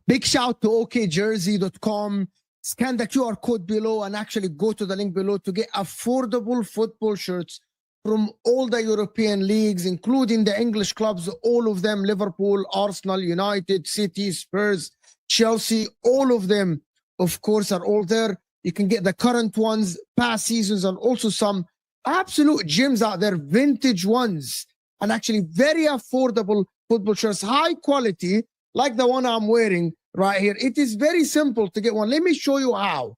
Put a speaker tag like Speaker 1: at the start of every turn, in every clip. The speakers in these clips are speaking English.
Speaker 1: Big shout to okjersey.com. Scan the QR code below and actually go to the link below to get affordable football shirts from all the European leagues, including the English clubs, all of them, Liverpool, Arsenal, United, City, Spurs, Chelsea, all of them, of course, are all there. You can get the current ones, past seasons, and also some absolute gems out there, vintage ones, and actually very affordable football shirts, high quality, like the one I'm wearing right here. It is very simple to get one. Let me show you how.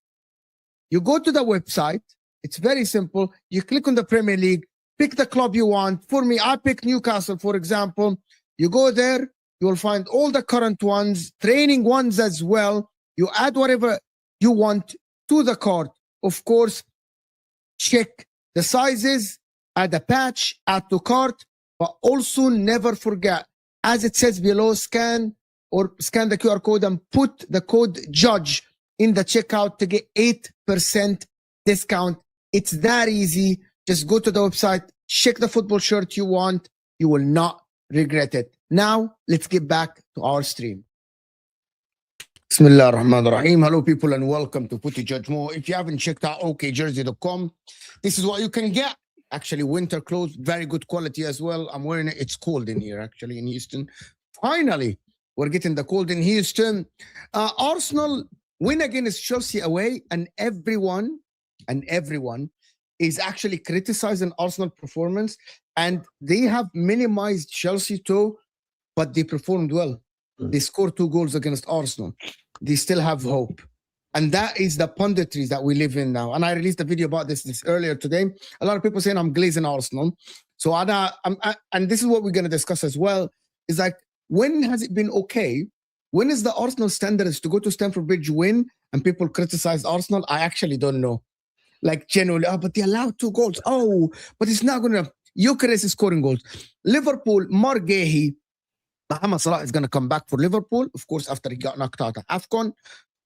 Speaker 1: You go to the website. It's very simple. You click on the Premier League, pick the club you want. For me, I pick Newcastle, for example. You go there, you will find all the current ones, training ones as well. You add whatever you want to the cart. Of course, check the sizes, add a patch, add to cart, but also never forget, as it says below, scan the QR code and put the code JUDGE in the checkout to get 8% discount. It's that easy. Just go to the website, check the football shirt you want. You will not regret it. Now, let's get back to our stream. Bismillah ar-Rahman ar-Rahim. Hello, people, and welcome to Putty Judge Mo. If you haven't checked out okjersey.com, this is what you can get. Actually, winter clothes, very good quality as well. I'm wearing it. It's cold in here, actually, in Houston. Finally, we're getting the cold in Houston. Arsenal win against Chelsea away, and everyone is actually criticizing Arsenal performance, and they have minimized Chelsea too, but they performed well. They scored 2 goals against Arsenal. They still have hope. And that is the punditry that we live in now. And I released a video about this earlier today. A lot of people saying I'm glazing Arsenal. So and this is what we're going to discuss as well. Is like, when has it been okay? When is the Arsenal standards to go to Stamford Bridge win and people criticize Arsenal? I actually don't know. Like generally, but they allowed 2 goals. Oh, but it's not going to. Gyökeres is scoring goals. Liverpool, Marc Guehi, Mohamed Salah is going to come back for Liverpool, of course, after he got knocked out of AFCON.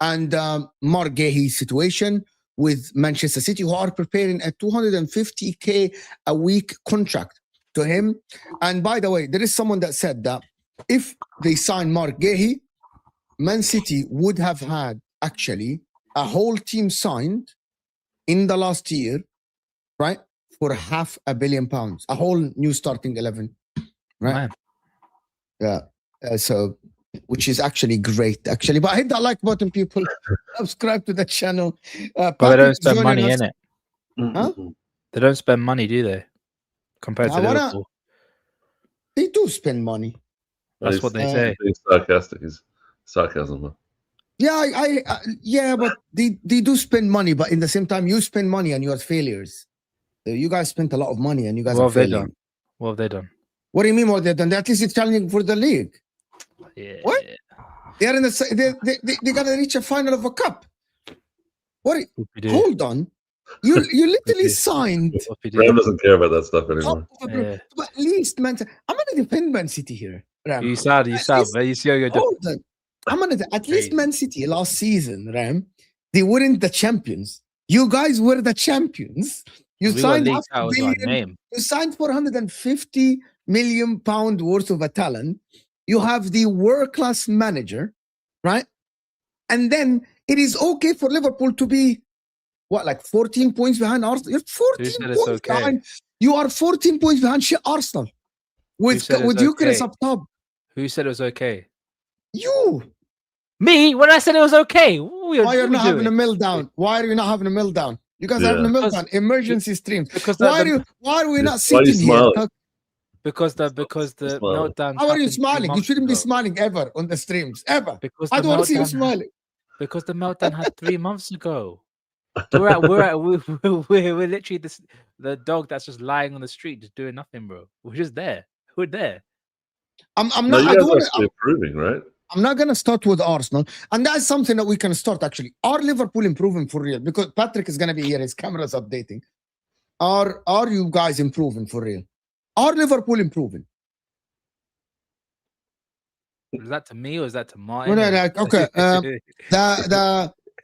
Speaker 1: And Marc Guehi's situation with Manchester City, who are preparing a 250K a week contract to him. And by the way, there is someone that said that if they sign Marc Guehi, Man City would have had actually a whole team signed in the last year, right, for £500 million, a whole new starting 11, right? Man. Yeah, so which is actually great, actually. But I hit that like button, people. Subscribe to the channel.
Speaker 2: But they don't spend money in it.
Speaker 1: Huh?
Speaker 2: They don't spend money, do they? Compared to Liverpool.
Speaker 1: They do spend money.
Speaker 2: That's what they say.
Speaker 3: Being sarcastic is sarcasm.
Speaker 1: Yeah, but they do spend money, but in the same time, you spend money and you are failures. You guys spent a lot of money and you guys
Speaker 2: What
Speaker 1: are
Speaker 2: have they
Speaker 1: failing.
Speaker 2: done? What have they done?
Speaker 1: What do you mean what they've done? At least it's challenging for the league.
Speaker 2: Yeah.
Speaker 1: What? They're in they gotta reach a final of a cup. What? Hold on. You literally signed.
Speaker 3: Ram doesn't care about that stuff anymore.
Speaker 2: Yeah.
Speaker 1: But at least, man, I'm gonna defend Man City here. Ram.
Speaker 2: You sad, man. You see how you're doing.
Speaker 1: Hold on. I'm gonna at least Man City last season, Ram. They weren't the champions. You guys were the champions. You signed you signed 450 million pound worth of a talent. You have the world-class manager, right? And then it is okay for Liverpool to be what, like 14 points behind Arsenal? You're 14 points behind. You are 14 points behind Arsenal with Eucharist up top.
Speaker 2: Who said it was okay?
Speaker 1: You.
Speaker 2: Me? When I said it was okay?
Speaker 1: Why are you not having a meltdown? Why are you not having a meltdown? You guys are having a meltdown. Emergency streams. Why are we not sitting here?
Speaker 2: Because the meltdown.
Speaker 1: How are you smiling? You shouldn't be smiling ever on the streams. Ever. Because I don't want to see you smiling.
Speaker 2: Because the meltdown had 3 months ago. We're literally the dog that's just lying on the street, just doing nothing, bro. We're just there. We're there.
Speaker 1: I'm not. I don't want to.
Speaker 3: Improving, right?
Speaker 1: I'm not gonna start with Arsenal, and that's something that we can start actually. Are Liverpool improving for real? Because Patrick is gonna be here. His camera's updating. Are you guys improving for real? Are Liverpool improving?
Speaker 2: Is that to me or is that to Martin?
Speaker 1: Okay.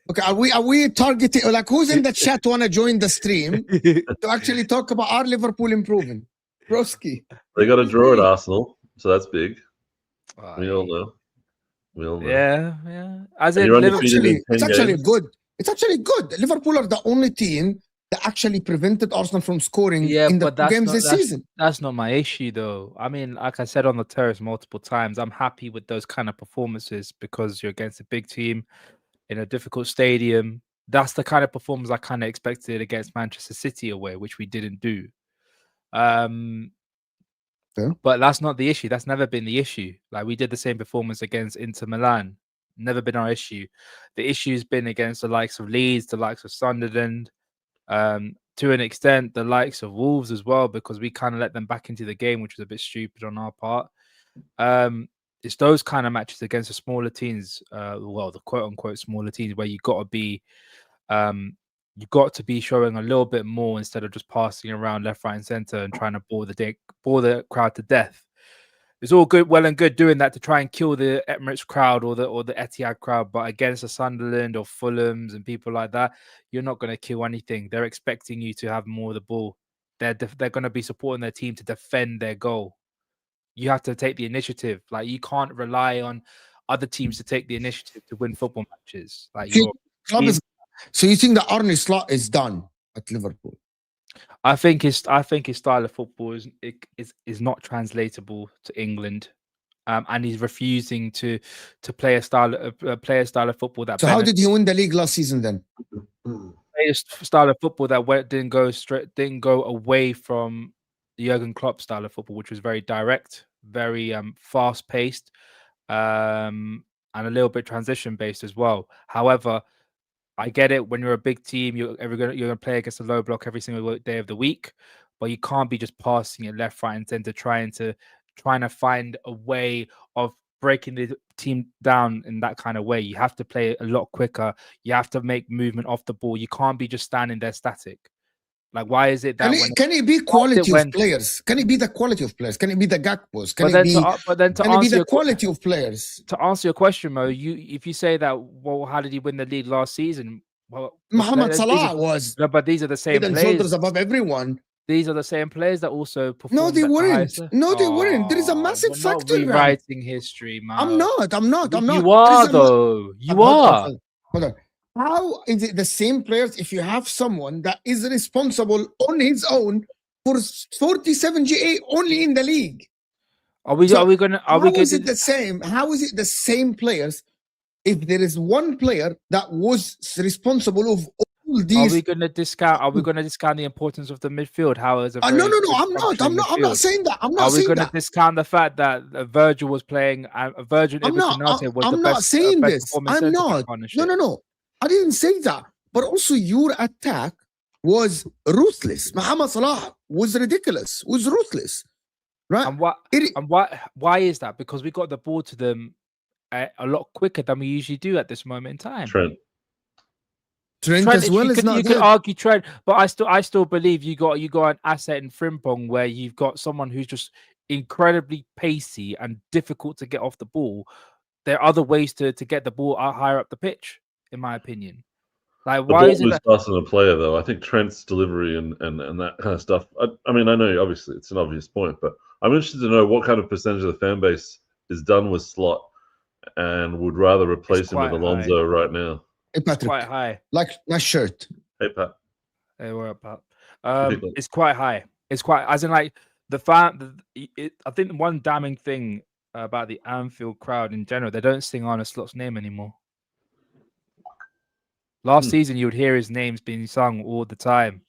Speaker 1: Okay, are we targeting, like, who's in the chat want to join the stream to actually talk about our Liverpool improving? Broski.
Speaker 3: They got a draw at Arsenal, so that's big. We all know.
Speaker 2: Yeah. As in,
Speaker 1: it's actually good. It's actually good. Liverpool are the only team that actually prevented Arsenal from scoring in the games this season.
Speaker 2: That's not my issue, though. I mean, like I said on the terrace multiple times, I'm happy with those kind of performances because you're against a big team in a difficult stadium. That's the kind of performance I kind of expected against Manchester City away, which we didn't do. But that's not the issue. That's never been the issue. Like, we did the same performance against Inter Milan. Never been our issue. The issue's been against the likes of Leeds, the likes of Sunderland, to an extent, the likes of Wolves as well, because we kind of let them back into the game, which was a bit stupid on our part. It's those kind of matches against the smaller teams, the quote-unquote smaller teams, where you got to be showing a little bit more instead of just passing around left, right, and center and trying to bore the crowd to death. It's all well and good doing that to try and kill the Emirates crowd or the Etihad crowd, but against the Sunderland or Fulhams and people like that, you're not going to kill anything. They're expecting you to have more of the ball. They're going to be supporting their team to defend their goal. You have to take the initiative. Like, you can't rely on other teams to take the initiative to win football matches. Like,
Speaker 1: so you think that Arne Slot is done at Liverpool?
Speaker 2: I think his style of football is not translatable to England, and he's refusing to play a style of football that.
Speaker 1: So how did he win the league last season then?
Speaker 2: Play a style of football that didn't go away from the Jurgen Klopp style of football, which was very direct, very fast paced, and a little bit transition based as well. However, I get it. When you're a big team, you're gonna play against a low block every single day of the week, but you can't be just passing it left, right, and center, trying to find a way of breaking the team down in that kind of way. You have to play a lot quicker. You have to make movement off the ball. You can't be just standing there static. Like, why is it that
Speaker 1: can it be quality of players? Can it be the quality of players? Can it be the Gakpos? Can it be the quality of players?
Speaker 2: To answer your question, Mo, if you say that, well, how did he win the league last season? Well,
Speaker 1: Mohamed Salah was.
Speaker 2: No, but these are the same players.
Speaker 1: Shoulders above everyone.
Speaker 2: These are the same players that also performed.
Speaker 1: No, they weren't. No, they weren't. There is a massive factor.
Speaker 2: Rewriting history, man.
Speaker 1: I'm not.
Speaker 2: You are, though. You are.
Speaker 1: Hold on. How is it the same players if you have someone that is responsible on his own for 47 GA only in the league?
Speaker 2: How is it
Speaker 1: the same? How is it the same players if there is one player that was responsible of all all
Speaker 2: Are
Speaker 1: these.
Speaker 2: we going to discount? Are we going to discount the importance of the midfield? How is a
Speaker 1: No,
Speaker 2: very
Speaker 1: no, no.
Speaker 2: good
Speaker 1: I'm not.
Speaker 2: functioning
Speaker 1: I'm not
Speaker 2: midfield?
Speaker 1: saying that. I'm
Speaker 2: Are
Speaker 1: not
Speaker 2: we
Speaker 1: saying
Speaker 2: going to
Speaker 1: that.
Speaker 2: discount the fact that Virgil was playing? Virgil
Speaker 1: I'm not.
Speaker 2: Konate was the
Speaker 1: I'm not
Speaker 2: best,
Speaker 1: saying
Speaker 2: best
Speaker 1: this.
Speaker 2: performing
Speaker 1: I'm
Speaker 2: centre back
Speaker 1: not.
Speaker 2: partnership.
Speaker 1: No, no, no. I didn't say that. But also, your attack was ruthless. Mohamed Salah was ridiculous. Was ruthless, right?
Speaker 2: And why is that? Because we got the ball to them a lot quicker than we usually do at this moment in time.
Speaker 3: Trent.
Speaker 1: Trent as well is not
Speaker 2: you
Speaker 1: there.
Speaker 2: could argue Trent, but I still believe you got an asset in Frimpong where you've got someone who's just incredibly pacey and difficult to get off the ball. There are other ways to get the ball out higher up the pitch, in my opinion. Like,
Speaker 3: The
Speaker 2: why
Speaker 3: ball
Speaker 2: is it
Speaker 3: was
Speaker 2: that
Speaker 3: faster than a player, though. I think Trent's delivery and that kind of stuff. I mean, I know obviously it's an obvious point, but I'm interested to know what kind of percentage of the fan base is done with Slot and would rather replace him with
Speaker 2: quite
Speaker 3: Alonso right now.
Speaker 1: Hey, Patrick,
Speaker 2: quite high?
Speaker 1: like my shirt.
Speaker 3: Hey, Pat.
Speaker 2: Hey, we're about.
Speaker 3: Ridiculous.
Speaker 2: It's quite high. It's quite, as in, like, the fan. I think one damning thing about the Anfield crowd in general, they don't sing Arne Slot's name anymore. Last season, you would hear his names being sung all the time.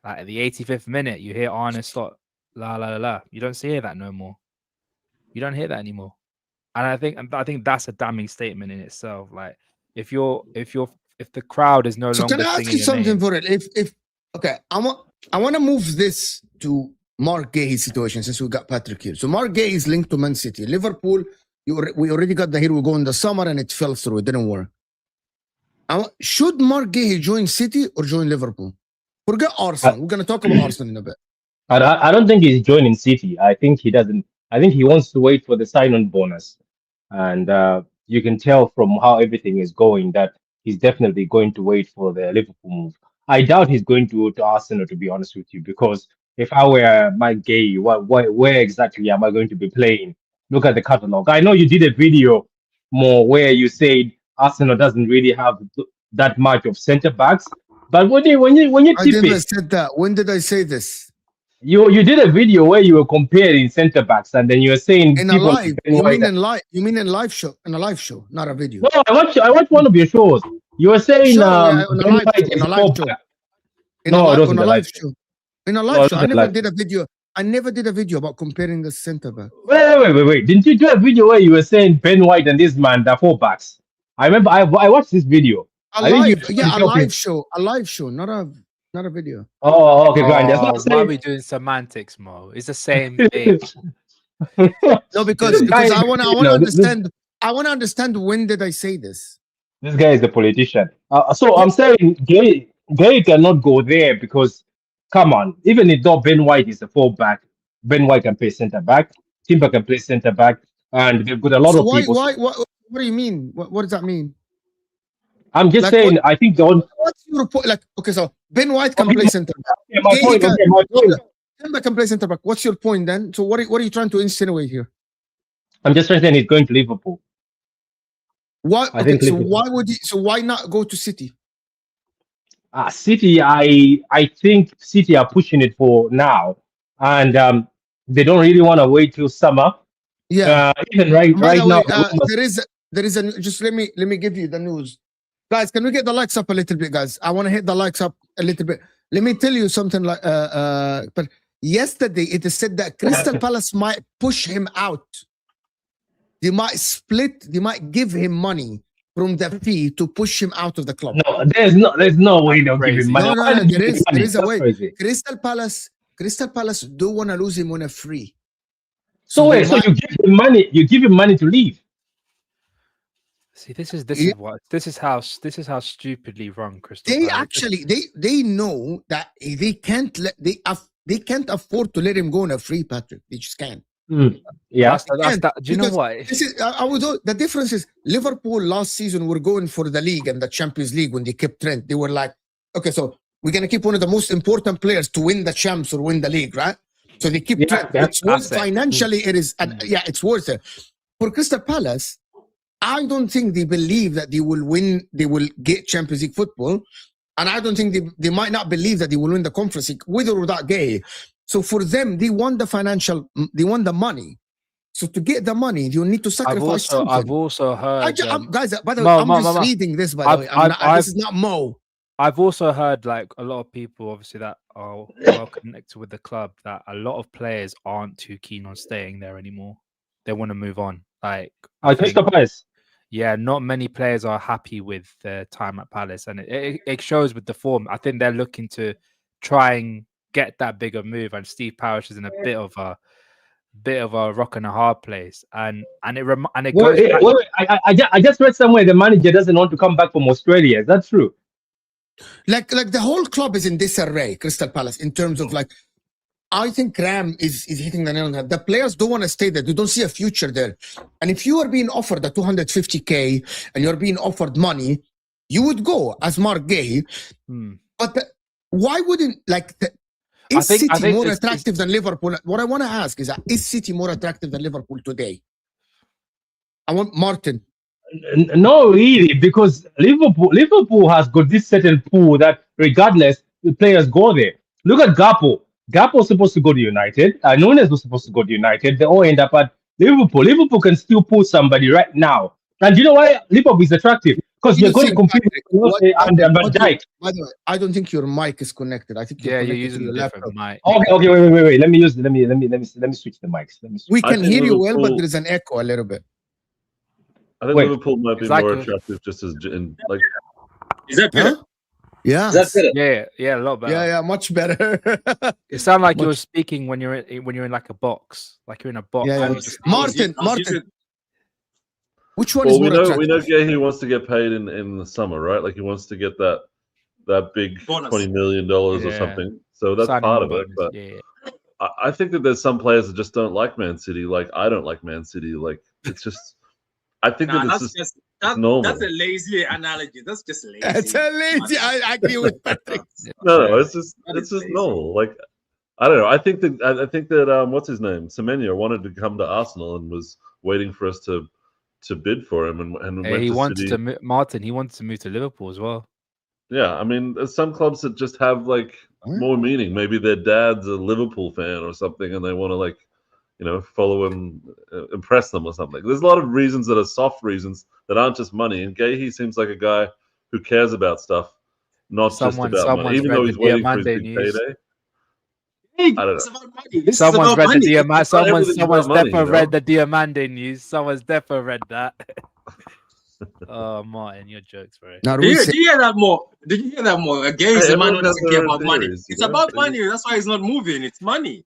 Speaker 2: Like at the 85th minute, you hear Arne Slot, la la la la. You don't hear that no more. You don't hear that anymore. And I think that's a damning statement in itself. Like, if the crowd is no
Speaker 1: So
Speaker 2: longer
Speaker 1: can I ask
Speaker 2: singing
Speaker 1: you
Speaker 2: your
Speaker 1: something
Speaker 2: name,
Speaker 1: for it? If okay, I want to move this to Marc Guehi situation since we got Patrick here. So Marc Guehi is linked to Man City, Liverpool. We already got the here we go in the summer and it fell through. It didn't work. Should Marc Guehi join City or join Liverpool? Forget Arsenal. We're gonna talk about Arsenal in a bit.
Speaker 4: I don't think he's joining City. I think he doesn't. I think he wants to wait for the sign-on bonus, and you can tell from how everything is going that he's definitely going to wait for the Liverpool move. I doubt he's going to go to Arsenal, to be honest with you, because if I were Mike Guehi, where exactly am I going to be playing? Look at the catalogue. I know you did a video more where you said Arsenal doesn't really have that much of centre backs, but when you
Speaker 1: I
Speaker 4: tip
Speaker 1: never
Speaker 4: it.
Speaker 1: said that. When did I say this?
Speaker 4: You did a video where you were comparing centre backs, and then you were saying
Speaker 1: In a
Speaker 4: people
Speaker 1: live. You mean in live? You mean in live show? In a live show, not a video.
Speaker 4: No, I watched one of your shows. You were saying
Speaker 1: Sure, yeah, on a
Speaker 4: Ben
Speaker 1: live
Speaker 4: White
Speaker 1: show.
Speaker 4: is
Speaker 1: On a live
Speaker 4: full
Speaker 1: show.
Speaker 4: back.
Speaker 1: In
Speaker 4: No, it
Speaker 1: on
Speaker 4: wasn't
Speaker 1: a
Speaker 4: the
Speaker 1: live
Speaker 4: live
Speaker 1: show. In a
Speaker 4: No,
Speaker 1: live
Speaker 4: it
Speaker 1: show. I
Speaker 4: wasn't
Speaker 1: never
Speaker 4: live.
Speaker 1: did a video. I never did a video about comparing the centre back.
Speaker 4: Wait. Didn't you do a video where you were saying Ben White and this man, they're full backs? I remember I watched this video.
Speaker 1: A
Speaker 4: I think you
Speaker 1: live, yeah, a live show. A live show, not a video.
Speaker 4: Oh, okay, fine. That's
Speaker 2: oh,
Speaker 4: what I'm
Speaker 2: why are
Speaker 4: saying.
Speaker 2: we doing semantics, Mo? It's the same thing.
Speaker 1: No, because
Speaker 4: This guy-
Speaker 1: I want to
Speaker 4: you know, this-
Speaker 1: understand. I want to understand when did I say this?
Speaker 4: This guy is a politician. So I'm saying Gay cannot go there because, come on, even if though Ben White is a fullback, Ben White can play centre back, Timber can play centre back, and they've got a lot
Speaker 1: So
Speaker 4: of people.
Speaker 1: what do you mean? What does that mean?
Speaker 4: I'm just
Speaker 1: Like,
Speaker 4: saying, I think the only.
Speaker 1: What's your point? Like, okay, so Ben White can
Speaker 4: Okay,
Speaker 1: play centre back.
Speaker 4: Okay, my point.
Speaker 1: Timber can play centre back. What's your point then? So what are you trying to insinuate here?
Speaker 4: I'm just trying to say he's going to Liverpool.
Speaker 1: Why?
Speaker 4: I
Speaker 1: Okay,
Speaker 4: think
Speaker 1: so
Speaker 4: Liverpool.
Speaker 1: why would you? So why not go to City?
Speaker 4: City, I think City are pushing it for now, and they don't really want to wait till summer.
Speaker 1: Yeah.
Speaker 4: Even
Speaker 1: By
Speaker 4: right
Speaker 1: the
Speaker 4: now,
Speaker 1: way, there is a just let me give you the news, guys. Can we get the likes up a little bit, guys? I want to hit the likes up a little bit. Let me tell you something like but yesterday it is said that Crystal Palace might push him out. They might give him money from the fee to push him out of the club.
Speaker 4: no, there's no way they'll give him money.
Speaker 1: No, there is a
Speaker 4: That's
Speaker 1: way.
Speaker 4: crazy.
Speaker 1: Crystal Palace don't want to lose him on a free.
Speaker 4: So
Speaker 1: they
Speaker 4: wait, so
Speaker 1: might-
Speaker 4: you give him money to leave?
Speaker 2: See, this is how stupidly wrong Crystal
Speaker 1: They
Speaker 2: Palace.
Speaker 1: actually they know that they can't afford to let him go on a free, Patrick. They just can't.
Speaker 4: Yeah.
Speaker 2: Do you know
Speaker 1: Because
Speaker 2: what?
Speaker 1: This is the difference is Liverpool last season were going for the league and the Champions League when they kept Trent. They were like, okay, so we're gonna keep one of the most important players to win the champs or win the league, right? So they keep Trent. It's worth financially. It is, it's worth it. For Crystal Palace, I don't think they believe that they will win. They will get Champions League football, and I don't think they might not believe that they will win the Conference League with or without Guehi. So for them, they want the money. So to get the money, you need to sacrifice something.
Speaker 2: I've also heard,
Speaker 1: guys. By the way, I'm just reading this. By the way, this is not Mo.
Speaker 2: I've also heard like a lot of people, obviously, that are well connected with the club, that a lot of players aren't too keen on staying there anymore. They want to move on. Like, I think,
Speaker 4: Crystal Palace.
Speaker 2: yeah, not many players are happy with their time at Palace, and it shows with the form. I think they're looking to try and get that bigger move, and Steve Parish is in a bit of a rock and a hard place, and it goes back.
Speaker 4: I just read somewhere the manager doesn't want to come back from Australia. Is that true?
Speaker 1: Like the whole club is in disarray, Crystal Palace, in terms of like, I think Ram is hitting the nail on the head. The players don't want to stay there. They don't see a future there. And if you are being offered the 250K and you're being offered money, you would go as Marc Guehi. But why wouldn't, like, is City more attractive than Liverpool? What I want to ask is City more attractive than Liverpool today? I want Martin.
Speaker 4: No, really, because Liverpool has got this certain pool that regardless, the players go there. Look at Gakpo. Gakpo was supposed to go to United. Nunes was supposed to go to United. They all end up at Liverpool. Liverpool can still pull somebody right now. And you know why Liverpool is attractive? Because you're going to compete with Van Dijk.
Speaker 1: By the way, I don't think your mic is connected. I think you're
Speaker 2: using a different mic.
Speaker 4: Okay, wait. Let me switch the mics.
Speaker 1: We can hear you well, but there is an echo a little bit.
Speaker 3: I think Liverpool might be more attractive just as in like.
Speaker 5: Is that better?
Speaker 1: Huh? Yeah.
Speaker 5: Is that better?
Speaker 2: Yeah, a lot better.
Speaker 1: Yeah, much better.
Speaker 2: It sounds like you're speaking when you're in like a box, like you're in a box.
Speaker 1: Yeah. Martin. Which one is more attractive?
Speaker 3: We know Guehi wants to get paid in the summer, right? Like he wants to get that big $20 million or something. So that's part of it. But I think that there's some players that just don't like Man City. Like I don't like Man City. Like it's just. I think that's normal.
Speaker 5: That's a lazy analogy. That's just lazy.
Speaker 1: It's a lazy. I agree with Patrick.
Speaker 3: No, it's just normal. Like I don't know. I think that what's his name, Semenyo, wanted to come to Arsenal and was waiting for us to bid for him and
Speaker 2: he wanted to Martin. He wanted to move to Liverpool as well.
Speaker 3: Yeah, I mean, there's some clubs that just have like more meaning. Maybe their dad's a Liverpool fan or something, and they want to like. Follow and impress them or something. There's a lot of reasons that are soft reasons that aren't just money. And Guehi seems like a guy who cares about stuff, not just about money. Even though he's waiting for his big payday. I don't know.
Speaker 2: Someone's read the Diamande. Someone's definitely read the Diamande news. Someone's definitely read that. Oh, Martin, your jokes, bro.
Speaker 5: Did you hear that more? Did you hear that more? Guehi is a man who doesn't care about money. It's about money. That's why he's not moving. It's money.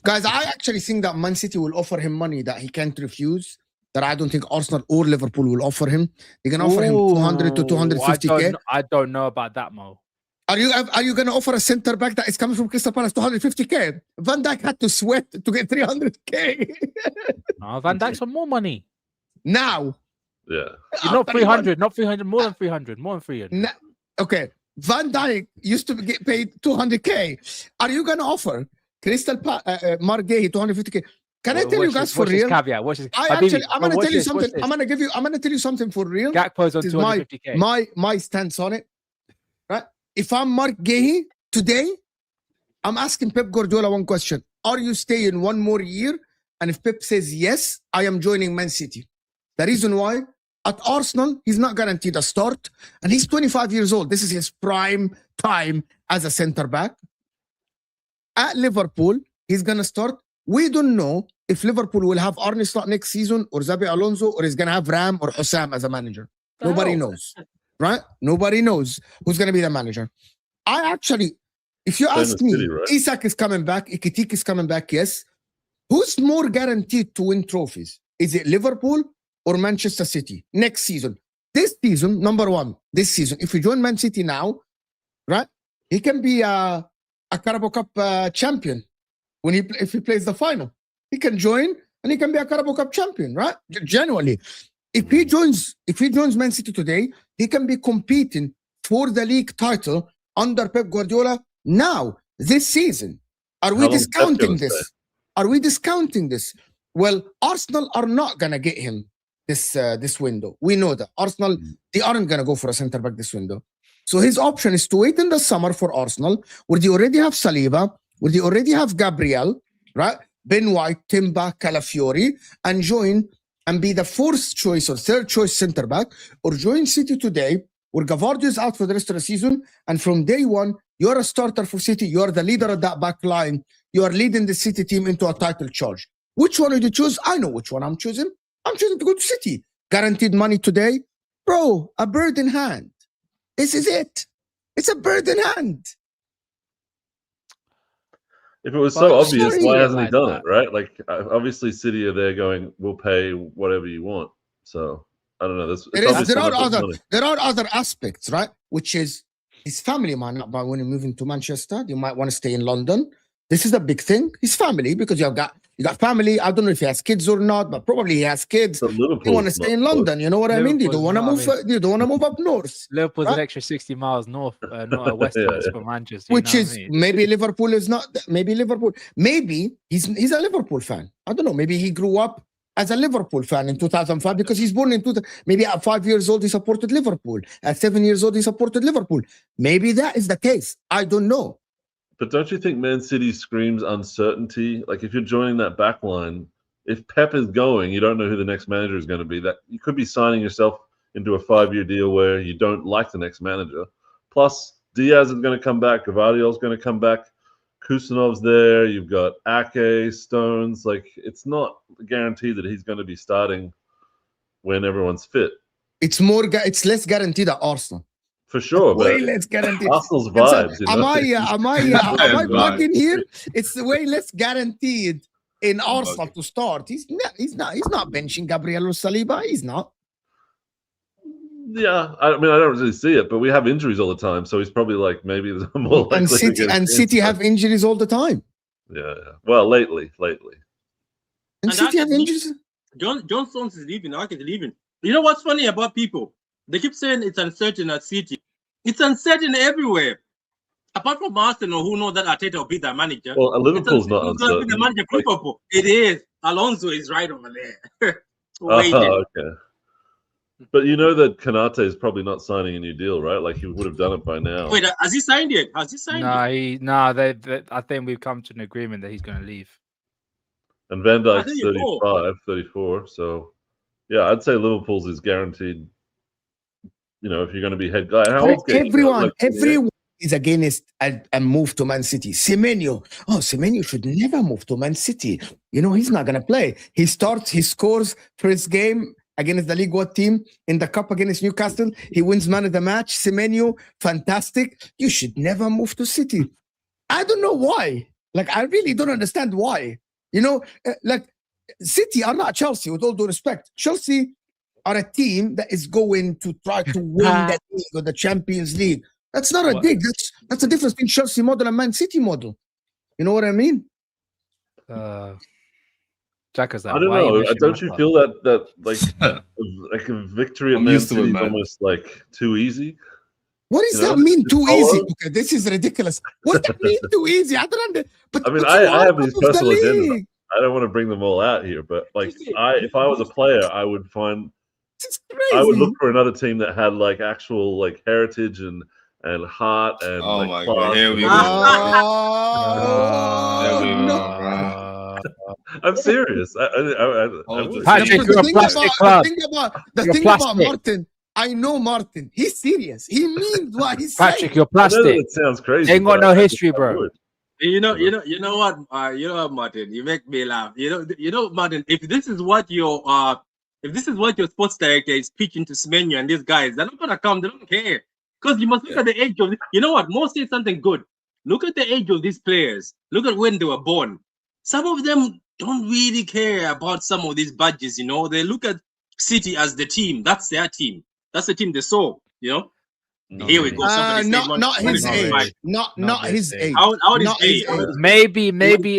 Speaker 1: Guys, I actually think that Man City will offer him money that he can't refuse. That I don't think Arsenal or Liverpool will offer him. They can offer him 200 to 250K.
Speaker 2: I don't know about that, Mo.
Speaker 1: Are you going to offer a centre back that is coming from Crystal Palace 250K? Van Dijk had to sweat to get 300K.
Speaker 2: No, Van Dijk's on more money
Speaker 1: now.
Speaker 3: Yeah,
Speaker 2: not 300, not 300, more than 300, more than 300.
Speaker 1: Okay, Van Dijk used to get paid 200K. Are you going to offer Marc Guehi 250K? Can I tell you guys for real?
Speaker 2: Caveat.
Speaker 1: I'm going to tell you something. I'm going to tell you something for real.
Speaker 2: Gakpo's on 250K.
Speaker 1: My stance on it. Right? If I'm Marc Guehi today, I'm asking Pep Guardiola one question: are you staying one more year? And if Pep says yes, I am joining Man City. The reason why, at Arsenal, he's not guaranteed a start, and he's 25 years old. This is his prime time as a centre back. At Liverpool, he's going to start. We don't know if Liverpool will have Arne Slot next season or Xabi Alonso, or he's going to have Ram or Hussam as a manager. Nobody knows, right? Nobody knows who's going to be the manager. I actually, if you ask me, right? Isak is coming back, Ikitik is coming back, yes. Who's more guaranteed to win trophies? Is it Liverpool or Manchester City next season? This season, number one, this season, if you join Man City now, right, he can be a Carabao Cup champion if he plays the final. He can join and he can be a Carabao Cup champion, right? Genuinely, if he joins Man City today, he can be competing for the league title under Pep Guardiola now this season. Are we discounting this? Are we discounting this? Well, Arsenal are not gonna get him this window. We know that Arsenal, they aren't gonna go for a centre back this window. So his option is to wait in the summer for Arsenal, where they already have Saliba, where they already have Gabriel, right? Ben White, Timber, Calafiori, and join and be the fourth choice or third choice centre back, or join City today, where Gavardio is out for the rest of the season, and from day one, you're a starter for City, you're the leader of that back line, you are leading the City team into a title charge. Which one would you choose? I know which one I'm choosing. I'm choosing to go to City. Guaranteed money today. Bro, a bird in hand. This is it. It's a bird in hand.
Speaker 3: If it was
Speaker 2: But
Speaker 3: so obvious,
Speaker 2: sorry,
Speaker 3: why hasn't he
Speaker 2: like
Speaker 3: done
Speaker 2: that.
Speaker 3: it, right? Like, obviously City are there going, we'll pay whatever you want. So, I don't know.
Speaker 1: There are other aspects, right? Which is his family might not want to move into Manchester. They might want to stay in London. This is a big thing. His family, because you got family. I don't know if he has kids or not, but probably he has kids.
Speaker 3: So
Speaker 1: They want to stay in London. You know what I mean? They don't want to move. They don't want to move up north.
Speaker 2: Liverpool's
Speaker 1: Right?
Speaker 2: an extra 60 miles north, not westwards from Manchester.
Speaker 1: Which
Speaker 2: you know
Speaker 1: is
Speaker 2: what I mean?
Speaker 1: maybe Liverpool is not. Maybe Liverpool. Maybe he's a Liverpool fan. I don't know. Maybe he grew up as a Liverpool fan in 2005 because he's born in maybe at 5 years old he supported Liverpool. At 7 years old he supported Liverpool. Maybe that is the case. I don't know.
Speaker 3: But don't you think Man City screams uncertainty? Like, if you're joining that back line, if Pep is going, you don't know who the next manager is going to be. That you could be signing yourself into a 5-year deal where you don't like the next manager. Plus, Diaz is going to come back. Gvardiol's going to come back. Kusanov's there. You've got Ake, Stones. Like, it's not guaranteed that he's going to be starting when everyone's fit.
Speaker 1: It's less guaranteed at Arsenal.
Speaker 3: For sure,
Speaker 1: Way
Speaker 3: but
Speaker 1: less guaranteed.
Speaker 3: Arsenal's vibes.
Speaker 1: Am I bugging here? It's way less guaranteed in Arsenal to start. He's not benching Gabriel or Saliba. He's not.
Speaker 3: Yeah, I mean, I don't really see it, but we have injuries all the time, so he's probably like maybe there's more likely.
Speaker 1: And City have injuries all the time.
Speaker 3: Yeah. Well, lately.
Speaker 1: And City have injuries.
Speaker 5: John Stones is leaving. Ark is leaving. You know what's funny about people? They keep saying it's uncertain at City. It's uncertain everywhere. Apart from Arsenal, who know that Arteta will be their manager.
Speaker 3: Well, Liverpool's not uncertain.
Speaker 5: Be the manager for Liverpool. It is. Alonso is right over there.
Speaker 3: Okay. But you know that Kanate is probably not signing a new deal, right? Like, he would have done it by now.
Speaker 5: Wait, has he signed it? I think we've come to an agreement that he's going to leave.
Speaker 3: And Van Dijk's 35, 34. So, yeah, I'd say Liverpool's is guaranteed. You know, if you're going to be head guy.
Speaker 1: Everyone is against a move to Man City. Semenyo should never move to Man City. You know, he's not going to play. He scores first game against the League One team in the cup against Newcastle. He wins man of the match. Semenyo, fantastic. You should never move to City. I don't know why. Like, I really don't understand why. You know, like, City are not Chelsea, with all due respect. Chelsea are a team that is going to try to win the league or the Champions League. That's not a dig. That's the difference between Chelsea model and Man City model. You know what I mean?
Speaker 2: Jack is that.
Speaker 3: I don't know. Don't you feel that like a victory at Man City is almost like too easy?
Speaker 1: What does that mean, too easy? Okay, this is ridiculous. What does that mean, too easy? I don't understand.
Speaker 3: I mean, I have these personal agendas. I don't want to bring them all out here, but like, if I was a player, I would look for another team that had like actual like heritage and heart and
Speaker 6: my God, here we go.
Speaker 3: I'm serious.
Speaker 2: Patrick, you're a plastic club.
Speaker 1: The thing about Martin, I know Martin. He's serious. He means what he's saying.
Speaker 2: Patrick, you're plastic.
Speaker 3: It sounds crazy.
Speaker 2: Ain't got no history, bro.
Speaker 5: You know what, Martin? You make me laugh. You know, Martin. If this is what your sports director is pitching to Semenyo and these guys, they're not gonna come. They don't care, because you must look at the age of. You know what? Mo said something good. Look at the age of these players. Look at when they were born. Some of them don't really care about some of these badges. You know, they look at City as the team. That's their team. That's the team they saw. You know. Here we go.
Speaker 1: Not his age. Not his age.
Speaker 5: How his age?
Speaker 2: Maybe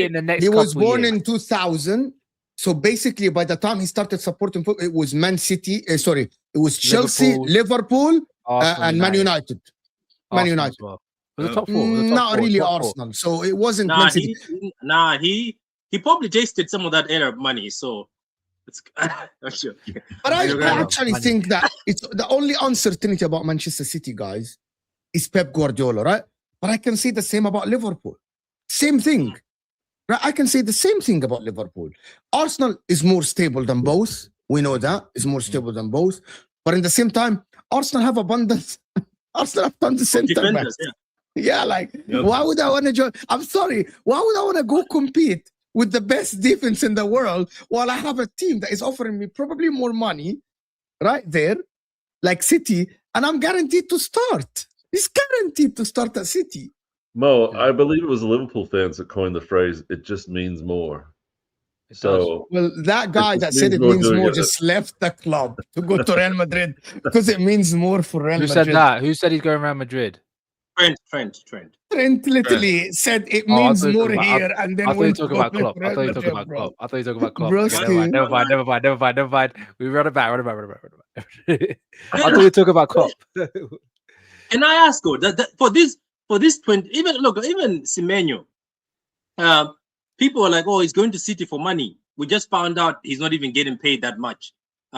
Speaker 2: in the next.
Speaker 1: He was born
Speaker 2: years.
Speaker 1: in 2000. So basically, by the time he started supporting football, it was Man City. It was Chelsea, Liverpool, and Man United. Man United.
Speaker 2: Well. The top four.
Speaker 1: Not really Arsenal. So it wasn't Man City.
Speaker 5: He probably tasted some of that era of money. So it's not sure.
Speaker 1: But I actually think that it's the only uncertainty about Manchester City, guys, is Pep Guardiola, right? But I can say the same about Liverpool. Same thing. Right? I can say the same thing about Liverpool. Arsenal is more stable than both. We know that. It's more stable than both. But in the same time, Arsenal have abundance. Arsenal have tons of center backs.
Speaker 5: Defenders, yeah.
Speaker 1: Yeah, like
Speaker 6: Yep.
Speaker 1: why would I want to join? I'm sorry. Why would I want to go compete with the best defense in the world while I have a team that is offering me probably more money right there, like City, and I'm guaranteed to start. It's guaranteed to start at City.
Speaker 3: Mo, I believe it was the Liverpool fans that coined the phrase, it just means more.
Speaker 2: It does.
Speaker 3: So
Speaker 1: Well, that guy
Speaker 3: It
Speaker 1: that
Speaker 3: just
Speaker 1: said it
Speaker 3: means more
Speaker 1: means
Speaker 3: doing
Speaker 1: more
Speaker 3: it.
Speaker 1: just left the club to go to Real Madrid because it means more for Real
Speaker 2: Who
Speaker 1: Madrid.
Speaker 2: said that? Who said he's going Real Madrid?
Speaker 5: Trent.
Speaker 1: Trent literally said it
Speaker 2: Oh, I
Speaker 1: means
Speaker 2: thought you were
Speaker 1: more
Speaker 2: talking about-
Speaker 1: here and then
Speaker 2: I thought you
Speaker 1: went
Speaker 2: were talking about
Speaker 1: to
Speaker 2: Klopp. I
Speaker 1: Real
Speaker 2: thought you were talking
Speaker 1: Madrid,
Speaker 2: about
Speaker 1: bro.
Speaker 2: Klopp. I thought you were talking about Klopp.
Speaker 1: Broski.
Speaker 2: Never mind. We run it back. I thought you were talking about Klopp.
Speaker 5: Can I ask you that for this 20, even Semenyo, people are like, oh, he's going to City for money. We just found out he's not even getting paid that much.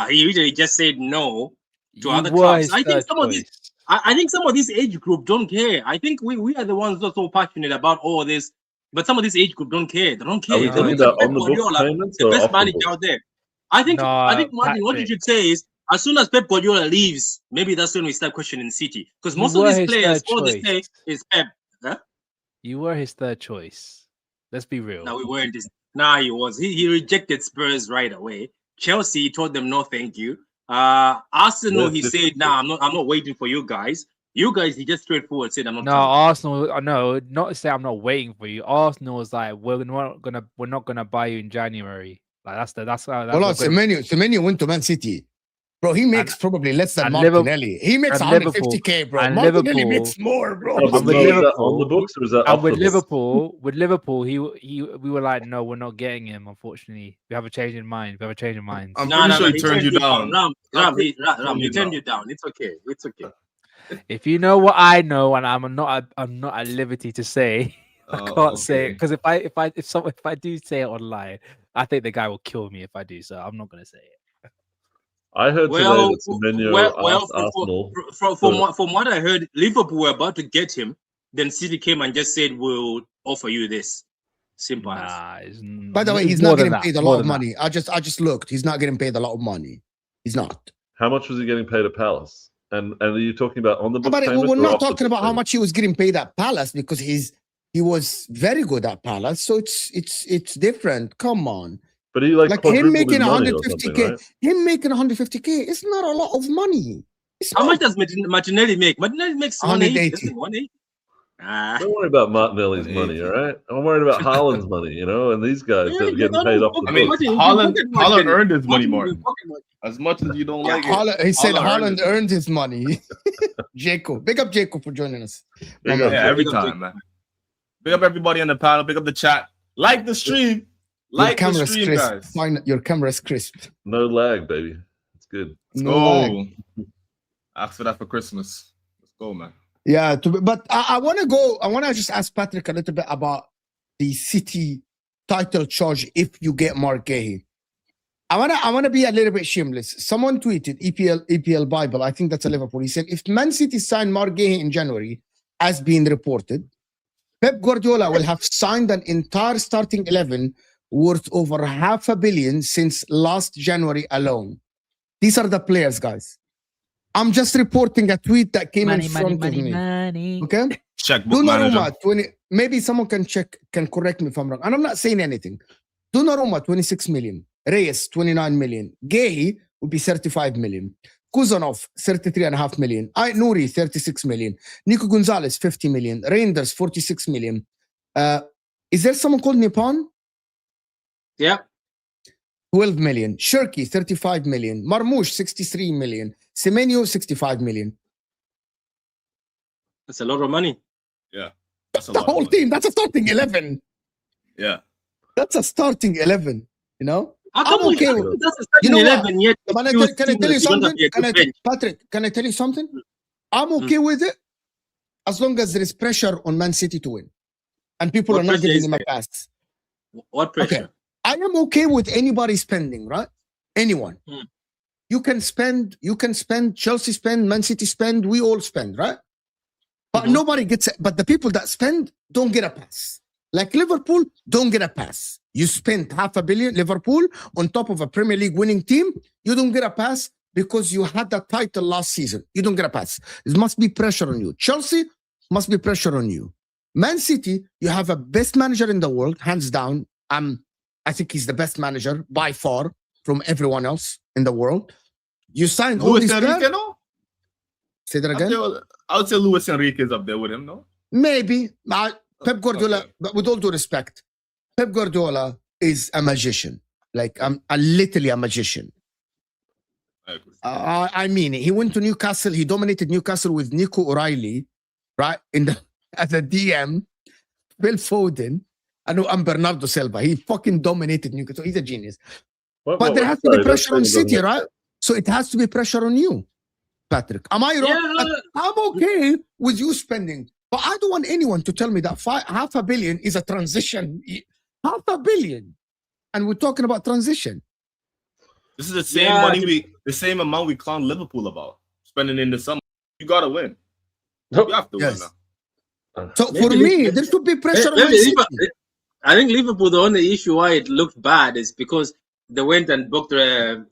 Speaker 5: He usually just said no to other clubs. I think some of these, I think some of this age group don't care. I think we are the ones that are so passionate about all this, but some of this age group don't care. They don't care.
Speaker 3: are we
Speaker 2: No,
Speaker 3: talking
Speaker 2: it's
Speaker 3: about
Speaker 5: Pep
Speaker 3: on the books
Speaker 5: Guardiola,
Speaker 3: payments
Speaker 5: the
Speaker 3: or
Speaker 5: best
Speaker 3: off the
Speaker 5: manager
Speaker 3: books?
Speaker 5: out there. I think Martin, what you
Speaker 2: Patrick.
Speaker 5: should say is, as soon as Pep Guardiola leaves, maybe that's when we start questioning City, because
Speaker 2: You
Speaker 5: most of
Speaker 2: were
Speaker 5: these
Speaker 2: his
Speaker 5: players,
Speaker 2: third
Speaker 5: all they say
Speaker 2: choice.
Speaker 5: is Pep. Huh?
Speaker 2: You were his third choice. Let's be real.
Speaker 5: No, we weren't. He was. He rejected Spurs right away. Chelsea told them no, thank you. Arsenal, he
Speaker 3: Yes,
Speaker 5: said, "Nah, I'm not waiting for you guys. You guys," he just straightforward said, "I'm not."
Speaker 2: No,
Speaker 5: coming."
Speaker 2: Arsenal. No, not to say I'm not waiting for you. Arsenal was like, we're not gonna buy you in January. Like that's how.
Speaker 1: Well, no, Semenyo went to Man City. Bro, he makes probably less than
Speaker 2: and Liverpool-
Speaker 1: Martinelli. He makes
Speaker 2: and
Speaker 1: 150K, bro.
Speaker 2: and
Speaker 1: Martinelli
Speaker 2: Liverpool-
Speaker 1: makes more, bro.
Speaker 3: No, but
Speaker 2: And with
Speaker 3: Mo, is that
Speaker 2: Liverpool-
Speaker 3: on the books or is that
Speaker 2: And
Speaker 3: off
Speaker 2: with
Speaker 3: the books?
Speaker 2: Liverpool, we were like, no, we're not getting him. Unfortunately, we have a change in mind.
Speaker 6: I'm pretty
Speaker 5: No,
Speaker 6: sure he
Speaker 5: he
Speaker 6: turned you down.
Speaker 5: Ram, he
Speaker 6: Turned you
Speaker 5: turned
Speaker 6: down.
Speaker 5: you down. It's okay. It's okay.
Speaker 2: If you know what I know, and I'm not at liberty to say, I
Speaker 6: Oh,
Speaker 2: can't say it
Speaker 6: okay.
Speaker 2: because if I do say it online, I think the guy will kill me if I do. So I'm not gonna say it.
Speaker 3: I heard
Speaker 5: Well,
Speaker 3: today that Semenyo asked Arsenal.
Speaker 5: from what I heard, Liverpool were about to get him. Then City came and just said, "We'll offer you this." Simple as.
Speaker 2: Nah, it's
Speaker 1: By the way,
Speaker 2: it's
Speaker 1: he's
Speaker 2: more
Speaker 1: not
Speaker 2: than
Speaker 1: getting
Speaker 2: that,
Speaker 1: paid a
Speaker 2: more
Speaker 1: lot of
Speaker 2: than that.
Speaker 1: money. I just looked. He's not getting paid a lot of money. He's not.
Speaker 3: How much was he getting paid at Palace? And are you talking about on the books
Speaker 1: But
Speaker 3: payments?
Speaker 1: we're
Speaker 3: or
Speaker 1: not
Speaker 3: off the
Speaker 1: talking
Speaker 3: books
Speaker 1: about how
Speaker 3: payments?
Speaker 1: much he was getting paid at Palace because he was very good at Palace. So it's different. Come on.
Speaker 3: But he
Speaker 1: Like him
Speaker 3: quadrupled
Speaker 1: making
Speaker 3: his money or something,
Speaker 1: 150K,
Speaker 3: right?
Speaker 1: him making 150K, it's not a lot of money. It's
Speaker 5: How
Speaker 1: not.
Speaker 5: much does Martinelli make? Martinelli makes 180.
Speaker 1: 180.
Speaker 5: 180.
Speaker 3: Don't worry about Martinelli's
Speaker 6: 180.
Speaker 3: money, all right? I'm worried about Haaland's money, and these guys that are getting paid off the
Speaker 6: I mean,
Speaker 3: books.
Speaker 6: Haaland earned his money, Martin. As much as you don't like it.
Speaker 1: He said
Speaker 6: Haaland
Speaker 1: Haaland earned his money. Jacob. Big up Jacob for joining us.
Speaker 3: Big
Speaker 1: My
Speaker 3: up,
Speaker 1: man.
Speaker 6: Yeah, every
Speaker 5: Big up,
Speaker 6: time, man. Big up everybody on the panel. Big up the chat. Like the stream.
Speaker 1: Your
Speaker 6: Like the
Speaker 1: camera's
Speaker 6: stream,
Speaker 1: crisp.
Speaker 6: guys.
Speaker 1: Fine, your camera's crisp.
Speaker 3: No lag, baby. It's good.
Speaker 1: No lag.
Speaker 6: Oh, ask for that for Christmas. Let's go, man.
Speaker 1: Yeah, but I want to go. I want to just ask Patrick a little bit about the City title charge if you get Marc Guehi. I want to be a little bit shameless. Someone tweeted EPL Bible. I think that's a Liverpool. He said if Man City sign Marc Guehi in January, as being reported, Pep Guardiola will have signed an entire starting 11 worth over $500 million since last January alone. These are the players, guys. I'm just reporting a tweet that came in front of me. Okay?
Speaker 6: Checkbook manager.
Speaker 1: Donnarumma, 20. Maybe someone can correct me if I'm wrong. And I'm not saying anything. Donnarumma, 26 million. Reyes, 29 million. Guehi would be 35 million. Kuzanov, 33.5 million. Nouri, 36 million. Nico Gonzalez, 50 million. Reinders, 46 million. Is there someone called Nippon?
Speaker 5: Yeah.
Speaker 1: 12 million. Shirky, 35 million. Marmoush, 63 million. Semenyo, 65 million.
Speaker 5: That's a lot of money.
Speaker 6: That's a
Speaker 1: The
Speaker 6: lot of
Speaker 1: whole
Speaker 6: money.
Speaker 1: team. That's a starting 11.
Speaker 6: Yeah.
Speaker 1: That's a starting 11. You know?
Speaker 5: How come
Speaker 1: I'm
Speaker 5: we
Speaker 1: okay
Speaker 5: have
Speaker 1: with-
Speaker 5: that's a starting
Speaker 1: You know what?
Speaker 5: 11 yet?
Speaker 1: Can I
Speaker 5: you
Speaker 1: tell you
Speaker 5: still don't
Speaker 1: something?
Speaker 5: have a good bench?
Speaker 1: Patrick, can I tell you something? I'm okay with it as long as there is pressure on Man City to win. And people
Speaker 5: What
Speaker 1: are not
Speaker 5: pressure
Speaker 1: giving
Speaker 5: is
Speaker 1: him a
Speaker 5: there?
Speaker 1: pass.
Speaker 5: What pressure?
Speaker 1: Okay. I am okay with anybody spending, right? Anyone.
Speaker 5: Hmm.
Speaker 1: You can spend, Chelsea spend, Man City spend, we all spend, right? But
Speaker 5: Mhm.
Speaker 1: nobody gets it. But the people that spend don't get a pass. Like Liverpool, don't get a pass. You spent $500 million, Liverpool, on top of a Premier League winning team, you don't get a pass because you had the title last season. You don't get a pass. It must be pressure on you. Chelsea must be pressure on you. Man City, you have a best manager in the world, hands down. I think he's the best manager by far from everyone else in the world. You signed all these players.
Speaker 6: No?
Speaker 1: Say that again.
Speaker 6: I would say Luis Enrique is up there with him, no?
Speaker 1: Maybe. Pep Guardiola,
Speaker 6: Okay.
Speaker 1: but with all due respect, Pep Guardiola is a magician. Like, literally a magician.
Speaker 6: I agree.
Speaker 1: I mean, he went to Newcastle. He dominated Newcastle with Nico O'Reilly, right? As a DM, Phil Foden, and Bernardo Silva. He fucking dominated Newcastle. He's a genius. But there has to be pressure on City, right? So it has to be pressure on you, Patrick. Am I wrong?
Speaker 5: Yeah.
Speaker 1: I'm okay with you spending, but I don't want anyone to tell me that $500 million is a transition. $500 million, and we're talking about transition.
Speaker 6: This is the same the same amount we clown Liverpool about spending in the summer. You gotta win. You have to win now.
Speaker 1: So for me, there should be pressure on City.
Speaker 5: I think Liverpool, the only issue why it looked bad is because they went and booked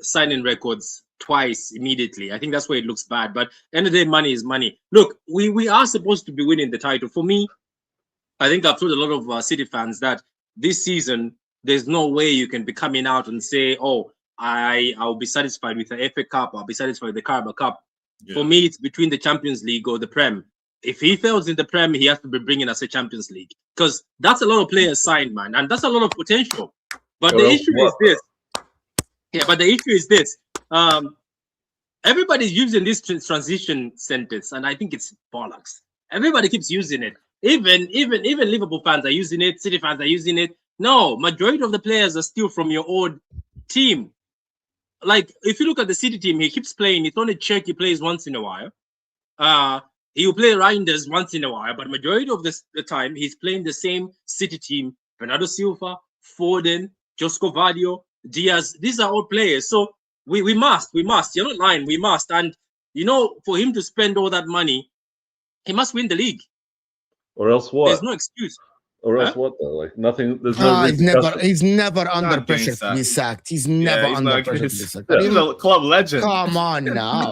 Speaker 5: signing records twice immediately. I think that's why it looks bad. But at the end of the day, money is money. Look, we are supposed to be winning the title. For me, I think I've told a lot of City fans that this season, there's no way you can be coming out and say, oh, I'll be satisfied with the FA Cup. I'll be satisfied with the Carabao Cup. Yeah. For me, it's between the Champions League or the Prem. If he fails in the Prem, he has to be bringing us a Champions League, because that's a lot of players signed, man, and that's a lot of potential. But the issue is this. Yeah, but the issue is this. Everybody's using this transition sentence, and I think it's bollocks. Everybody keeps using it. Even Liverpool fans are using it. City fans are using it. No, majority of the players are still from your old team. Like, if you look at the City team, he keeps playing. It's only Czech he plays once in a while. He will play Reinders once in a while, but majority of the time he's playing the same City team. Bernardo Silva, Foden, Josko Vadio, Diaz. These are all players. So we must. You're not lying. We must. And for him to spend all that money, he must win the league.
Speaker 3: Or else what?
Speaker 5: There's no excuse.
Speaker 3: Or else what though? Like nothing. There's no.
Speaker 1: He's never under pressure to be sacked. He's never under pressure to be sacked.
Speaker 6: He's a club legend.
Speaker 1: Come on now.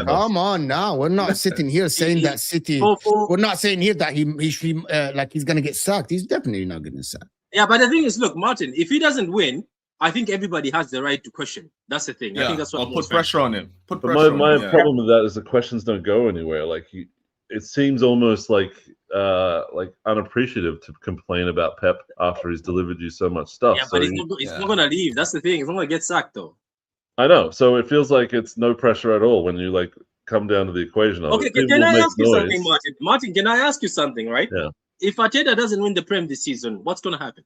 Speaker 1: Come on now. We're not sitting here saying that City. We're not saying here that he's gonna get sacked. He's definitely not gonna sack.
Speaker 5: Yeah, but the thing is, look, Martin, if he doesn't win, I think everybody has the right to question. That's the thing.
Speaker 6: Yeah.
Speaker 5: I think that's what.
Speaker 6: Put pressure on him.
Speaker 3: My problem with that is the questions don't go anywhere. Like it seems almost like unappreciative to complain about Pep after he's delivered you so much stuff.
Speaker 5: Yeah, but he's not gonna leave. That's the thing. He's not gonna get sacked though.
Speaker 3: I know. So it feels like it's no pressure at all when you come down to the equation of
Speaker 5: it. Can I ask you something, Martin? Martin, can I ask you something, right?
Speaker 3: Yeah.
Speaker 5: If Arteta doesn't win the Prem this season, what's gonna happen?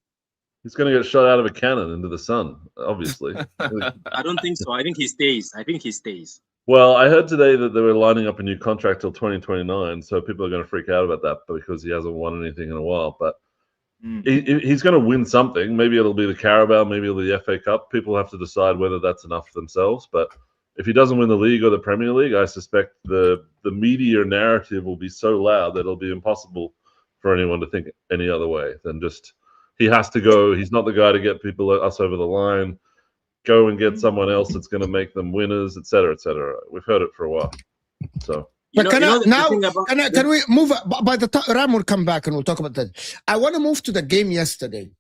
Speaker 3: He's gonna get shot out of a cannon into the sun, obviously.
Speaker 5: I don't think so. I think he stays.
Speaker 3: Well, I heard today that they were lining up a new contract till 2029, so people are going to freak out about that because he hasn't won anything in a while. But he's going to win something. Maybe it'll be the Carabao, maybe it'll be the FA Cup. People have to decide whether that's enough for themselves. But if he doesn't win the league or the Premier League, I suspect the media narrative will be so loud that it'll be impossible for anyone to think any other way than just he has to go. He's not the guy to get us over the line. Go and get someone else that's going to make them winners, etc., etc. We've heard it for a while. So,
Speaker 1: can we move? By the time Ram will come back and we'll talk about that. I want to move to the game yesterday.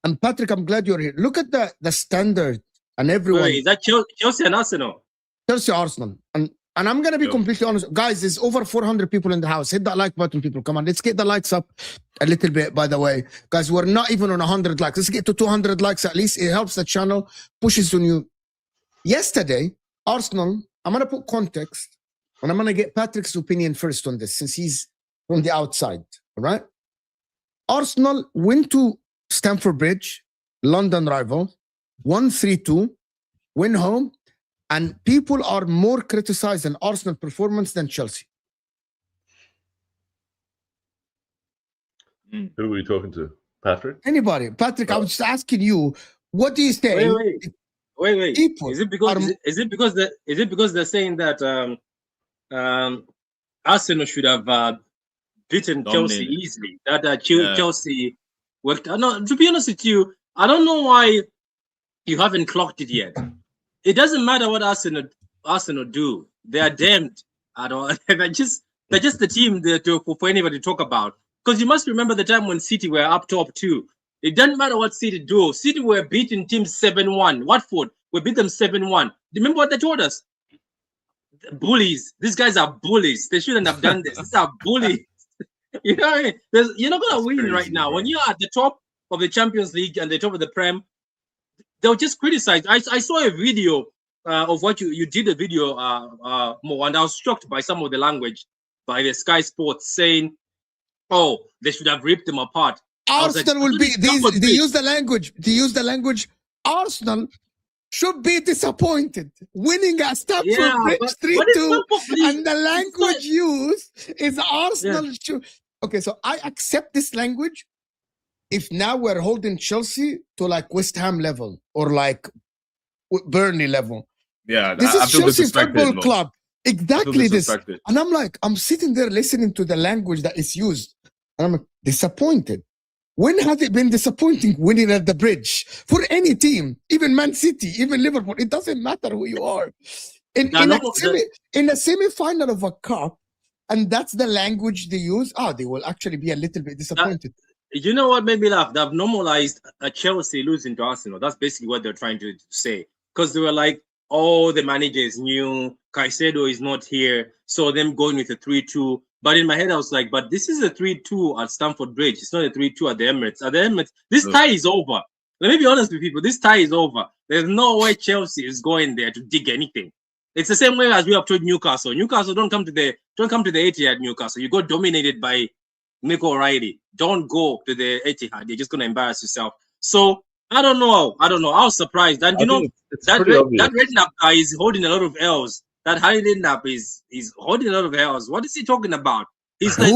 Speaker 1: And Patrick, I'm glad you're here. Look at the standard and everyone.
Speaker 5: Wait, is that Chelsea and Arsenal?
Speaker 1: Chelsea, Arsenal, and I'm gonna be completely honest, guys. There's over 400 people in the house. Hit that like button, people. Come on, let's get the likes up a little bit. By the way, guys, we're not even on 100 likes. Let's get to 200 likes at least. It helps the channel, pushes to new. Yesterday, Arsenal. I'm gonna put context, and I'm gonna get Patrick's opinion first on this, since he's from the outside. All right. Arsenal went to Stamford Bridge, London rival, 1-3-2, win home. And people are more criticizing Arsenal performance than Chelsea.
Speaker 3: Who are we talking to? Patrick?
Speaker 1: Anybody? Patrick, I was just asking you, what do you say?
Speaker 5: Wait. People is it because they're saying that Arsenal should have beaten Chelsea easily? That Chelsea worked. No, to be honest with you, I don't know why you haven't clocked it yet. it doesn't matter what Arsenal do. They are damned. I don't. They're just the team for anybody to talk about. Because you must remember the time when City were up top too. It doesn't matter what City do. City were beating teams 7-1. Watford, we beat them 7-1. Remember what they told us? Bullies. These guys are bullies. They shouldn't have done this. These are bullies. You know what I mean? You're not gonna win right now. When you're at the top of the Champions League and the top of the Prem, they'll just criticize. I saw a video of what you did a video more, and I was shocked by some of the language by the Sky Sports saying, "Oh, they should have ripped them apart."
Speaker 1: Arsenal will be. They use the language. They use the language. Arsenal should be disappointed winning at Stamford Bridge 3-2, and the language used is Arsenal should. Okay, so I accept this language if now we're holding Chelsea to like West Ham level or like Burnley level.
Speaker 6: Yeah,
Speaker 1: this is Chelsea Football Club. Exactly this. And I'm like, I'm sitting there listening to the language that is used. And I'm like, disappointed. When has it been disappointing winning at the Bridge for any team, even Man City, even Liverpool? It doesn't matter who you are. In a semi-final of a cup, and that's the language they use, they will actually be a little bit disappointed.
Speaker 5: You know what made me laugh? They've normalized a Chelsea losing to Arsenal. That's basically what they're trying to say. Because they were like, oh, the manager is new, Caicedo is not here, so them going with a 3-2. But in my head, I was like, but this is a 3-2 at Stamford Bridge. It's not a 3-2 at the Emirates. At the Emirates, this tie is over. Let me be honest with people. This tie is over. There's no way Chelsea is going there to dig anything. It's the same way as we have told Newcastle. Newcastle don't come to the Etihad. Newcastle, you got dominated by Mick O'Reilly. Don't go to the Etihad. You're just gonna embarrass yourself. So I don't know. I was surprised. And you know that Redknapp guy is holding a lot of L's. That Harry Redknapp is holding a lot of L's. What is he talking about? He's like,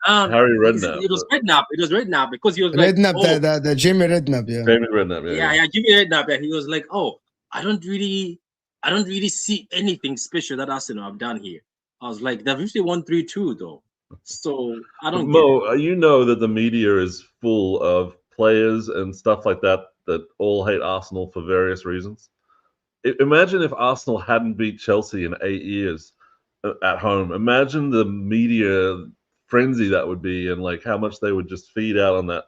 Speaker 3: Harry Redknapp.
Speaker 5: It was Redknapp. It was Redknapp because he was
Speaker 1: Redknapp,
Speaker 5: like,
Speaker 1: the Jimmy Redknapp,
Speaker 3: Jamie Redknapp,
Speaker 5: yeah, Jimmy Redknapp. Yeah. He was like, I don't really see anything special that Arsenal have done here. I was like, they've usually won 3-2 though. So I don't
Speaker 3: Mo, you know that the media is full of players and stuff like that all hate Arsenal for various reasons. Imagine if Arsenal hadn't beat Chelsea in 8 years at home. Imagine the media frenzy that would be, and like how much they would just feed out on that.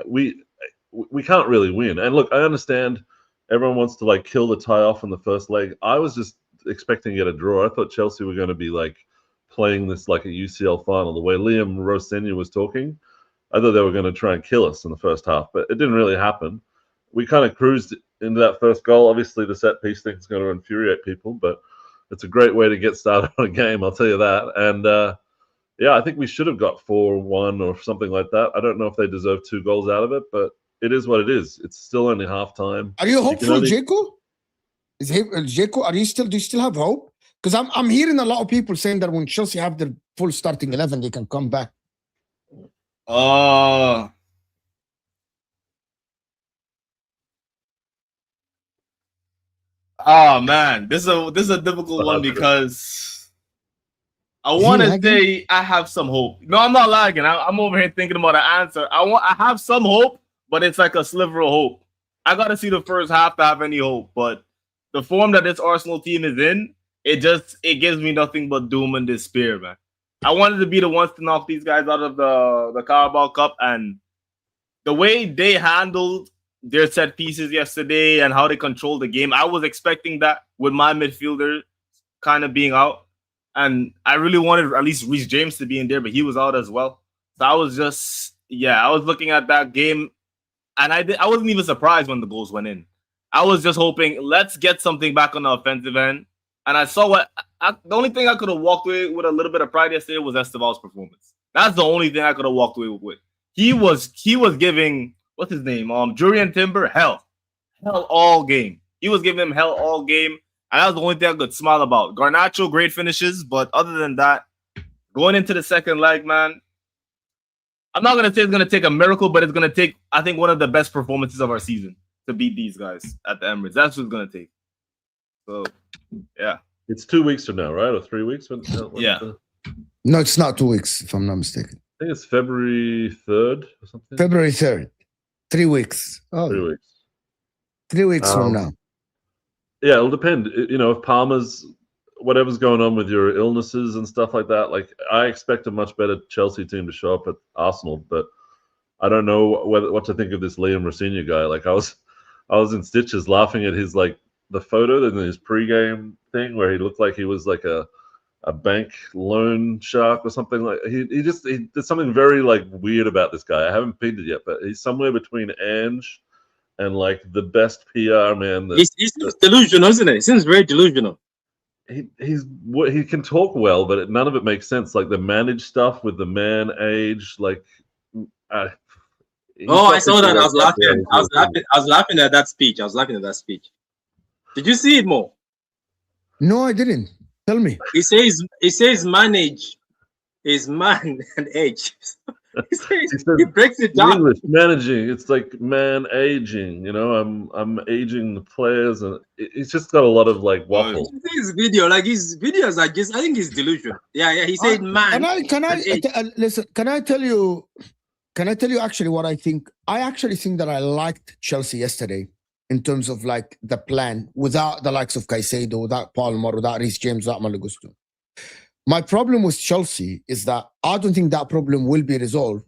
Speaker 3: We can't really win. And look, I understand everyone wants to like kill the tie off in the first leg. I was just expecting to get a draw. I thought Chelsea were going to be like playing this like a UCL final. The way Liam Rosenior was talking, I thought they were going to try and kill us in the first half, but it didn't really happen. We kind of cruised into that first goal. Obviously, the set piece thing is going to infuriate people, but it's a great way to get started on a game, I'll tell you that. And I think we should have got 4-1 or something like that. I don't know if they deserve 2 goals out of it, but it is what it is. It's still only half time.
Speaker 1: Are you hopeful, Jaco? Jaco, do you still have hope? Because I'm hearing a lot of people saying that when Chelsea have their full starting 11, they can come back.
Speaker 6: Oh man, this is a difficult one because I want to say I have some hope. No, I'm not lagging. I'm over here thinking about an answer. I have some hope, but it's like a sliver of hope. I got to see the first half to have any hope, but the form that this Arsenal team is in, it gives me nothing but doom and despair, man. I wanted to be the ones to knock these guys out of the Carabao Cup, and the way they handled their set pieces yesterday and how they controlled the game, I was expecting that with my midfielder kind of being out. And I really wanted at least Reece James to be in there, but he was out as well. So I was just, I was looking at that game, and I wasn't even surprised when the goals went in. I was just hoping, let's get something back on the offensive end. And I saw the only thing I could have walked away with a little bit of pride yesterday was Esteval's performance. That's the only thing I could have walked away with. He was giving, what's his name? Jurian Timber, hell all game. He was giving him hell all game. And that was the only thing I could smile about. Garnacho, great finishes, but other than that, going into the second leg, man, I'm not going to say it's going to take a miracle, but it's going to take, I think, one of the best performances of our season to beat these guys at the Emirates. That's what it's going to take. So, yeah.
Speaker 3: It's 2 weeks from now, right? Or 3 weeks?
Speaker 6: Yeah.
Speaker 1: No, it's not 2 weeks, if I'm not mistaken.
Speaker 3: I think it's February 3rd or something.
Speaker 1: February 3rd. 3 weeks. Oh,
Speaker 3: 3 weeks.
Speaker 1: 3 weeks from now.
Speaker 3: Yeah, it'll depend. You know, if Palmer's whatever's going on with your illnesses and stuff like that. Like I expect a much better Chelsea team to show up at Arsenal, but I don't know what to think of this Liam Rosenior guy. Like I was in stitches laughing at his like the photo in his pregame thing where he looked like he was like a bank loan shark or something. Like he did something very like weird about this guy. I haven't pinned it yet, but he's somewhere between Ange and like the best PR man.
Speaker 5: He seems delusional, isn't it? He seems very delusional.
Speaker 3: He can talk well, but none of it makes sense. Like the managed stuff with the man age, like.
Speaker 5: I saw that. I was laughing. I was laughing at that speech. Did you see it more?
Speaker 1: No, I didn't. Tell me.
Speaker 5: He says manage is man and age. he breaks it down.
Speaker 3: English managing, it's like man aging. You know, I'm aging the players, and he's just got a lot of like waffle.
Speaker 5: His videos are just. I think he's delusional. Yeah. He said man.
Speaker 1: Listen? Can I tell you actually what I think? I actually think that I liked Chelsea yesterday in terms of like the plan without the likes of Caicedo, without Palmer, without Reece James, without Malo Gusto. My problem with Chelsea is that I don't think that problem will be resolved.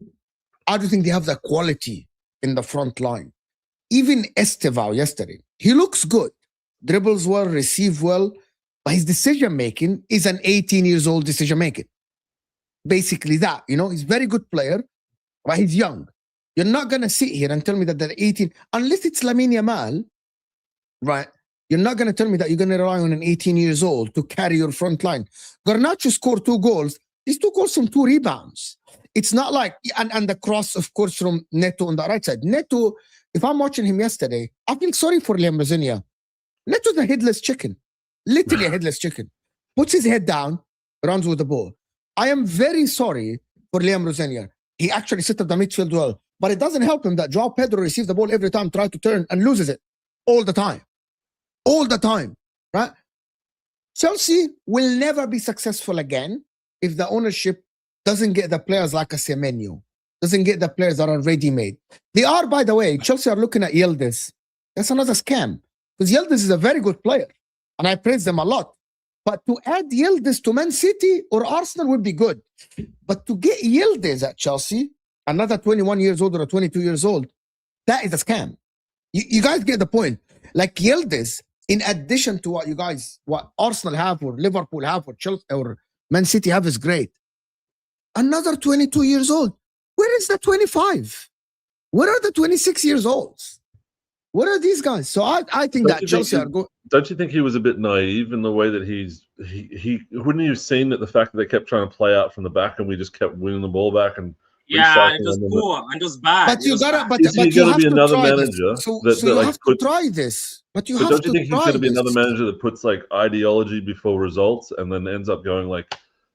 Speaker 1: I don't think they have the quality in the front line. Even Estevao yesterday, he looks good, dribbles well, receives well, but his decision-making is an 18-years-old decision-making. Basically that, you know, he's a very good player, but he's young. You're not going to sit here and tell me that they're 18, unless it's Lamine Yamal, right? You're not going to tell me that you're going to rely on an 18-years-old to carry your front line. Garnacho scored 2 goals. These 2 goals from 2 rebounds. It's not like, and the cross, of course, from Neto on the right side. Neto, if I'm watching him yesterday, I feel sorry for Liam Rosenior. Neto's a headless chicken. Literally a headless chicken. Puts his head down, runs with the ball. I am very sorry for Liam Rosenior. He actually set up the midfield well. But it doesn't help him that Joao Pedro receives the ball every time, tries to turn, and loses it all the time. All the time, right? Chelsea will never be successful again if the ownership doesn't get the players like a Semenyo, doesn't get the players that are ready-made. They are, by the way, Chelsea are looking at Yildiz. That's another scam, because Yildiz is a very good player, and I praise them a lot. But to add Yildiz to Man City or Arsenal would be good. But to get Yildiz at Chelsea, another 21 years old or 22 years old, that is a scam. You guys get the point. Like Yildiz, in addition to what Arsenal have or Liverpool have or Chelsea or Man City have is great. Another 22 years old. Where is the 25? Where are the 26 years olds? What are these guys? So I think that Chelsea are going.
Speaker 3: Don't you think he was a bit naive in the way that he wouldn't you have seen that the fact that they kept trying to play out from the back and we just kept winning the ball back and
Speaker 5: and just poor and just bad.
Speaker 1: But you gotta, but
Speaker 3: you have
Speaker 1: be
Speaker 3: another
Speaker 1: try
Speaker 3: manager.
Speaker 1: This. So you have to try this. But you have to try this.
Speaker 3: Don't you think he's going to be another manager that puts like ideology before results and then ends up going like,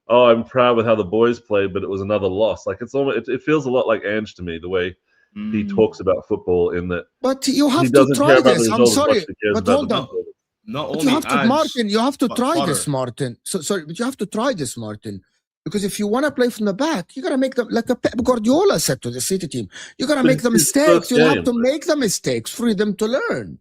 Speaker 3: oh, I'm proud with how the boys played, but it was another loss. Like it's almost, it feels a lot like Ange to me, the way he talks about football in that.
Speaker 1: But you have to try this. I'm sorry, but hold on.
Speaker 6: But
Speaker 1: you have to, Martin. You have to try this, Martin. So sorry, but you have to try this, Martin. Because if you want to play from the back, you got to make them, like Pep Guardiola said to the City team, you got to make the mistakes. You have to make the mistakes for them to learn.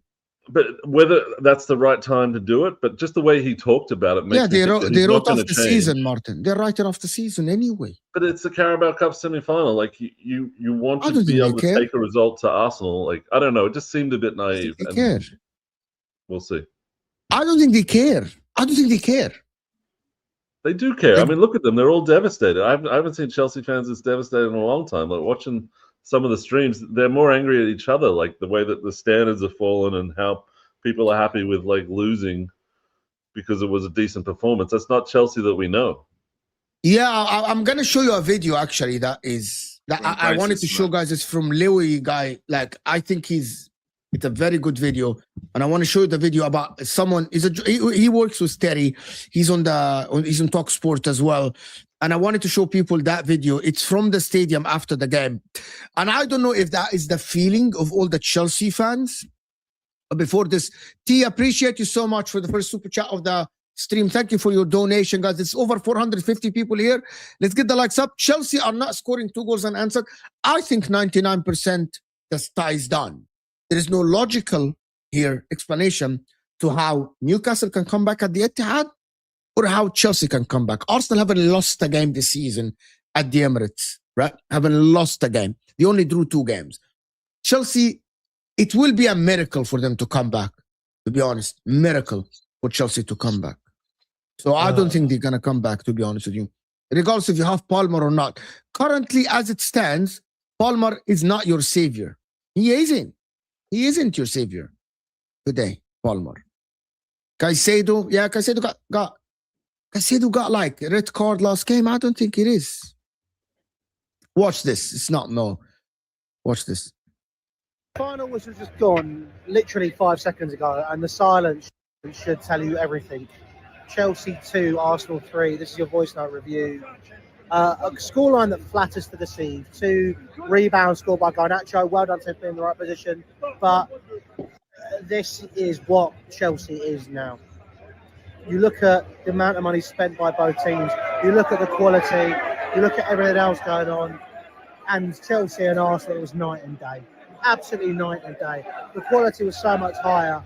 Speaker 3: But whether that's the right time to do it, but just the way he talked about it makes
Speaker 1: they wrote off the season, Martin. They're writing off the season anyway.
Speaker 3: But it's the Carabao Cup semi-final. Like you want to be able to take a result to Arsenal. Like I don't know, it just seemed a bit naive.
Speaker 1: They care.
Speaker 3: We'll see.
Speaker 1: I don't think they care.
Speaker 3: They do care. I mean, look at them. They're all devastated. I haven't seen Chelsea fans this devastated in a long time. Like watching some of the streams, they're more angry at each other, like the way that the standards have fallen and how people are happy with like losing because it was a decent performance. That's not Chelsea that we know. Yeah,
Speaker 1: I'm gonna show you a video actually that I wanted to show guys. It's from Louis guy. Like I think it's a very good video, and I want to show you the video about someone. He works with Terry. He's on Talk Sport as well, and I wanted to show people that video. It's from the stadium after the game, and I don't know if that is the feeling of all the Chelsea fans. Before this, T, appreciate you so much for the first super chat of the stream. Thank you for your donation, guys. It's over 450 people here. Let's get the likes up. Chelsea are not scoring 2 goals unanswered. I think 99% the tie is done. There is no logical here explanation to how Newcastle can come back at the Etihad or how Chelsea can come back. Arsenal haven't lost a game this season at the Emirates, right? Haven't lost a game. They only drew 2 games. Chelsea, it will be a miracle for them to come back, to be honest. Miracle for Chelsea to come back. So I don't think they're going to come back, to be honest with you. Regardless if you have Palmer or not. Currently, as it stands, Palmer is not your savior. He isn't. He isn't your savior today, Palmer. Caicedo, yeah, Caicedo got like a red card last game. I don't think it is. Watch this. It's not, no. Watch this.
Speaker 7: Final whistle just gone literally 5 seconds ago, and the silence should tell you everything. Chelsea 2, Arsenal 3. This is your voice note review. A scoreline that flatters to deceive. 2 rebounds scored by Garnacho. Well done to him in the right position. But this is what Chelsea is now. You look at the amount of money spent by both teams. You look at the quality. You look at everything else going on. And Chelsea and Arsenal, it was night and day. Absolutely night and day. The quality was so much higher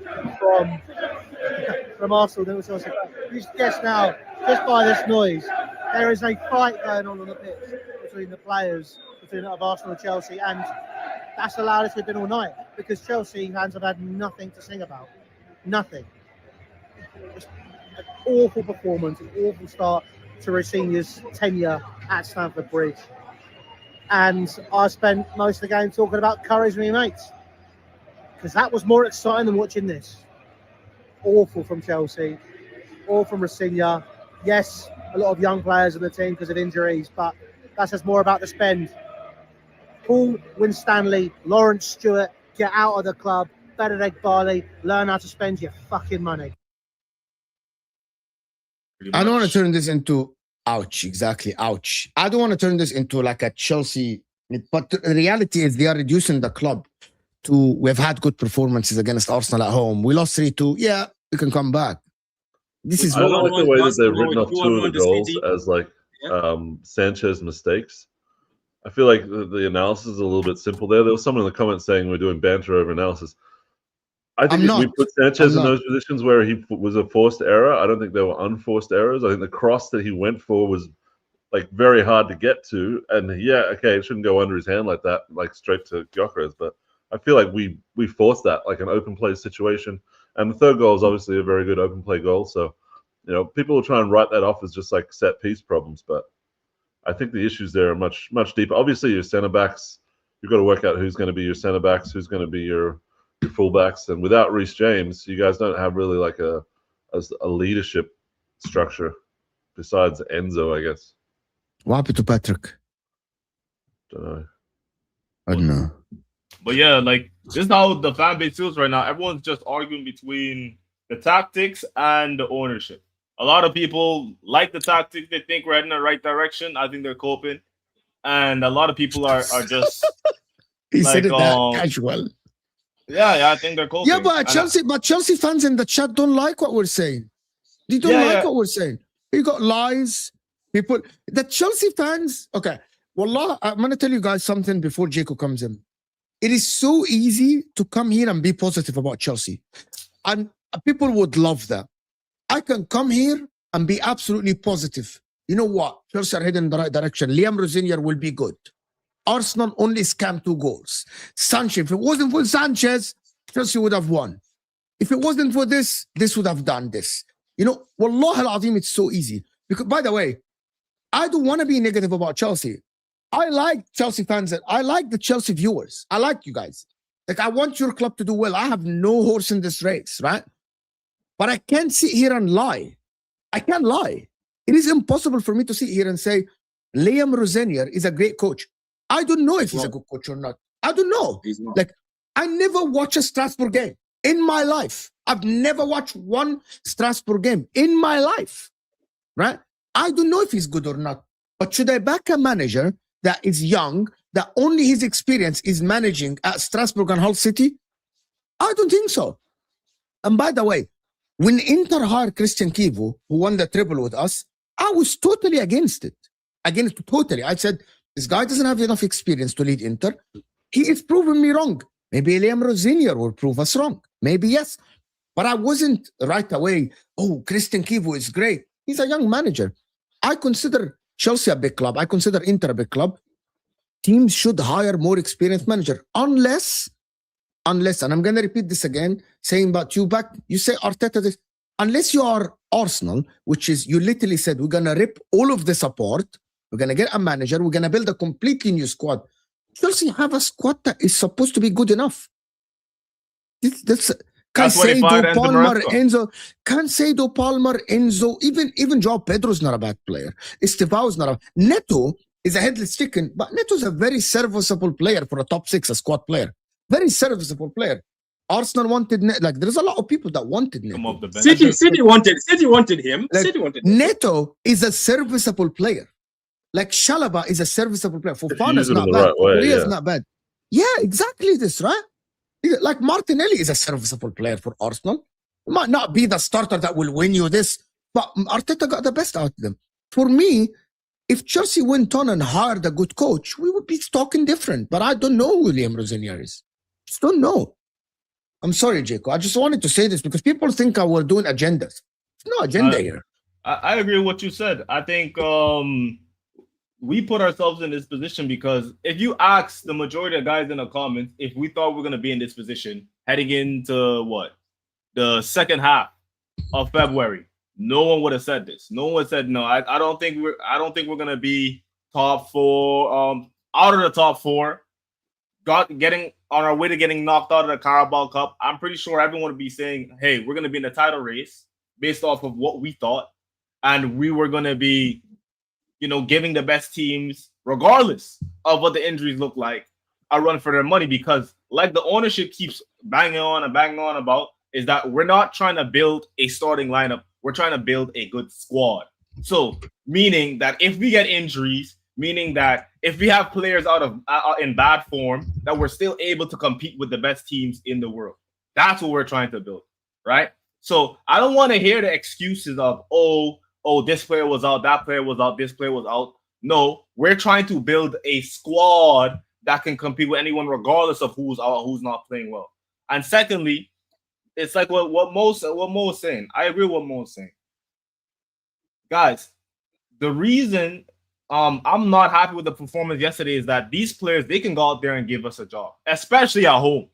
Speaker 7: from Arsenal than it was Chelsea. You guess now, just by this noise, there is a fight going on the pitch between the players of Arsenal and Chelsea, and that's allowed us to have been all night because Chelsea fans have had nothing to sing about. Nothing. Just an awful performance, an awful start to Rossini's tenure at Stamford Bridge. And I spent most of the game talking about Curry's with my mates because that was more exciting than watching this. Awful from Chelsea, all from Rossini. Yes, a lot of young players in the team because of injuries, but that's just more about the spend. Paul Winstanley, Lawrence Stewart, get out of the club. Benedict Barley, learn how to spend your fucking money.
Speaker 1: I don't want to turn this into ouch, exactly, ouch. I don't want to turn this into like a Chelsea, but the reality is they are reducing the club to, we've had good performances against Arsenal at home. We lost 3-2. Yeah, we can come back. This is
Speaker 3: I don't like the way that they've written off 2 of the goals
Speaker 5: City.
Speaker 3: as like Sanchez mistakes. I feel like the analysis is a little bit simple there. There was someone in the comments saying we're doing banter over analysis. I think if we put Sanchez in those positions where he was a forced error, I don't think they were unforced errors. I think the cross that he went for was like very hard to get to. And yeah, okay, it shouldn't go under his hand like that, like straight to Gyökeres. But I feel like we forced that, like an open play situation. And the third goal is obviously a very good open play goal. So, you know, people will try and write that off as just like set piece problems. But I think the issues there are much, much deeper. Obviously, your center backs, you've got to work out who's going to be your center backs, who's going to be your fullbacks. And without Reece James, you guys don't have really like a leadership structure besides Enzo, I guess.
Speaker 1: What happened to Patrick?
Speaker 3: Don't know.
Speaker 1: I don't know.
Speaker 6: But yeah, like this is how the fan base feels right now. Everyone's just arguing between the tactics and the ownership. A lot of people like the tactics. They think we're heading in the right direction. I think they're coping. And a lot of people are just
Speaker 1: he
Speaker 6: like,
Speaker 1: said it that casual.
Speaker 6: Yeah, I think they're coping.
Speaker 1: Yeah, but Chelsea fans in the chat don't like what we're saying. They don't like what we're saying. You got lies. People, the Chelsea fans, okay. Wallah, I'm going to tell you guys something before Jacob comes in. It is so easy to come here and be positive about Chelsea. And people would love that. I can come here and be absolutely positive. You know what? Chelsea are heading in the right direction. Liam Rosenior will be good. Arsenal only scammed 2 goals. Sanchez, if it wasn't for Sanchez, Chelsea would have won. If it wasn't for this would have done this. You know, Wallah al-Azim, it's so easy. Because, by the way, I don't want to be negative about Chelsea. I like Chelsea fans. I like the Chelsea viewers. I like you guys. Like, I want your club to do well. I have no horse in this race, right? But I can't sit here and lie. I can't lie. It is impossible for me to sit here and say, Liam Rosenior is a great coach. I don't know if he's a good coach or not. I don't know.
Speaker 5: He's not.
Speaker 1: Like, I never watch a Strasbourg game in my life. I've never watched one Strasbourg game in my life, right? I don't know if he's good or not. But should I back a manager that is young, that only his experience is managing at Strasbourg and Hull City? I don't think so. And by the way, when Inter hired Christian Kivu, who won the treble with us, I was totally against it. Totally. I said, this guy doesn't have enough experience to lead Inter. He is proving me wrong. Maybe Liam Rosenior will prove us wrong. Maybe yes. But I wasn't right away, oh, Christian Kivu is great. He's a young manager. I consider Chelsea a big club. I consider Inter a big club. Teams should hire more experienced manager unless, and I'm going to repeat this again, saying about you back, you say Arteta this, unless you are Arsenal, which is, you literally said, we're going to rip all of this apart. We're going to get a manager. We're going to build a completely new squad. Chelsea have a squad that is supposed to be good enough. Caicedo, Palmer, Enzo, Caicedo, Palmer, Enzo, even Joao Pedro's not a bad player. Estevao's not a Neto is a headless chicken, but Neto's a very serviceable player for a top 6, a squad player. Very serviceable player. Arsenal wanted like there's a lot of people that wanted Neto.
Speaker 5: City wanted him.
Speaker 1: Like,
Speaker 5: City wanted him.
Speaker 1: Neto is a serviceable player. Like Chalobah is a serviceable player. Fofana's not bad.
Speaker 3: Right way,
Speaker 1: Korea's not bad. Yeah, exactly this, right? Like Martinelli is a serviceable player for Arsenal. He might not be the starter that will win you this, but Arteta got the best out of them. For me, if Chelsea went on and hired a good coach, we would be talking different. But I don't know who William Rosenior is. Just don't know. I'm sorry, Jacob. I just wanted to say this because people think I was doing agendas. There's no agenda here.
Speaker 6: I agree with what you said. I think we put ourselves in this position because if you ask the majority of guys in the comments if we thought we were going to be in this position heading into the second half of February, no one would have said this. No one said no. I don't think we're going to be top 4, out of the top 4, getting on our way to getting knocked out of the Carabao Cup. I'm pretty sure everyone would be saying, hey, we're going to be in the title race based off of what we thought, and we were going to be giving the best teams, regardless of what the injuries look like, a run for their money. Because like the ownership keeps banging on about, is that we're not trying to build a starting lineup. We're trying to build a good squad. So meaning that if we get injuries, meaning that if we have players in bad form, that we're still able to compete with the best teams in the world. That's what we're trying to build, right? So I don't want to hear the excuses of, oh, this player was out, that player was out, this player was out. No, we're trying to build a squad that can compete with anyone regardless of who's out, who's not playing well. And secondly, it's like what Mo's saying. I agree with what Mo's saying. Guys, the reason I'm not happy with the performance yesterday is that these players, they can go out there and give us a job, especially at home.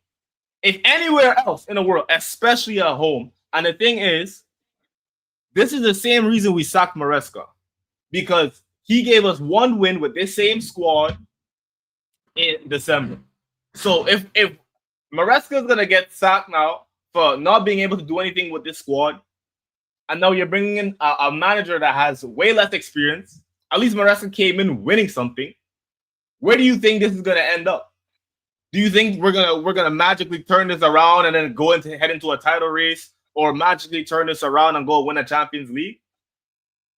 Speaker 6: If anywhere else in the world, especially at home. And the thing is, this is the same reason we sacked Maresca, because he gave us 1 win with this same squad in December. So if Maresca is going to get sacked now for not being able to do anything with this squad, and now you're bringing in a manager that has way less experience, at least Maresca came in winning something. Where do you think this is going to end up? Do you think we're gonna magically turn this around and then head into a title race, or magically turn this around and go win a Champions League?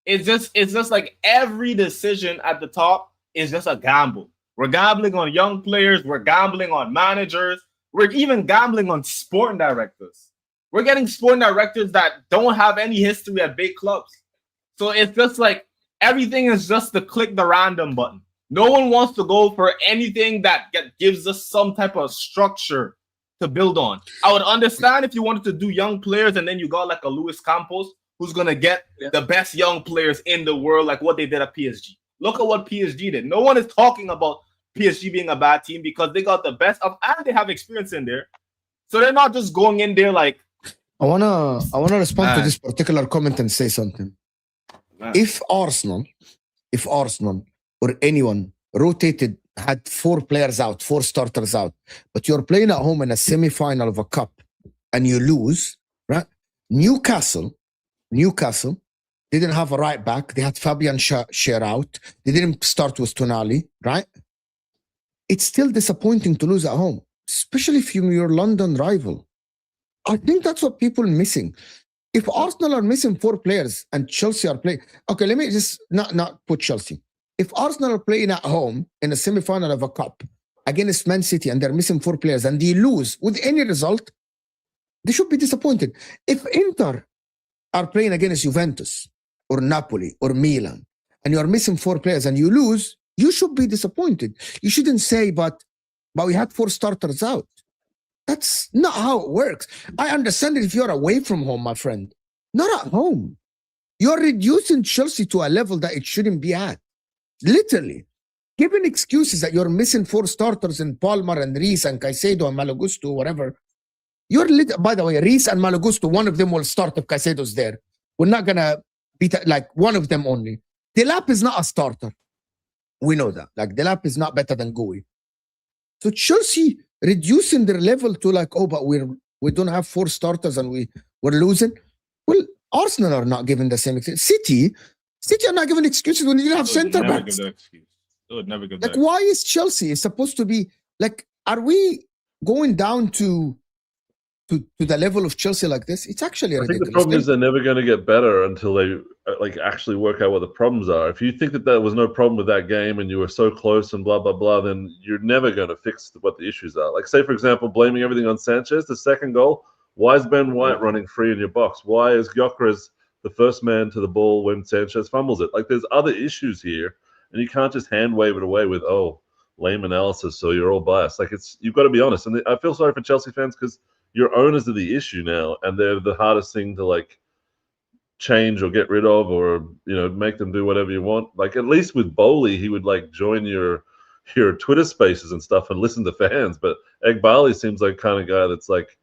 Speaker 6: It's just like every decision at the top is just a gamble. We're gambling on young players. We're gambling on managers. We're even gambling on sporting directors. We're getting sporting directors that don't have any history at big clubs. So it's just like everything is just to click the random button. No one wants to go for anything that gives us some type of structure to build on. I would understand if you wanted to do young players and then you got like a Luis Campos who's going to get the best young players in the world, like what they did at PSG. Look at what PSG did. No one is talking about PSG being a bad team because they got the best of, and they have experience in there. So they're not just going in there like...
Speaker 1: I wanna respond to this particular comment and say something. If Arsenal or anyone rotated, had 4 players out, 4 starters out, but you're playing at home in a semi-final of a cup and you lose, right? Newcastle didn't have a right back. They had Fabian Schär out. They didn't start with Tonali, right? It's still disappointing to lose at home, especially if you're your London rival. I think that's what people are missing. If Arsenal are missing 4 players and Chelsea are playing... Okay, let me just not put Chelsea. If Arsenal are playing at home in a semi-final of a cup against Man City and they're missing 4 players and they lose with any result, they should be disappointed. If Inter are playing against Juventus or Napoli or Milan and you're missing 4 players and you lose, you should be disappointed. You shouldn't say, but we had 4 starters out. That's not how it works. I understand it if you're away from home, my friend. Not at home. You're reducing Chelsea to a level that it shouldn't be at. Literally. Giving excuses that you're missing 4 starters in Palmer and Reece and Caicedo and Malo Gusto, whatever. By the way, Reece and Malo Gusto, one of them will start if Caicedo's there. We're not going to beat like one of them only. Delap is not a starter. We know that. Like, Delap is not better than Guehi. So Chelsea reducing their level to like, oh, but we don't have 4 starters and we're losing. Well, Arsenal are not giving the same excuse. City are not giving excuses when you don't have center backs.
Speaker 6: It would never give
Speaker 1: Like, why is Chelsea supposed to be like? Are we going down to the level of Chelsea like this? It's actually ridiculous.
Speaker 3: I think the problem is they're never going to get better until they like actually work out what the problems are. If you think that there was no problem with that game and you were so close and blah blah blah, then you're never going to fix what the issues are. Like, say for example, blaming everything on Sanchez, the second goal. Why is Ben White running free in your box? Why is Gyökeres the first man to the ball when Sanchez fumbles it? Like, there's other issues here. And you can't just hand wave it away with, oh, lame analysis, so you're all biased. Like, you've got to be honest. And I feel sorry for Chelsea fans because your owners are the issue now, and they're the hardest thing to like change or get rid of, or make them do whatever you want. Like, at least with Bowley, he would like join your Twitter spaces and stuff and listen to fans. But Egbali seems like kind of guy that's like,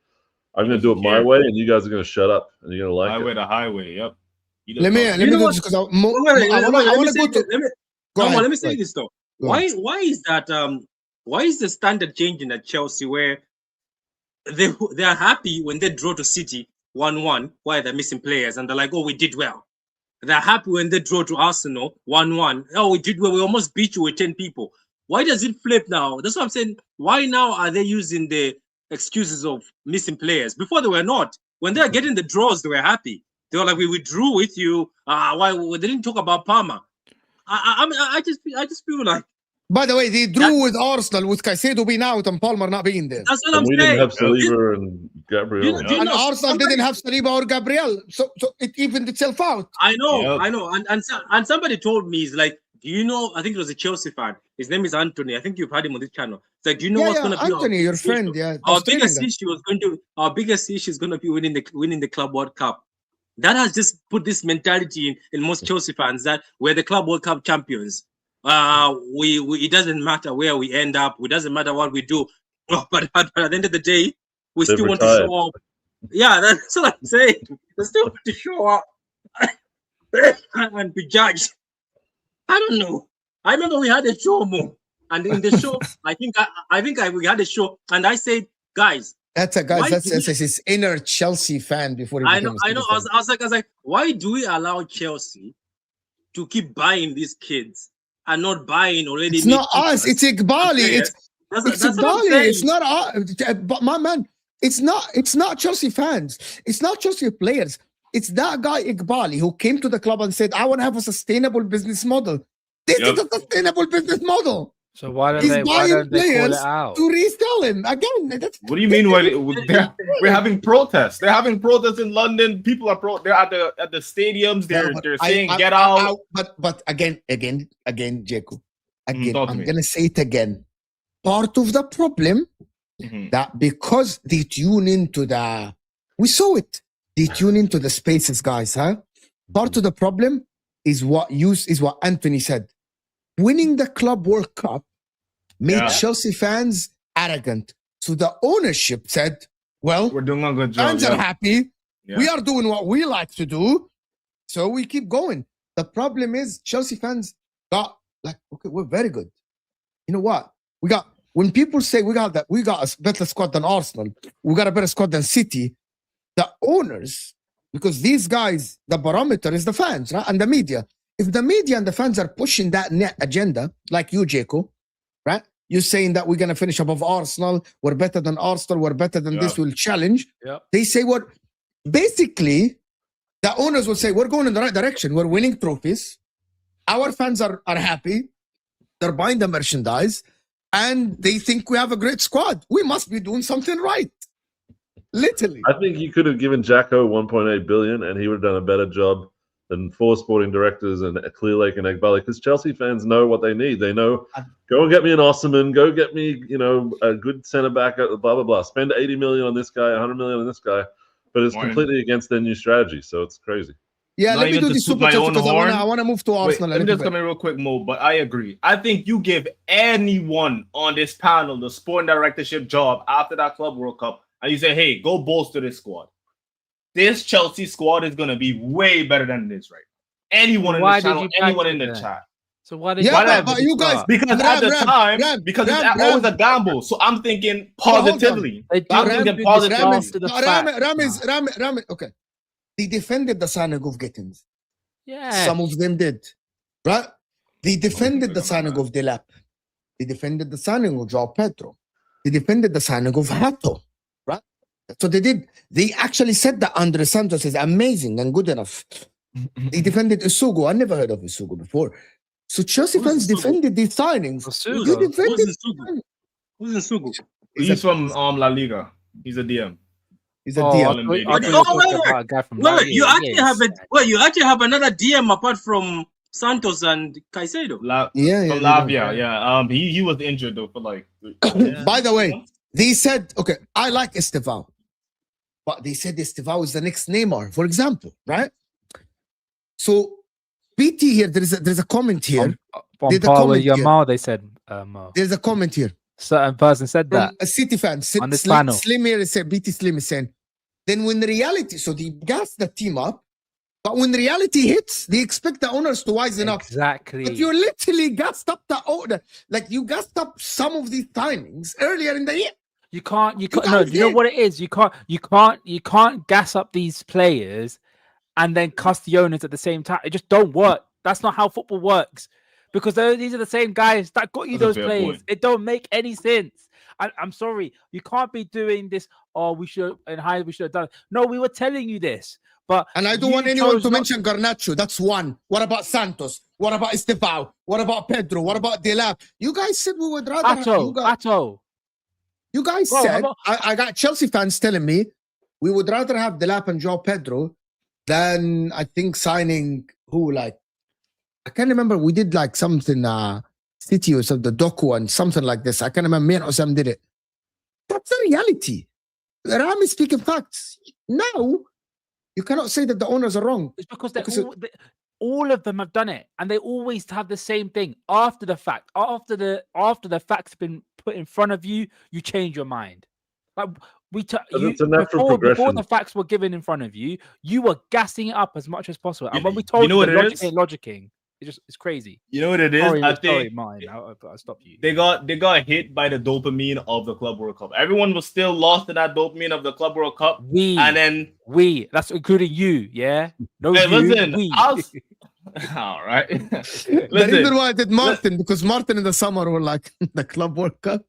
Speaker 3: I'm going to do it my way, and you guys are going to shut up, and you're going to like
Speaker 6: highway
Speaker 3: it.
Speaker 6: to highway. Yep.
Speaker 1: Let me do this because I want to go to.
Speaker 5: Let me say this though. Why is that? Why is the standard changing at Chelsea where they are happy when they draw to City 1-1? Why they're missing players and they're like, oh, we did well. They're happy when they draw to Arsenal 1-1. Oh, we did well. We almost beat you with 10 people. Why does it flip now? That's what I'm saying. Why now are they using the excuses of missing players? Before they were not. When they were getting the draws, they were happy. They were like, we withdrew with you. Why they didn't talk about Palmer? I just feel like.
Speaker 1: By the way, they drew with Arsenal with Caicedo being out and Palmer not being there.
Speaker 5: That's what I'm
Speaker 3: we
Speaker 5: saying.
Speaker 3: Didn't have Saliba and Gabriel.
Speaker 1: And Arsenal didn't have Saliba or Gabriel, so it evened itself out.
Speaker 5: I know. And somebody told me, he's like, do you know? I think it was a Chelsea fan. His name is Anthony. I think you've had him on this channel. It's like, do you know what's going to be
Speaker 1: Anthony, your friend? Yeah,
Speaker 5: our biggest issue is going to be winning the Club World Cup. That has just put this mentality in most Chelsea fans that we're the Club World Cup champions. It doesn't matter where we end up. It doesn't matter what we do. But at the end of the day, we still want to show up. Yeah, that's what I'm saying. We still want to show up and be judged. I don't know. I remember we had a show, and in the show, we had a show, and I said, guys.
Speaker 1: That's his inner Chelsea fan before he
Speaker 5: I know. I was like, why do we allow Chelsea to keep buying these kids and not buying already?
Speaker 1: It's not us. It's Egbali. It's Egbali. It's not us. But my man, it's not Chelsea fans. It's not Chelsea players. It's that guy Egbali who came to the club and said, I want to have a sustainable business model. This is a sustainable business model.
Speaker 2: So why don't they call it out?
Speaker 1: To resell him again?
Speaker 6: What do you mean? We're having protests. They're having protests in London. People are they're at the stadiums. They're saying get out.
Speaker 1: But again, Jacob. Again, I'm gonna say it again. Part of the problem that because they tune into we saw it. They tune into the spaces, guys. Part of the problem is what Anthony said. Winning the Club World Cup made Chelsea fans arrogant. So the ownership said, well,
Speaker 6: we're doing a good job.
Speaker 1: Fans are happy. Yeah. We are doing what we like to do. So we keep going. The problem is Chelsea fans got like, okay, we're very good. You know what? When people say we got a better squad than Arsenal, we got a better squad than City, the owners, because these guys, the barometer is the fans, right? And the media. If the media and the fans are pushing that net agenda, like you, Jacob, right? You're saying that we're going to finish above Arsenal. We're better than Arsenal. We're better than this. We'll challenge. Yeah. They say basically, the owners will say, we're going in the right direction. We're winning trophies. Our fans are happy. They're buying the merchandise. And they think we have a great squad. We must be doing something right. Literally.
Speaker 3: I think you could have given Jacko 1.8 billion and he would have done a better job than 4 sporting directors and Clearlake and Egbali, because Chelsea fans know what they need. They know, go and get me an Osman, go get me, a good centre back, blah blah blah. Spend 80 million on this guy, 100 million on this guy, but it's completely against their new strategy. So it's crazy.
Speaker 1: Yeah,
Speaker 6: Not
Speaker 1: let me
Speaker 6: even
Speaker 1: do
Speaker 6: to
Speaker 1: this
Speaker 6: toot
Speaker 1: super
Speaker 6: my
Speaker 1: chat
Speaker 6: own
Speaker 1: because
Speaker 6: horn.
Speaker 1: I want to move to
Speaker 6: Wait,
Speaker 1: Arsenal.
Speaker 6: let me just come in real quick, Mo, but I agree. I think you give anyone on this panel the sporting directorship job after that Club World Cup, and you say, hey, go bolster this squad. This Chelsea squad is going to be way better than this right now. Anyone in the channel, anyone in the chat.
Speaker 2: So why did
Speaker 1: but you guys,
Speaker 6: because at the time, because it's always a gamble. So I'm thinking positively. I'm thinking positively.
Speaker 1: Ram, okay. They defended the signing of Gittins.
Speaker 2: Yeah.
Speaker 1: Some of them did. Right? They defended the signing of Delap. They defended the signing of João Pedro. They defended the signing of Hato. Right? So they did. They actually said that Andre Santos is amazing and good enough. They defended Isugu. I never heard of Isugu before. So Chelsea fans defended these signings. You defended
Speaker 5: Who's Isugu?
Speaker 6: He's from La Liga. He's a DM.
Speaker 1: He's a DM.
Speaker 5: You actually have another DM apart from Santos and Caicedo.
Speaker 6: From Lavia, yeah. He was injured though for like.
Speaker 1: By the way, they said, okay, I like Estevao, but they said Estevao is the next Neymar, for example, right? So BT here, there's a comment here.
Speaker 2: On par with Yamal, they said.
Speaker 1: There's a comment here.
Speaker 2: Certain person said that.
Speaker 1: A City fan.
Speaker 2: On this panel.
Speaker 1: Slim here is saying, BT Slim is saying, then when the reality, so they gas the team up, but when reality hits, they expect the owners to wisen up.
Speaker 2: Exactly.
Speaker 1: But you literally gassed up the owner. Like you gassed up some of these timings earlier in the year.
Speaker 2: You can't no, you know what it is? You can't gas up these players and then cuss the owners at the same time. It just don't work. That's not how football works. Because these are the same guys that got you those players. Point. It don't make any sense. I'm sorry. You can't be doing this. Oh, we should have done it. No, we were telling you this. And
Speaker 1: I don't want anyone to mention Garnacho. That's one. What about Santos? What about Estevao? What about Pedro? What about Delap? You guys said we would rather
Speaker 2: Atto.
Speaker 1: You guys said I got Chelsea fans telling me we would rather have Delap and João Pedro than I think signing I can't remember. We did like something City or something, the Doku and something like this. I can't remember. Me and Osam did it. That's the reality. Ram is speaking facts. Now, you cannot say that the owners are wrong.
Speaker 2: It's because all of them have done it, and they always have the same thing. After the fact, after the fact's been put in front of you, you change your mind. Like
Speaker 3: it's a natural progression.
Speaker 2: Before the facts were given in front of you, you were gassing it up as much as possible. And when we told
Speaker 6: you know what
Speaker 2: logic ain't logicking, it's crazy.
Speaker 6: You know what it is? I think
Speaker 2: I'll stop you.
Speaker 6: They got hit by the dopamine of the Club World Cup. Everyone was still lost in that dopamine of the Club World Cup.
Speaker 2: That's including you, yeah. No,
Speaker 6: hey, listen. All right.
Speaker 1: The reason why I did Martin because Martin in the summer were like the Club World Cup.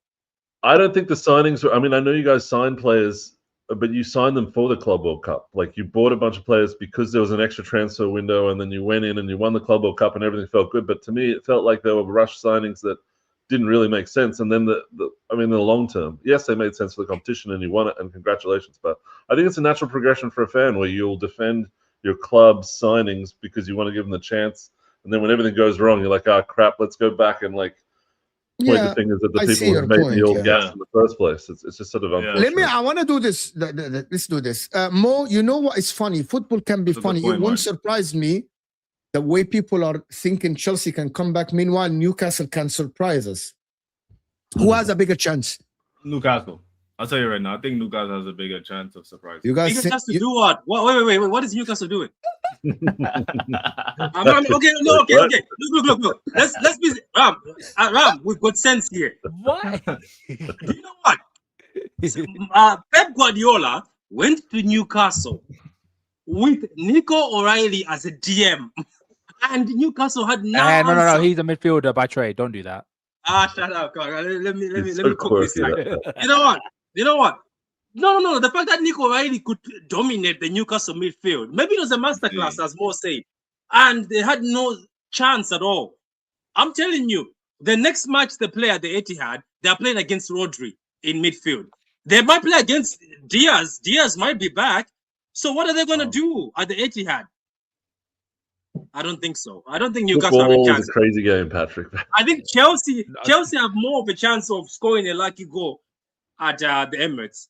Speaker 3: I don't think the signings were. I mean, I know you guys signed players, but you signed them for the Club World Cup. Like you bought a bunch of players because there was an extra transfer window, and then you went in and you won the Club World Cup, and everything felt good. But to me, it felt like there were rush signings that didn't really make sense. And then the long term, yes, they made sense for the competition, and you won it, and congratulations. But I think it's a natural progression for a fan where you'll defend your club's signings because you want to give them the chance, and then when everything goes wrong, you're like, ah, crap, let's go back and point the fingers at the people who made the old gas in the first place. It's just sort of unfortunate.
Speaker 1: I want to do this. Let's do this. Mo, you know what is funny? Football can be funny. It won't surprise me the way people are thinking Chelsea can come back. Meanwhile, Newcastle can surprise us. Who has a bigger chance?
Speaker 6: Newcastle. I'll tell you right now. I think Newcastle has a bigger chance of surprise.
Speaker 1: You guys
Speaker 5: has to do what? Wait. What is Newcastle doing? Okay. Look. Let's be Ram. We've got sense here.
Speaker 2: What?
Speaker 5: You know what? Pep Guardiola went to Newcastle with Nico O'Reilly as a DM, and Newcastle had no.
Speaker 2: No. He's a midfielder by trade. Don't do that.
Speaker 5: Shut up, God. Let me cook this. You know what? No. The fact that Nico O'Reilly could dominate the Newcastle midfield, maybe it was a masterclass, as Mo said, and they had no chance at all. I'm telling you, the next match they play at the Etihad, they are playing against Rodri in midfield. They might play against Diaz. Diaz might be back. So what are they going to do at the Etihad? I don't think so. I don't think Newcastle have a
Speaker 3: Football is
Speaker 5: chance.
Speaker 3: a crazy game, Patrick.
Speaker 5: I think Chelsea have more of a chance of scoring a lucky goal at the Emirates.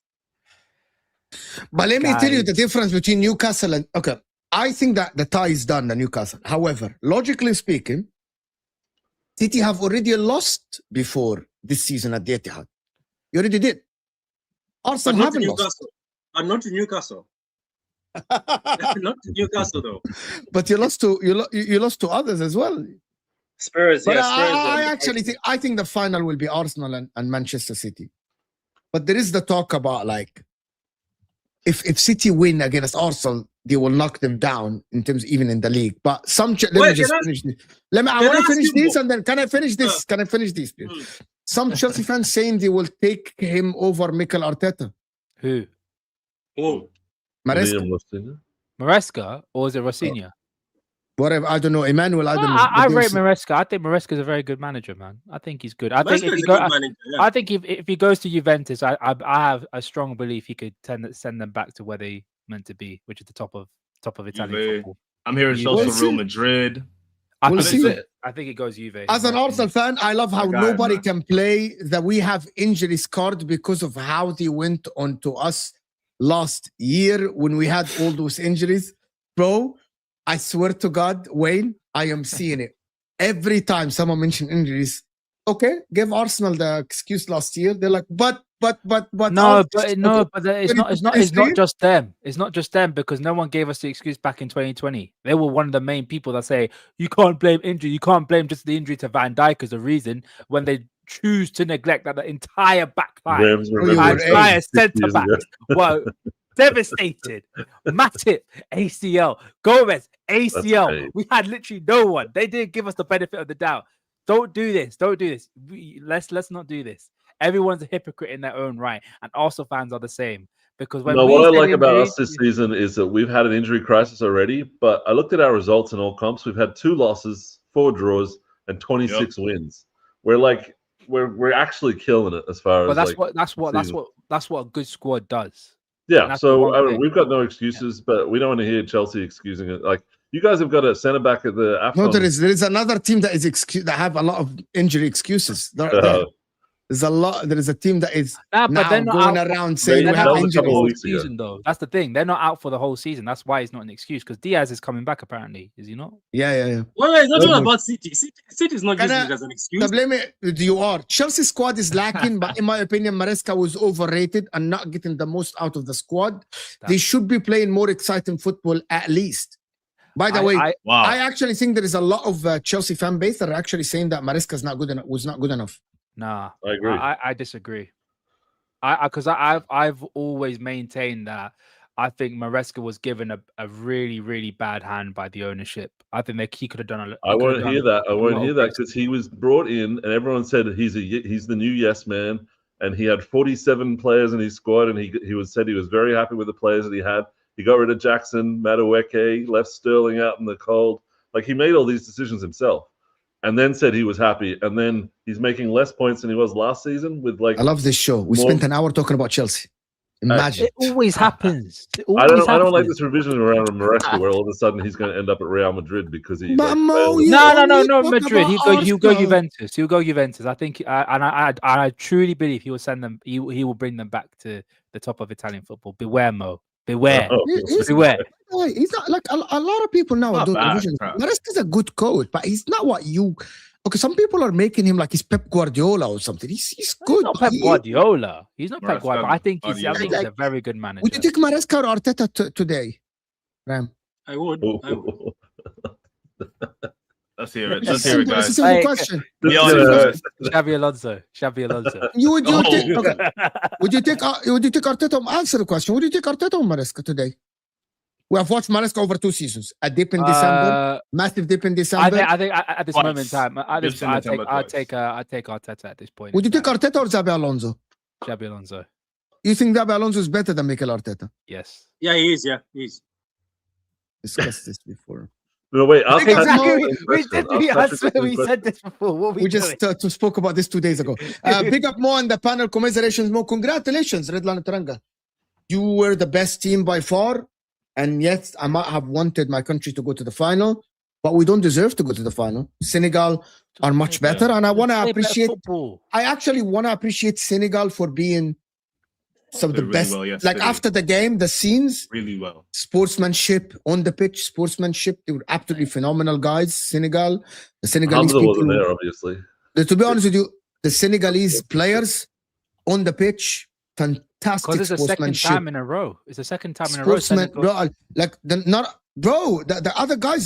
Speaker 1: But let me tell you the
Speaker 2: Guys.
Speaker 1: difference between Newcastle and okay. I think that the tie is done at Newcastle. However, logically speaking, City have already lost before this season at the Etihad. You already did.
Speaker 5: But
Speaker 1: Arsenal
Speaker 5: not to
Speaker 1: haven't lost.
Speaker 5: Newcastle. But not to Newcastle. Not to Newcastle though.
Speaker 1: But you lost to others as well.
Speaker 5: Spurs,
Speaker 1: But
Speaker 5: yeah, Spurs.
Speaker 1: I actually think the final will be Arsenal and Manchester City. But there is the talk about like if City win against Arsenal, they will knock them down in terms even in the league. But some let me just finish this. I want to finish this and then can I finish this? Can I finish this, please? Some Chelsea fans saying they will take him over Mikel Arteta.
Speaker 2: Who?
Speaker 5: Oh,
Speaker 1: Maresca,
Speaker 3: Liam Rostina.
Speaker 2: Maresca or is it Rosinha?
Speaker 1: whatever. I don't know. Emmanuel, I don't know.
Speaker 2: I
Speaker 1: But they
Speaker 2: rate
Speaker 1: say-
Speaker 2: Maresca. I think Maresca is a very good manager, man. I think he's good. I think
Speaker 5: Maresca
Speaker 2: if
Speaker 5: is
Speaker 2: he
Speaker 5: a
Speaker 2: go,
Speaker 5: good manager. Yeah.
Speaker 2: I think if he goes to Juventus, I have a strong belief he could send them back to where they meant to be, which is the top of Italian
Speaker 6: Juve.
Speaker 2: football.
Speaker 6: I'm hearing
Speaker 2: We'll
Speaker 6: shows from
Speaker 1: see.
Speaker 6: Real Madrid.
Speaker 2: I
Speaker 1: We'll
Speaker 2: think,
Speaker 1: see.
Speaker 2: I think it goes Juve.
Speaker 1: As an Arsenal fan, I love how
Speaker 6: My guy,
Speaker 1: nobody
Speaker 6: man.
Speaker 1: can play, that we have injury scarred because of how they went on to us last year when we had all those injuries. Bro, I swear to God, Wayne, I am seeing it. Every time someone mentions injuries, okay, give Arsenal the excuse last year. They're like, but
Speaker 2: No,
Speaker 1: Arsenal-
Speaker 2: but it's not just them. It's not just them because no one gave us the excuse back in 2020. They were one of the main people that say you can't blame injury. You can't blame just the injury to Van Dijk as a reason when they choose to neglect that the entire back line.
Speaker 3: Rams
Speaker 1: you
Speaker 3: remember
Speaker 1: were
Speaker 3: this
Speaker 2: Entire
Speaker 3: 6 years
Speaker 2: centre backs
Speaker 3: ago.
Speaker 2: were devastated. Matip, ACL. Gomez, ACL.
Speaker 3: great.
Speaker 2: We had literally no one. They didn't give us the benefit of the doubt. Don't do this. Don't do this. Let's not do this. Everyone's a hypocrite in their own right, and Arsenal fans are the same. Because when
Speaker 3: No,
Speaker 2: we
Speaker 3: what I
Speaker 2: said
Speaker 3: like about
Speaker 2: injury-
Speaker 3: us this season is that we've had an injury crisis already, but I looked at our results in all comps. We've had 2 losses, 4 draws, and 26 wins. We're actually killing it as far
Speaker 2: But
Speaker 3: as
Speaker 2: that's what a good squad does.
Speaker 3: yeah.
Speaker 2: that's the
Speaker 3: So
Speaker 2: whole
Speaker 3: I mean,
Speaker 2: thing.
Speaker 3: we've got no excuses, but we don't want to hear Chelsea excusing it. Like you guys have got a centre back at the AFCON.
Speaker 1: No, there is another team that is that have a lot of injury excuses. There's a lot. There is a team that is
Speaker 2: But
Speaker 1: now
Speaker 2: they're not
Speaker 1: going
Speaker 2: out.
Speaker 1: around saying
Speaker 2: They're
Speaker 1: we
Speaker 2: not
Speaker 1: have
Speaker 3: that was a
Speaker 2: out for the
Speaker 3: couple of
Speaker 2: whole
Speaker 1: injuries.
Speaker 3: weeks ago.
Speaker 2: season, though. That's the thing. They're not out for the whole season. That's why it's not an excuse. Because Diaz is coming back. Apparently, is he not?
Speaker 1: Yeah.
Speaker 5: Well, it's not
Speaker 1: Very
Speaker 5: all
Speaker 1: good.
Speaker 5: about City. City is not
Speaker 1: Can
Speaker 5: using
Speaker 1: I-
Speaker 5: it as an
Speaker 1: The
Speaker 5: excuse.
Speaker 1: blame you are. Chelsea squad is lacking, but in my opinion, Maresca was overrated and not getting the most out of the squad. They should be playing more exciting football at least. By the way,
Speaker 6: Wow.
Speaker 1: I actually think there is a lot of Chelsea fan base that are actually saying that Maresca is not good enough. Was not good enough.
Speaker 2: Nah,
Speaker 3: I agree.
Speaker 2: I disagree. Because I've always maintained that I think Maresca was given a really, really bad hand by the ownership. I think he could have done
Speaker 3: I won't hear that. I won't
Speaker 2: lot
Speaker 3: hear
Speaker 2: of
Speaker 3: that
Speaker 2: things.
Speaker 3: because he was brought in, and everyone said he's the new yes man, and he had 47 players in his squad, and he said he was very happy with the players that he had. He got rid of Jackson, Madueke, left Sterling out in the cold. Like he made all these decisions himself, and then said he was happy, and then he's making less points than he was last season with like.
Speaker 1: I love this show. We
Speaker 3: More-
Speaker 1: spent an hour talking about Chelsea. Imagine.
Speaker 2: It always happens.
Speaker 3: I don't like this revision around Maresca where all of a sudden he's going to end up at Real Madrid because he.
Speaker 1: But
Speaker 3: like,
Speaker 1: Mo,
Speaker 3: failed.
Speaker 1: you-
Speaker 2: No,
Speaker 1: only talk
Speaker 2: Madrid.
Speaker 1: about
Speaker 2: He'll go
Speaker 1: Arsenal.
Speaker 2: Juventus. He'll go Juventus. I think, and I truly believe he will send them. He will bring them back to the top of Italian football. Beware, Mo. Beware.
Speaker 3: Oh,
Speaker 1: He's
Speaker 2: Beware.
Speaker 1: He's not like a lot of people now are
Speaker 6: Not
Speaker 1: doing
Speaker 6: bad,
Speaker 1: revisions.
Speaker 6: bro.
Speaker 1: Maresca's a good coach, but he's not what you. Okay, some people are making him like he's Pep Guardiola or something. He's good.
Speaker 2: He's not
Speaker 1: but
Speaker 2: Pep
Speaker 1: he-
Speaker 2: Guardiola. He's not Pep
Speaker 6: Maresca
Speaker 2: Guardiola. I think he's
Speaker 6: Guardiola.
Speaker 2: a very good manager.
Speaker 1: Would you take Maresca or Arteta today, Ram?
Speaker 5: I would. I would.
Speaker 6: Let's hear it.
Speaker 1: It's
Speaker 6: Let's hear it,
Speaker 1: a
Speaker 6: guys.
Speaker 1: simple
Speaker 2: Hey,
Speaker 1: question.
Speaker 6: Be
Speaker 3: Yeah.
Speaker 6: honest, guys.
Speaker 2: Xabi Alonso.
Speaker 1: Would you
Speaker 6: Oh.
Speaker 1: take? Okay. Would you take Arteta? Answer the question. Would you take Arteta or Maresca today? We have watched Maresca over 2 seasons. A dip in December, massive dip in
Speaker 2: I
Speaker 1: December.
Speaker 2: think at this moment in time,
Speaker 6: Dips in December
Speaker 2: I
Speaker 6: twice.
Speaker 2: take Arteta at this point.
Speaker 1: Would you
Speaker 2: in
Speaker 1: take
Speaker 2: time.
Speaker 1: Arteta or Xabi Alonso?
Speaker 2: Xabi Alonso?
Speaker 1: You think Xabi Alonso is better than Mikel Arteta?
Speaker 2: Yes.
Speaker 5: Yeah, he is. Yeah, he is.
Speaker 1: Discussed this before.
Speaker 3: No, wait. Ask
Speaker 1: Exactly.
Speaker 3: Patrick
Speaker 2: We
Speaker 3: the
Speaker 2: did.
Speaker 3: question.
Speaker 2: We,
Speaker 3: Ask
Speaker 2: I
Speaker 3: Patrick
Speaker 2: swear
Speaker 3: the
Speaker 2: we
Speaker 3: question.
Speaker 2: said this before. What we
Speaker 1: just
Speaker 2: doing?
Speaker 1: spoke about this 2 days ago. Big up Mo and the panel. Commiserations, Mo. Congratulations, Redline Taranga. You were the best team by far. And yes, I might have wanted my country to go to the final. but we don't deserve to go to the final. Senegal are much better, and I want to appreciate.
Speaker 2: Football.
Speaker 1: I actually want to appreciate Senegal for being some of the
Speaker 6: Played really
Speaker 1: best.
Speaker 6: well
Speaker 1: Like
Speaker 6: yesterday.
Speaker 1: after the game, the scenes,
Speaker 6: Really well.
Speaker 1: sportsmanship on the pitch, sportsmanship. They were absolutely phenomenal guys. Senegal, the Senegalese
Speaker 3: Hamza wasn't
Speaker 1: people.
Speaker 3: there, obviously.
Speaker 1: To be honest with you, the Senegalese players on the pitch, fantastic
Speaker 2: Because it's the second
Speaker 1: sportsmanship.
Speaker 2: time in a row. It's the second time in a row.
Speaker 1: Sportsman,
Speaker 2: Senegal-
Speaker 1: bro, like the other guys,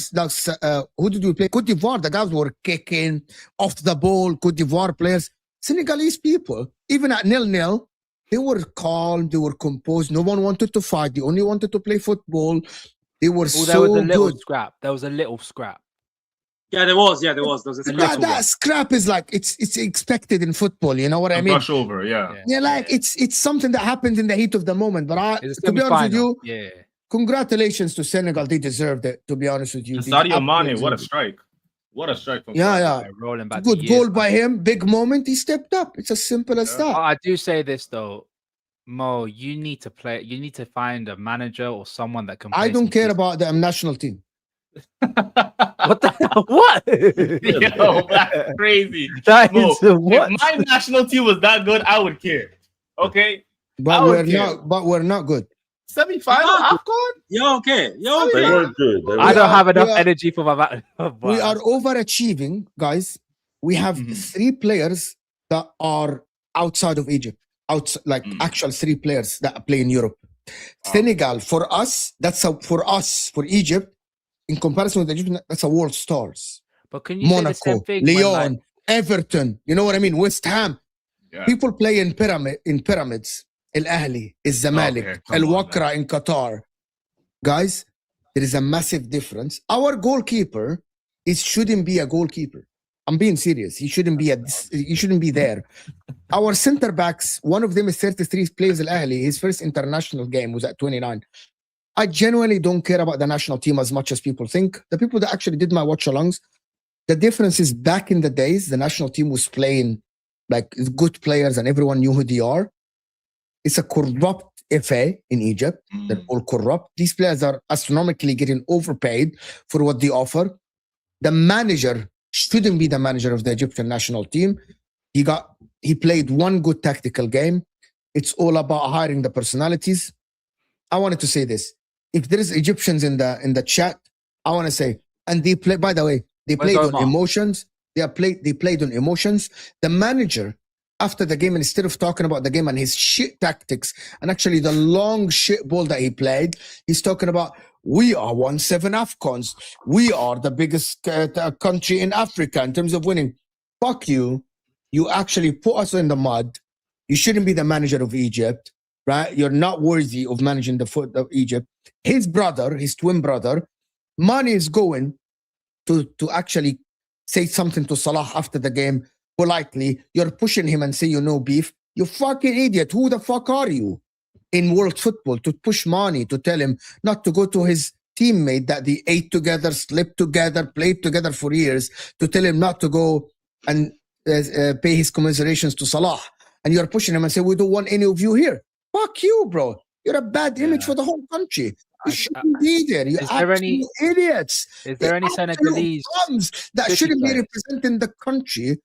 Speaker 1: who did we play? Cote d'Ivoire, the guys were kicking off the ball. Cote d'Ivoire players, Senegalese people, even at 0-0, they were calm, they were composed. No one wanted to fight. They only wanted to play football. They were
Speaker 2: there was
Speaker 1: so
Speaker 2: a little
Speaker 1: good.
Speaker 2: scrap. There was a little scrap.
Speaker 5: Yeah, there was. There was a scrap.
Speaker 1: That scrap is like it's expected in football. You know what I mean?
Speaker 6: Brush over, yeah.
Speaker 1: Yeah, like it's something that happens in the heat of the moment. But
Speaker 2: It's a
Speaker 1: to be honest with
Speaker 2: semi-final.
Speaker 1: you,
Speaker 2: Yeah.
Speaker 1: congratulations to Senegal. They deserved it. To be honest with you,
Speaker 6: And
Speaker 1: They
Speaker 6: Sadio
Speaker 1: absolutely
Speaker 6: Mane, what a
Speaker 1: deserved it.
Speaker 6: strike. What a strike from
Speaker 1: Yeah,
Speaker 6: Sadio.
Speaker 1: yeah.
Speaker 2: Rolling back.
Speaker 1: Good
Speaker 2: the
Speaker 1: goal
Speaker 2: years,
Speaker 1: by him. Big moment. He stepped up. It's as simple as
Speaker 2: But
Speaker 1: that.
Speaker 2: I do say this though, Mo, you need to play. You need to find a manager or someone that can.
Speaker 1: I
Speaker 2: play
Speaker 1: don't
Speaker 2: some
Speaker 1: care
Speaker 2: decent-
Speaker 1: about the national team.
Speaker 2: What the hell? What?
Speaker 6: Yo, that's crazy.
Speaker 2: That
Speaker 6: Mo,
Speaker 2: is what?
Speaker 6: If my national team was that good, I would care. Okay?
Speaker 1: But
Speaker 6: I
Speaker 1: we're
Speaker 6: don't care.
Speaker 1: not. But we're not good.
Speaker 6: Semi-final,
Speaker 5: Ah.
Speaker 6: AFCON?
Speaker 5: You're okay.
Speaker 3: They weren't good. They
Speaker 2: I
Speaker 3: were,
Speaker 2: don't have enough
Speaker 1: we are-
Speaker 2: energy for my.
Speaker 1: We are overachieving, guys. We have
Speaker 6: Mhm.
Speaker 1: 3 players that are outside of Egypt. Like actual 3 players that play in Europe. Senegal, for us, for Egypt, in comparison with Egypt, that's a world stars.
Speaker 2: But can you say the same
Speaker 1: Monaco,
Speaker 2: thing? when,
Speaker 1: Lyon,
Speaker 2: like,
Speaker 1: Everton. You know what I mean? West Ham.
Speaker 6: Yeah.
Speaker 1: People play in pyramids. Al Ahli, Al Zamalek,
Speaker 6: Okay, come
Speaker 1: Al
Speaker 6: on,
Speaker 1: Wakra in Qatar. Guys, there is a massive difference. Our goalkeeper shouldn't be a goalkeeper. I'm being serious. He shouldn't be there. Our center backs, one of them is 33, plays Al Ahli. His first international game was at 29. I genuinely don't care about the national team as much as people think. The people that actually did my watch-alongs, the difference is back in the days, the national team was playing like good players and everyone knew who they are. It's a corrupt FA in Egypt. They're all corrupt. These players are astronomically getting overpaid for what they offer. The manager shouldn't be the manager of the Egyptian national team. He played one good tactical game. It's all about hiring the personalities. I wanted to say this. If there is Egyptians in the chat, I want to say, and they play, by the way, they
Speaker 2: Where's
Speaker 1: played on
Speaker 2: Omar?
Speaker 1: emotions. They played on emotions. The manager, after the game, instead of talking about the game and his shit tactics and actually the long shit ball that he played, he's talking about, we are 1-7 AFCONs. We are the biggest country in Africa in terms of winning. Fuck you. You actually put us in the mud. You shouldn't be the manager of Egypt, right? You're not worthy of managing the foot of Egypt. His brother, his twin brother, Mane is going to actually say something to Salah after the game politely. You're pushing him and say you know beef. You fucking idiot. Who the fuck are you in world football to push Mane to tell him not to go to his teammate that they ate together, slept together, played together for years, to tell him not to go and pay his commiserations to Salah. And you're pushing him and say, we don't want any of you here. Fuck you, bro. You're a bad image for the whole country. You shouldn't be there. You
Speaker 2: Is there any-
Speaker 1: absolute idiots.
Speaker 2: Is there any
Speaker 1: Absolute
Speaker 2: Senegalese?
Speaker 1: bums that
Speaker 2: city
Speaker 1: shouldn't be
Speaker 2: players?
Speaker 1: representing the country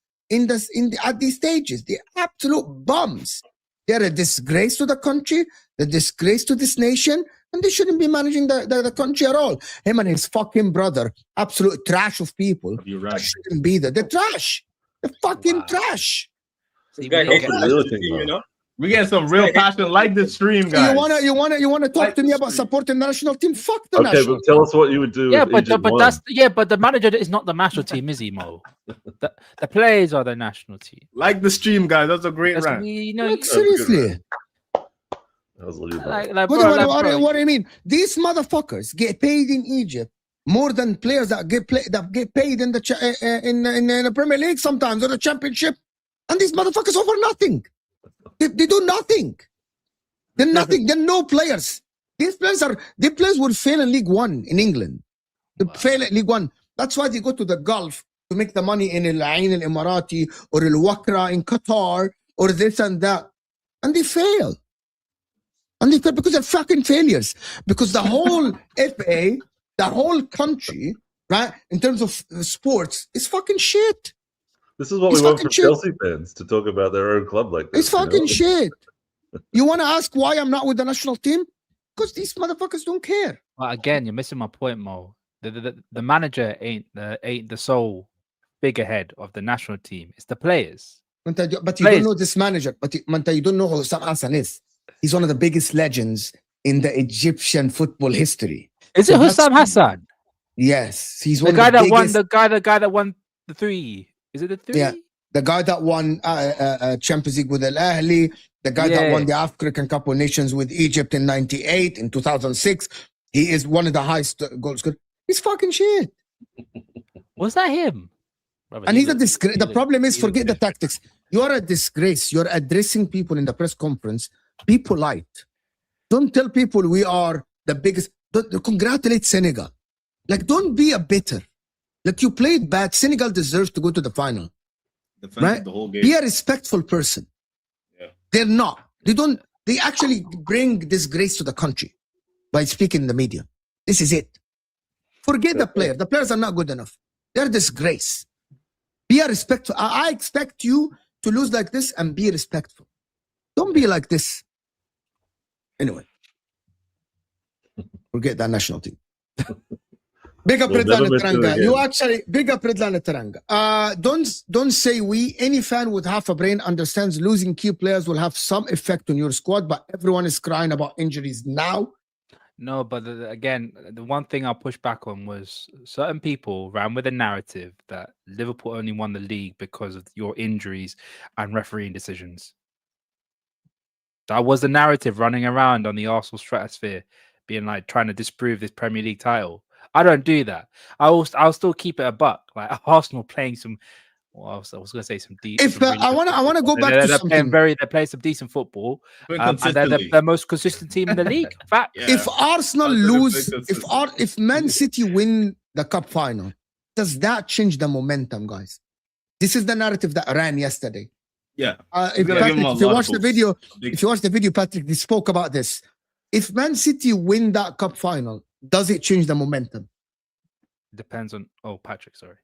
Speaker 1: at these stages? They're absolute bums. They're a disgrace to the country, a disgrace to this nation, and they shouldn't be managing the country at all. Him and his fucking brother, absolute trash of people.
Speaker 6: You're
Speaker 1: That
Speaker 6: right.
Speaker 1: shouldn't be there. They're trash. They're fucking
Speaker 2: Wow.
Speaker 1: trash.
Speaker 2: See,
Speaker 5: Guy
Speaker 2: we
Speaker 5: hates
Speaker 2: get-
Speaker 3: That's
Speaker 5: the
Speaker 3: the
Speaker 5: national
Speaker 3: other thing,
Speaker 5: team,
Speaker 3: though.
Speaker 5: you know.
Speaker 6: We get some real passion like this stream, guys.
Speaker 1: You wanna talk
Speaker 6: Like
Speaker 1: to me
Speaker 6: the
Speaker 1: about
Speaker 6: stream.
Speaker 1: supporting the national team? Fuck the
Speaker 3: Okay,
Speaker 1: national
Speaker 3: but tell us what you would do.
Speaker 2: Yeah,
Speaker 3: if
Speaker 2: but
Speaker 3: Egypt
Speaker 2: but
Speaker 3: won.
Speaker 2: that's but the manager is not the national team, is he, Mo? The players are the national team.
Speaker 6: Like the stream, guys. That's a great
Speaker 2: That's,
Speaker 6: rant.
Speaker 2: you know,
Speaker 1: Like,
Speaker 3: That's a good
Speaker 1: seriously.
Speaker 3: That was a little bit.
Speaker 2: like, bro, like,
Speaker 1: What do you mean? These motherfuckers get paid in Egypt more than players that get paid in the Premier League sometimes, or the Championship, and these motherfuckers offer nothing. They do nothing. They're nothing. They're no players. These players will fail in League One in England. They fail at League One. That's why they go to the Gulf to make the money in Al Ain Al Emirati or Al Wakra in Qatar or this and that, and they fail. And they fail because they're fucking failures. Because the whole FA, the whole country, right? In terms of sports, it's fucking shit.
Speaker 3: This is what
Speaker 1: It's
Speaker 3: we want
Speaker 1: fucking
Speaker 3: from
Speaker 1: shit.
Speaker 3: Chelsea fans to talk about their own club like this.
Speaker 1: It's fucking shit. You want to ask why I'm not with the national team? Because these motherfuckers don't care.
Speaker 2: Well, again, you're missing my point, Mo. The manager ain't the sole figurehead of the national team. It's the players.
Speaker 1: But you
Speaker 2: Players.
Speaker 1: don't know this manager. But you don't know who Sam Hassan is. He's one of the biggest legends in the Egyptian football history.
Speaker 2: Is it Hussam Hassan?
Speaker 1: Yes, he's
Speaker 2: The
Speaker 1: one
Speaker 2: guy
Speaker 1: of the
Speaker 2: that
Speaker 1: biggest.
Speaker 2: won. The guy that won the 3. Is it the 3?
Speaker 1: Yeah. The guy that won Champions League with Al Ahly, the guy that won the African Cup of Nations with Egypt in '98, in 2006. He is one of the highest goal scorers. He's fucking shit.
Speaker 2: Was that him? Brother,
Speaker 1: And he's a
Speaker 2: looked-
Speaker 1: disgrace.
Speaker 2: he
Speaker 1: The
Speaker 2: looked-
Speaker 1: problem is,
Speaker 2: he
Speaker 1: forget the
Speaker 2: looked-
Speaker 1: tactics. You're a disgrace. You're addressing people in the press conference. Be polite. Don't tell people we are the biggest. Don't congratulate Senegal. Like, don't be a bitter. Like, you played bad. Senegal deserves to go to the final.
Speaker 6: Defended
Speaker 1: Right?
Speaker 6: the whole game.
Speaker 1: Be a respectful person.
Speaker 6: Yeah.
Speaker 1: They're not. They don't. They actually bring disgrace to the country by speaking in the media. This is it. Forget the player. The players are not good enough. They're disgrace. Be a respectful. I expect you to lose like this and be respectful. Don't be like this. Anyway. Forget that national team. Big up
Speaker 3: We'll
Speaker 1: Redline
Speaker 3: never mention it
Speaker 1: Teranga.
Speaker 3: again.
Speaker 1: You actually big up Redline Teranga. Don't say we. Any fan with half a brain understands losing key players will have some effect on your squad, but everyone is crying about injuries now.
Speaker 2: No, but again, the one thing I'll push back on was certain people ran with a narrative that Liverpool only won the league because of your injuries and refereeing decisions. That was the narrative running around on the Arsenal stratosphere, being like trying to disprove this Premier League title. I don't do that. I'll still keep it a buck. Like Arsenal playing some. Well, I was going to say some deep.
Speaker 1: If I want to go back to something.
Speaker 2: They're playing some decent football, and they're the most consistent team in the league. Fact.
Speaker 6: Yeah.
Speaker 1: If Arsenal
Speaker 6: That's
Speaker 1: lose,
Speaker 6: a big
Speaker 1: if Man City win the cup final, does that change the momentum, guys? This is the narrative that ran yesterday.
Speaker 6: Yeah.
Speaker 1: If
Speaker 6: gonna give him a
Speaker 1: you
Speaker 6: lot
Speaker 1: watch
Speaker 6: of
Speaker 1: the
Speaker 6: boosts.
Speaker 1: video,
Speaker 6: Big-
Speaker 1: if you watch the video, Patrick, they spoke about this. If Man City win that cup final, does it change the momentum?
Speaker 2: Depends on. Oh, Patrick, sorry.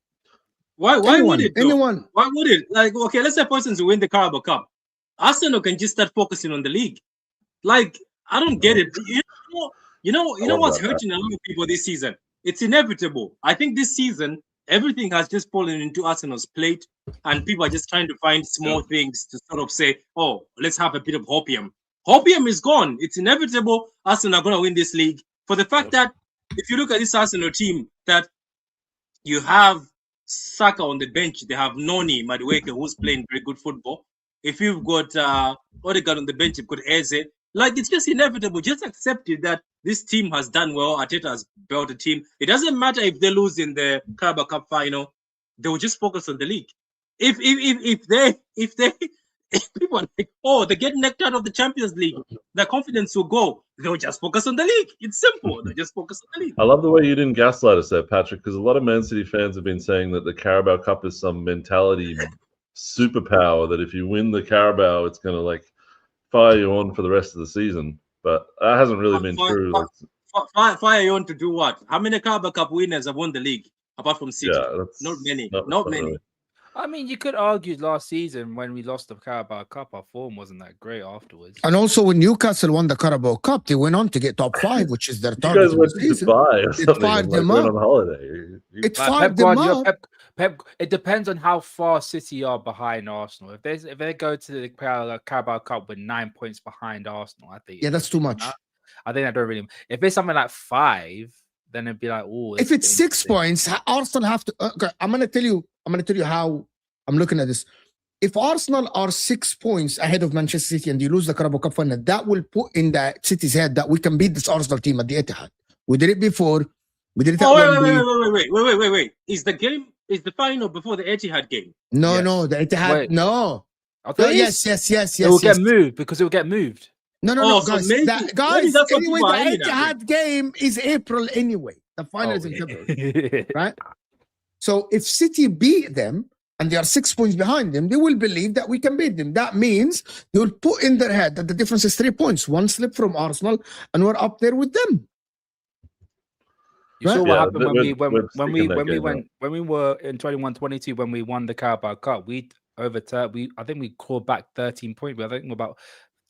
Speaker 5: Why would it? Though?
Speaker 1: Anyone?
Speaker 5: Why would it? Like, okay, let's say for instance we win the Carabao Cup. Arsenal can just start focusing on the league. Like, I don't get it. You know what's hurting a lot of people this season? It's inevitable. I think this season everything has just fallen into Arsenal's plate, and people are just trying to find small things to sort of say, "Oh, let's have a bit of hopium." Hopium is gone. It's inevitable. Arsenal are going to win this league for the fact that if you look at this Arsenal team, that you have Saka on the bench, they have Noni Madueke who's playing very good football. If you've got Odegaard on the bench, you've got Eze. Like, it's just inevitable. Just accept it that this team has done well. Arteta has built a team. It doesn't matter if they lose in the Carabao Cup final. They will just focus on the league. If people are like, oh, they get knocked out of the Champions League, their confidence will go. They'll just focus on the league. It's simple. They just focus on the league.
Speaker 3: I love the way you didn't gaslight us there, Patrick, because a lot of Man City fans have been saying that the Carabao Cup is some mentality superpower, that if you win the Carabao, it's going to like fire you on for the rest of the season. But that hasn't really been true.
Speaker 5: Fire you on to do what? How many Carabao Cup winners have won the league apart from City?
Speaker 3: Yeah,
Speaker 5: Not many.
Speaker 3: not
Speaker 5: Not many.
Speaker 3: really.
Speaker 2: I mean, you could argue last season when we lost the Carabao Cup, our form wasn't that great afterwards.
Speaker 1: And also, when Newcastle won the Carabao Cup, they went on to get top 5, which is their
Speaker 3: You
Speaker 1: target.
Speaker 3: guys went to Dubai or
Speaker 1: It
Speaker 3: something
Speaker 1: fired
Speaker 3: and like,
Speaker 1: them
Speaker 3: went
Speaker 1: up.
Speaker 3: on holiday.
Speaker 1: It
Speaker 2: Like
Speaker 1: fired them up.
Speaker 2: Pep, it depends on how far City are behind Arsenal. If they go to the Carabao Cup with 9 points behind Arsenal, I think
Speaker 1: Yeah, that's too much.
Speaker 2: I think I don't really. If it's something like 5, then it'd be like, oh.
Speaker 1: If it's 6 points, Arsenal have to. Okay, I'm gonna tell you how I'm looking at this. If Arsenal are 6 points ahead of Manchester City and you lose the Carabao Cup final, that will put in the City's head that we can beat this Arsenal team at the Etihad. We did it before. We did it.
Speaker 5: Wait. Is the final before the Etihad game?
Speaker 1: No,
Speaker 2: Yes.
Speaker 1: no, the Etihad.
Speaker 2: Wait.
Speaker 1: No.
Speaker 2: I
Speaker 1: No,
Speaker 2: thought
Speaker 1: yes.
Speaker 2: it will get moved because it will get moved.
Speaker 1: No,
Speaker 5: Oh, so
Speaker 1: guys.
Speaker 5: maybe
Speaker 1: Guys,
Speaker 5: that's what
Speaker 1: anyway,
Speaker 5: people are
Speaker 1: the
Speaker 5: aiming at.
Speaker 1: Etihad game is April anyway. The final is in February, right? So if City beat them and they are 6 points behind them, they will believe that we can beat them. That means they will put in their head that the difference is 3 points. One slip from Arsenal, and we're up there with them.
Speaker 2: You saw
Speaker 1: Right?
Speaker 2: what
Speaker 3: Yeah,
Speaker 2: happened when we
Speaker 3: we're sticking that game out.
Speaker 2: when we were in 21-22 when we won the Carabao Cup. We overturned. I think we called back 13 points. I think we're about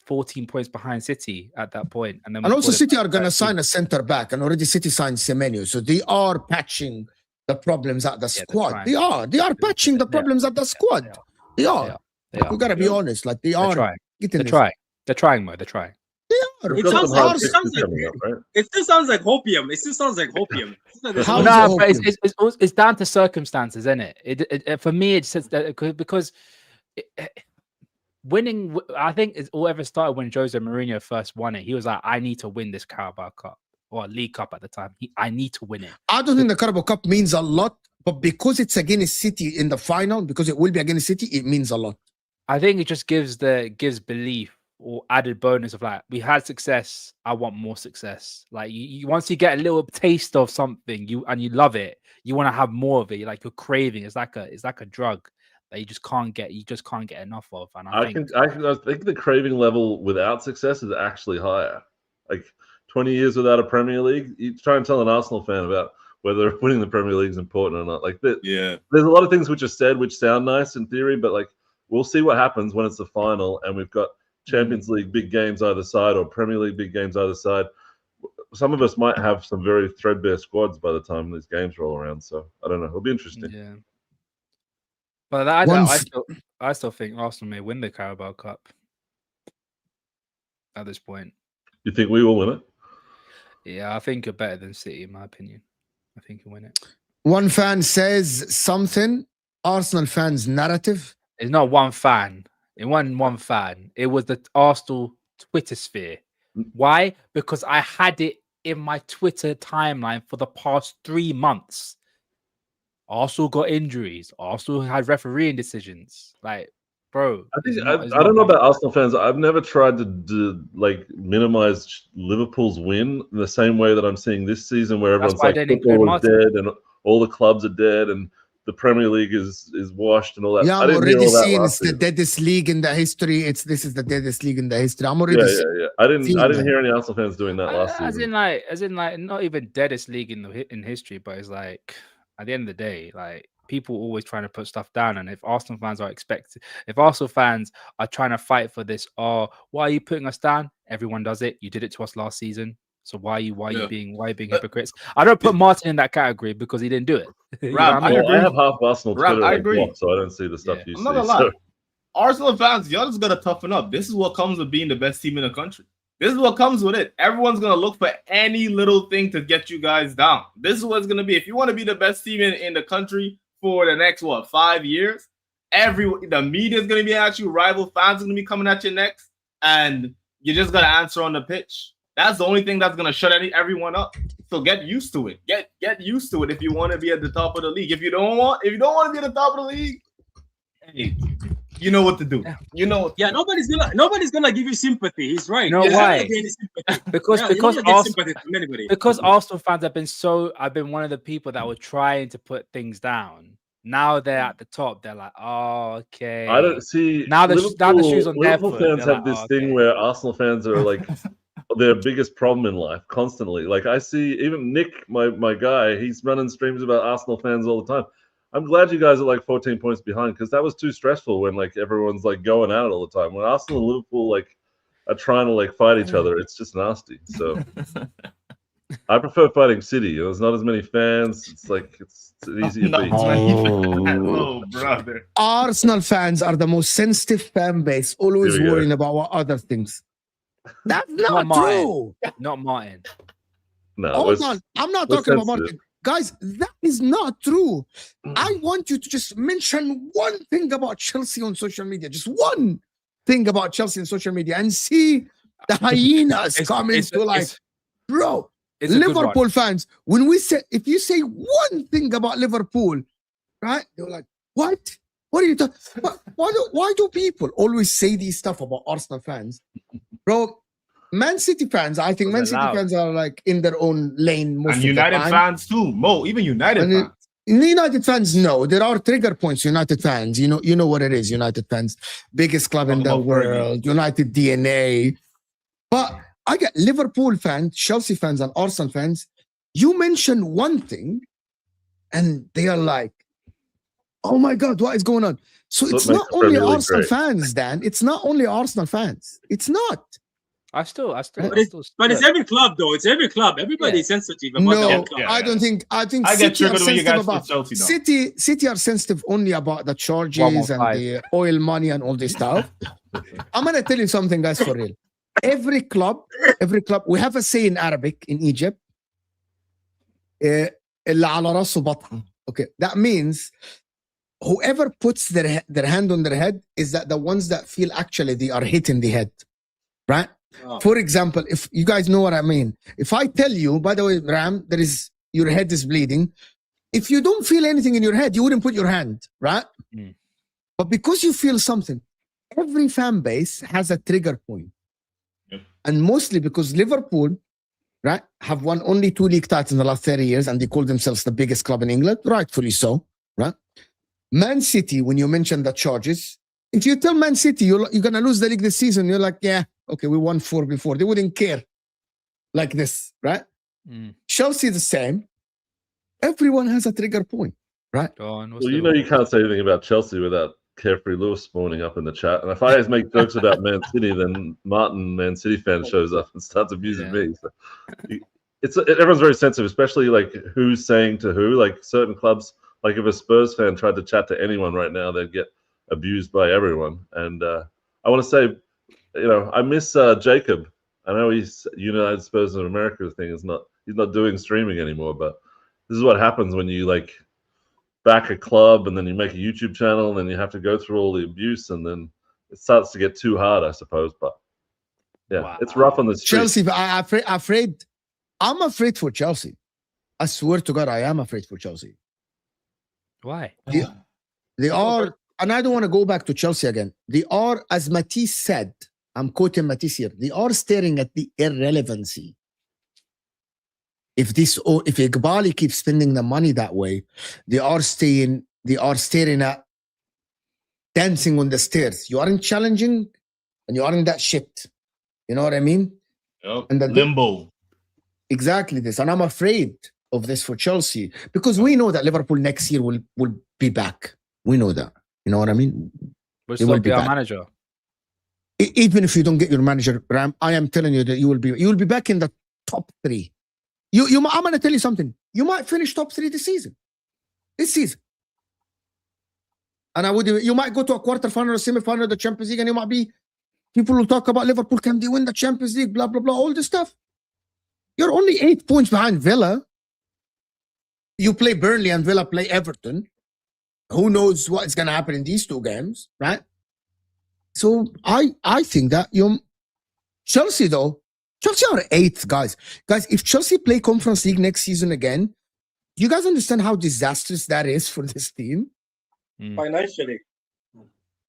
Speaker 2: 14 points behind City at that point, and then
Speaker 1: And also,
Speaker 2: clawed it
Speaker 1: City
Speaker 2: back
Speaker 1: are going to
Speaker 2: 13.
Speaker 1: sign a center back, and already City signed Semenyo, so they are patching the problems at the
Speaker 2: they're
Speaker 1: squad.
Speaker 2: trying.
Speaker 1: They are patching the problems at the squad. They are.
Speaker 2: They are.
Speaker 1: We gotta be honest. Like they
Speaker 2: They're
Speaker 1: are
Speaker 2: trying.
Speaker 1: getting
Speaker 2: They're
Speaker 1: this.
Speaker 2: trying. They're trying, Mo. They're trying.
Speaker 1: They
Speaker 5: It
Speaker 1: are.
Speaker 5: sounds
Speaker 3: Got some hard
Speaker 5: like-
Speaker 3: fixes coming up, right?
Speaker 5: It still sounds like hopium. It still sounds like hopium.
Speaker 1: How is
Speaker 2: No,
Speaker 1: it
Speaker 2: but
Speaker 1: open?
Speaker 2: it's down to circumstances, isn't it? It for me, it says that because winning. I think it's all ever started when Jose Mourinho first won it. He was like, "I need to win this Carabao Cup or League Cup at the time. I need to win it."
Speaker 1: I don't think the Carabao Cup means a lot, but because it's against City in the final, because it will be against City, it means a lot.
Speaker 2: I think it just gives belief or added bonus of like, we had success. I want more success. Like you once you get a little taste of something, you love it, you want to have more of it. You're like, you're craving. It's like a drug that you just can't get enough of. And I think
Speaker 3: the craving level without success is actually higher. Like 20 years without a Premier League, you try and tell an Arsenal fan about whether winning the Premier League is important or not. Like that,
Speaker 6: Yeah.
Speaker 3: there's a lot of things which are said which sound nice in theory, but like we'll see what happens when it's the final and we've got Champions League big games either side or Premier League big games either side. Some of us might have some very threadbare squads by the time these games roll around. So I don't know. It'll be interesting.
Speaker 2: yeah. But I still think Arsenal may win the Carabao Cup at this point.
Speaker 3: You think we will win it?
Speaker 2: Yeah, I think you're better than City, in my opinion. I think you'll win it.
Speaker 1: One fan says something. Arsenal fans' narrative.
Speaker 2: It's not one fan. It wasn't one fan. It was the Arsenal Twitter sphere. Why? Because I had it in my Twitter timeline for the past 3 months. Arsenal got injuries. Arsenal had refereeing decisions. Like, bro.
Speaker 3: I think
Speaker 2: it's
Speaker 3: I don't know about Arsenal fans. I've never tried to like minimize Liverpool's win in the same way that I'm seeing this season, where everyone's
Speaker 2: why I
Speaker 3: like
Speaker 2: didn't include
Speaker 3: football is
Speaker 2: Martin.
Speaker 3: dead and all the clubs are dead and the Premier League is washed and all that.
Speaker 1: Yeah,
Speaker 3: I
Speaker 1: I'm
Speaker 3: didn't hear
Speaker 1: already
Speaker 3: all that
Speaker 1: seeing
Speaker 3: last
Speaker 1: it's the
Speaker 3: season.
Speaker 1: deadest league in the history. This is the deadest league in the history. I'm already
Speaker 3: Yeah. I didn't
Speaker 1: seeing that.
Speaker 3: hear any Arsenal fans doing that last
Speaker 2: as
Speaker 3: season.
Speaker 2: in like not even deadest league in history, but it's like at the end of the day, like people always trying to put stuff down. And if Arsenal fans are trying to fight for this, why are you putting us down? Everyone does it. You did it to us last season. So why are you being hypocrites? I don't put Martin in that category because he didn't do it. You know
Speaker 6: Rob,
Speaker 2: what I mean?
Speaker 3: I have half Arsenal
Speaker 6: Rob,
Speaker 3: Twitter
Speaker 6: I
Speaker 3: on
Speaker 6: agree.
Speaker 3: block, so I don't see the stuff
Speaker 2: Yeah.
Speaker 3: you
Speaker 6: I'm
Speaker 3: see.
Speaker 6: not gonna lie.
Speaker 3: So,
Speaker 6: Arsenal fans, y'all just gotta toughen up. This is what comes with being the best team in the country. This is what comes with it. Everyone's gonna look for any little thing to get you guys down. This is what it's gonna be. If you want to be the best team in the country for the next 5 years, the media is gonna be at you, rival fans are gonna be coming at you next, and you're just gonna answer on the pitch. That's the only thing that's gonna shut everyone up. So get used to it. Get used to it if you want to be at the top of the league. If you don't want to be at the top of the league, hey, you know what to do. You know.
Speaker 5: Yeah, nobody's gonna give you sympathy. He's right.
Speaker 2: No,
Speaker 5: You're
Speaker 2: why?
Speaker 5: not gonna get any sympathy.
Speaker 2: Because
Speaker 5: Yeah, you're not gonna get sympathy from anybody.
Speaker 2: because Arsenal fans I've been one of the people that were trying to put things down. Now they're at the top. They're like, oh, okay.
Speaker 3: I don't see
Speaker 2: Now the shoes on their
Speaker 3: Liverpool
Speaker 2: foot.
Speaker 3: fans
Speaker 2: They're
Speaker 3: have
Speaker 2: like,
Speaker 3: this
Speaker 2: oh,
Speaker 3: thing
Speaker 2: okay.
Speaker 3: where Arsenal fans are like their biggest problem in life constantly. Like I see even Nick, my guy, he's running streams about Arsenal fans all the time. I'm glad you guys are like 14 points behind because that was too stressful when like everyone's like going at it all the time. When Arsenal and Liverpool like are trying to like fight each other, it's just nasty. So I prefer fighting City. There's not as many fans. It's like it's easier to beat.
Speaker 6: Oh, brother.
Speaker 1: Arsenal fans are the most sensitive fan base, always
Speaker 3: Here we go.
Speaker 1: worrying about what other things. That's not
Speaker 2: Martin.
Speaker 1: true.
Speaker 2: Not Martin.
Speaker 3: No,
Speaker 1: Hold
Speaker 3: it's-
Speaker 1: on. I'm not
Speaker 3: we're
Speaker 1: talking about
Speaker 3: sensitive.
Speaker 1: Martin. Guys, that is not true. I want you to just mention one thing about Chelsea on social media. Just one thing about Chelsea on social media and see the hyenas coming to like, bro,
Speaker 2: it's a good one.
Speaker 1: Liverpool fans, when we say, if you say one thing about Liverpool, right? They're like, what? What are you talking? Why do people always say these stuff about Arsenal fans? Bro, Man City fans, I think
Speaker 2: Was
Speaker 1: Man City
Speaker 2: allowed.
Speaker 1: fans are like in their own lane most
Speaker 6: And
Speaker 1: of
Speaker 6: United
Speaker 1: the time.
Speaker 6: fans too. Mo, even United
Speaker 1: And
Speaker 6: fans.
Speaker 1: The United fans, no, there are trigger points. United fans, you know what it is. United fans, biggest club in the
Speaker 6: Talking about Fergie.
Speaker 1: world. United DNA. But I get Liverpool fans, Chelsea fans, and Arsenal fans. You mention one thing, and they are like, "Oh my God, what is going on?" So
Speaker 3: So
Speaker 1: it's
Speaker 3: it makes
Speaker 1: not
Speaker 3: the
Speaker 1: only
Speaker 3: Premier League
Speaker 1: Arsenal
Speaker 3: great.
Speaker 1: fans, Dan. It's not only Arsenal fans. It's not.
Speaker 2: I still.
Speaker 5: But it's every club, though. It's every club. Everybody is sensitive about their own club.
Speaker 6: Yeah.
Speaker 1: I don't think. I think
Speaker 6: I get
Speaker 1: City are
Speaker 6: triggered when you
Speaker 1: sensitive
Speaker 6: guys put
Speaker 1: about
Speaker 6: Chelsea down.
Speaker 1: City are sensitive only about the charges and
Speaker 2: 115.
Speaker 1: the oil money and all this stuff. I'm gonna tell you something, guys, for real. Every club, we have a say in Arabic in Egypt. اللي على راسه بطحة. Okay, that means whoever puts their hand on their head is that the ones that feel actually they are hitting the head, right?
Speaker 5: Oh.
Speaker 1: For example, if you guys know what I mean, if I tell you, by the way, Ram, your head is bleeding. If you don't feel anything in your head, you wouldn't put your hand, right?
Speaker 2: Mm.
Speaker 1: But because you feel something, every fan base has a trigger point.
Speaker 6: Yep.
Speaker 1: And mostly because Liverpool, right, have won only 2 league titles in the last 30 years, and they call themselves the biggest club in England, rightfully so, right? Man City, when you mention the charges, if you tell Man City you're going to lose the league this season, you're like, yeah, okay, we won 4 before. They wouldn't care like this, right?
Speaker 2: Mm.
Speaker 1: Chelsea the same. Everyone has a trigger point, right?
Speaker 3: Well, you know you can't say anything about Chelsea without Carefree Lewis spawning up in the chat. And if I always make jokes about Man City, then Martin, Man City fan, shows up and starts abusing me. So everyone's very sensitive, especially like who's saying to who. Like certain clubs, like if a Spurs fan tried to chat to anyone right now, they'd get abused by everyone. And I want to say, you know, I miss Jacob. I know he's United Spurs in America thing is not, he's not doing streaming anymore, but this is what happens when you like back a club and then you make a YouTube channel and then you have to go through all the abuse and then it starts to get too hard, I suppose. But yeah, it's rough on the street.
Speaker 1: Chelsea, I'm afraid for Chelsea. I swear to God, I am afraid for Chelsea.
Speaker 2: Why?
Speaker 1: They are, and I don't want to go back to Chelsea again. They are, as Matisse said, I'm quoting Matisse here, they are staring at the irrelevancy. If Iqbali keeps spending the money that way, they are staring at dancing on the stairs. You aren't challenging and you aren't that shit. You know what I mean?
Speaker 6: Yep.
Speaker 1: And
Speaker 6: Limbo.
Speaker 1: Exactly this. And I'm afraid of this for Chelsea because we know that Liverpool next year will be back. We know that. You know what I mean?
Speaker 2: We'll still be our manager.
Speaker 1: Even if you don't get your manager, Ram, I am telling you that you will be back in the top 3. I'm going to tell you something. You might finish top 3 this season. And you might go to a quarterfinal or semi-final of the Champions League, and you might be, people will talk about Liverpool, can they win the Champions League, blah, blah, blah, all this stuff. You're only 8 points behind Villa. You play Burnley and Villa play Everton. Who knows what's going to happen in these 2 games, right? So I think that Chelsea, though, Chelsea are 8th, guys. Guys, if Chelsea play Conference League next season again, do you guys understand how disastrous that is for this team?
Speaker 5: Financially.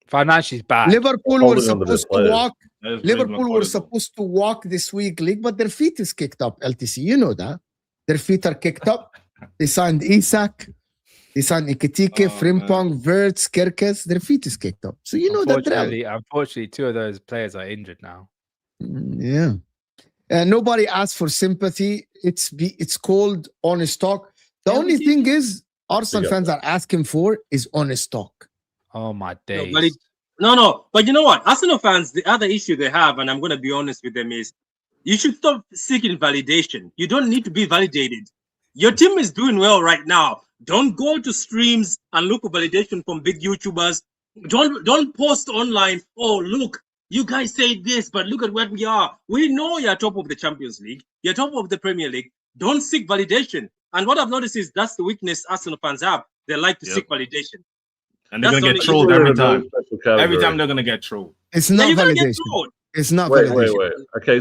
Speaker 2: Financially bad.
Speaker 1: Liverpool were supposed to walk. Liverpool were supposed to walk this week league, but their feet is kicked up, LTC. You know that. Their feet are kicked up. They signed Isak. They signed Ikitike, Frimpong, Wirtz, Kerkez. Their feet is kicked up. So you know that.
Speaker 2: Unfortunately, 2 of those players are injured now.
Speaker 1: Yeah. Nobody asked for sympathy. It's called honest talk. The only thing is Arsenal fans are asking for is honest talk.
Speaker 2: Oh my days.
Speaker 5: No, but you know what? Arsenal fans, the other issue they have, and I'm going to be honest with them, is you should stop seeking validation. You don't need to be validated. Your team is doing well right now. Don't go to streams and look for validation from big YouTubers. Don't post online, oh, look, you guys say this, but look at what we are. We know you're top of the Champions League. You're top of the Premier League. Don't seek validation. And what I've noticed is that's the weakness Arsenal fans have. They like to seek validation.
Speaker 6: And they're going to get trolled every time. Every time they're going to get trolled.
Speaker 1: It's not validation. It's not validation.
Speaker 3: Wait. Okay,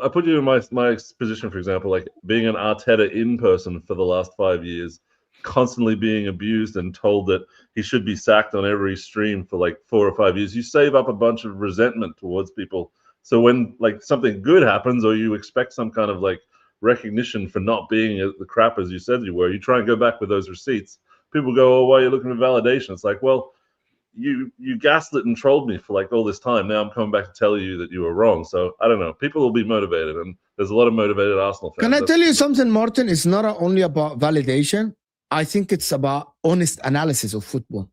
Speaker 3: I put you in my position, for example, like being an Arteta in person for the last 5 years, constantly being abused and told that he should be sacked on every stream for like 4 or 5 years. You save up a bunch of resentment towards people. So when like something good happens or you expect some kind of like recognition for not being the crap as you said you were, you try and go back with those receipts. People go, oh, why are you looking for validation? It's like, well, you gaslit and trolled me for like all this time. Now I'm coming back to tell you that you were wrong. So I don't know. People will be motivated, and there's a lot of motivated Arsenal fans.
Speaker 1: Can I tell you something, Martin? It's not only about validation. I think it's about honest analysis of football.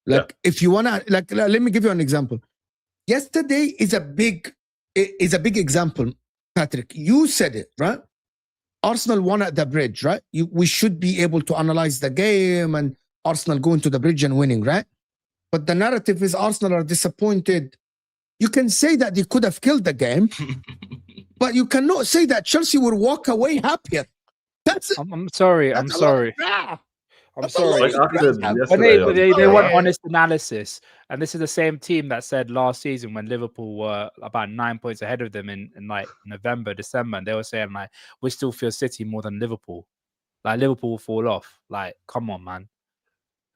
Speaker 1: Like, if you wanna, like, let me give you an example. Yesterday is a big example, Patrick. You said it, right? Arsenal won at the bridge, right? We should be able to analyze the game and Arsenal going to the bridge and winning, right? But the narrative is Arsenal are disappointed. You can say that they could have killed the game, but you cannot say that Chelsea will walk away happier. That's
Speaker 2: I'm sorry. I'm sorry. I'm sorry.
Speaker 3: Like I said
Speaker 2: When
Speaker 3: yesterday,
Speaker 2: they want honest analysis, and this is the same team that said last season when Liverpool were about 9 points ahead of them in like November, December, and they were saying like we still feel City more than Liverpool. Like Liverpool will fall off. Like, come on, man.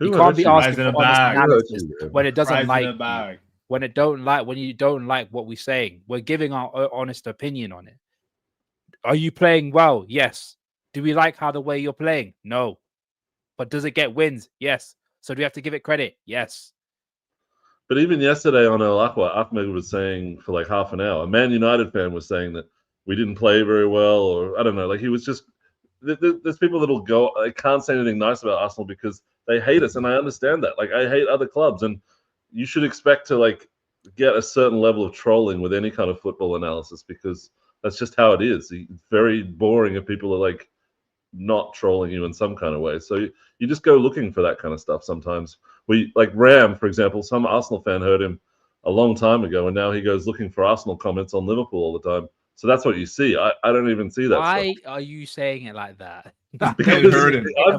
Speaker 2: You can't be asking for honest analysis when it doesn't like when you don't like what we're saying. We're giving our honest opinion on it. Are you playing well? Yes. Do we like the way you're playing? No. But does it get wins? Yes. So do we have to give it credit? Yes.
Speaker 3: But even yesterday on El Aqua, Ahmed was saying for like half an hour, a Man United fan was saying that we didn't play very well, or I don't know. Like he was just, there's people that'll go, I can't say anything nice about Arsenal because they hate us. And I understand that. Like I hate other clubs, and you should expect to like get a certain level of trolling with any kind of football analysis because that's just how it is. It's very boring if people are like not trolling you in some kind of way. So you just go looking for that kind of stuff sometimes. We like Ram, for example, some Arsenal fan heard him a long time ago, and now he goes looking for Arsenal comments on Liverpool all the time. So that's what you see. I don't even see that.
Speaker 2: Why are you saying it like that?
Speaker 3: Because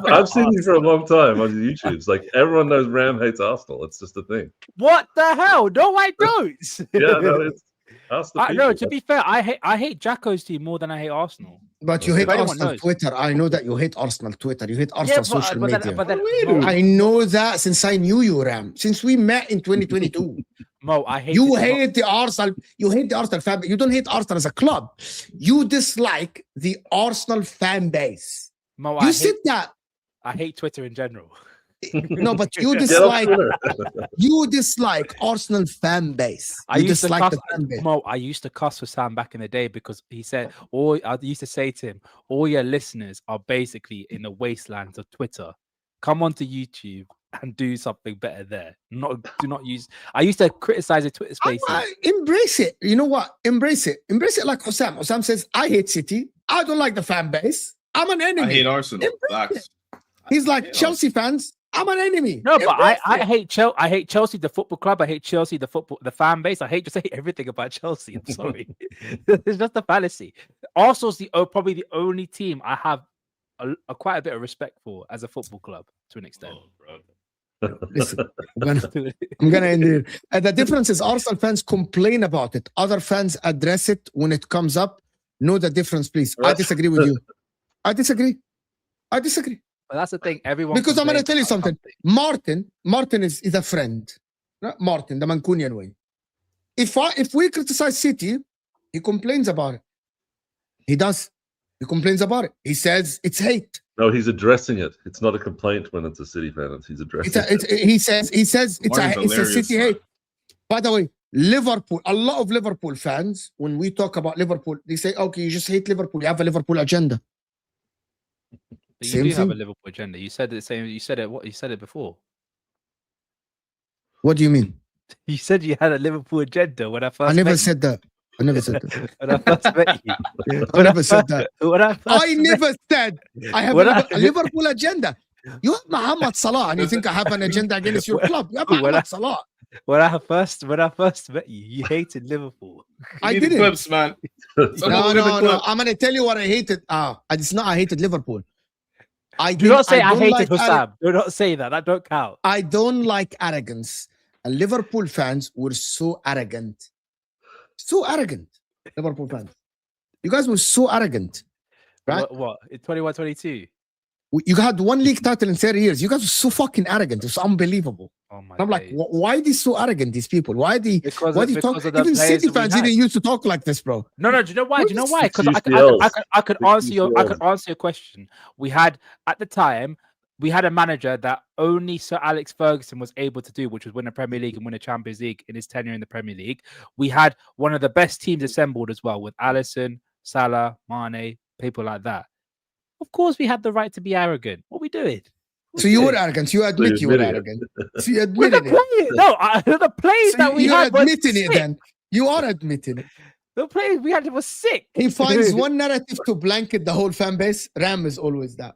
Speaker 3: I've seen you for a long time on YouTube. It's like everyone knows Ram hates Arsenal. It's just a thing.
Speaker 2: What the hell? No, I don't.
Speaker 3: Yeah, no, it's
Speaker 2: no, to be fair, I hate Jacko's team more than I hate Arsenal.
Speaker 1: But you hate Arsenal Twitter. I know that you hate Arsenal Twitter. You hate Arsenal social media. I know that since I knew you, Ram. Since we met in 2022.
Speaker 2: Mo, I hate
Speaker 1: you. Hate the Arsenal. You hate the Arsenal fan. You don't hate Arsenal as a club. You dislike the Arsenal fan base.
Speaker 2: Mo,
Speaker 1: you said that.
Speaker 2: I hate Twitter in general.
Speaker 1: No, but you dislike Arsenal fan base.
Speaker 2: I used to cuss with Sam back in the day because he said, I used to say to him, all your listeners are basically in the wastelands of Twitter. Come onto YouTube and do something better there. Do not use. I used to criticize the Twitter spaces.
Speaker 1: Embrace it. You know what? Embrace it. Embrace it like Hussam. Hussam says, I hate City. I don't like the fan base. I'm an enemy.
Speaker 6: I hate Arsenal.
Speaker 1: He's like Chelsea fans. I'm an enemy.
Speaker 2: No, but I hate Chelsea. I hate Chelsea, the football club. I hate Chelsea, the fan base. I hate everything about Chelsea. I'm sorry. It's just a fallacy. Arsenal's probably the only team I have quite a bit of respect for as a football club to an extent.
Speaker 1: Listen, I'm gonna end here. And the difference is Arsenal fans complain about it. Other fans address it when it comes up. Know the difference, please. I disagree with you. I disagree.
Speaker 2: But that's the thing. Everyone,
Speaker 1: because I'm going to tell you something. Martin is a friend. Martin, the Mancunian way. If we criticize City, he complains about it. He does. He complains about it. He says it's hate.
Speaker 3: No, he's addressing it. It's not a complaint when it's a City fan. He's addressing it.
Speaker 1: He says it's a City hate. By the way, Liverpool, a lot of Liverpool fans, when we talk about Liverpool, they say, okay, you just hate Liverpool. You have a Liverpool agenda.
Speaker 2: But you do have a Liverpool agenda. You said the same. You said it. What you said it before.
Speaker 1: What do you mean?
Speaker 2: You said you had a Liverpool agenda when I first.
Speaker 1: I never said that.
Speaker 2: When I first met you.
Speaker 1: I never said that. I never said I have a Liverpool agenda. You have Mohamed Salah, and you think I have an agenda against your club? You have Mohamed Salah.
Speaker 2: When I first met you, you hated Liverpool.
Speaker 1: I didn't.
Speaker 6: Clips, man.
Speaker 1: No. I'm gonna tell you what I hated. It's not. I hated Liverpool.
Speaker 2: Do not say I hated Hussam. Do not say that. That don't count.
Speaker 1: I don't like arrogance. And Liverpool fans were so arrogant. So arrogant. Liverpool fans. You guys were so arrogant. Right?
Speaker 2: What? In 21-22?
Speaker 1: You had one league title in 30 years. You guys were so fucking arrogant. It's unbelievable.
Speaker 2: Oh my!
Speaker 1: I'm like, why are they so arrogant? These people. Why do you talk? Even City fans didn't used to talk like this, bro.
Speaker 2: No. Do you know why? Because I could answer your question. We had at the time we had a manager that only Sir Alex Ferguson was able to do, which was win a Premier League and win a Champions League in his tenure in the Premier League. We had one of the best teams assembled as well, with Alisson, Salah, Mane, people like that. Of course, we had the right to be arrogant. What are we doing?
Speaker 1: So you were arrogant. You admit you were arrogant. So you admitted it.
Speaker 2: The plays
Speaker 1: So
Speaker 2: that we
Speaker 1: you're
Speaker 2: had were
Speaker 1: admitting it
Speaker 2: sick.
Speaker 1: then. You are admitting it.
Speaker 2: The plays we had were sick.
Speaker 1: He finds one narrative to blanket the whole fan base. Ram is always that.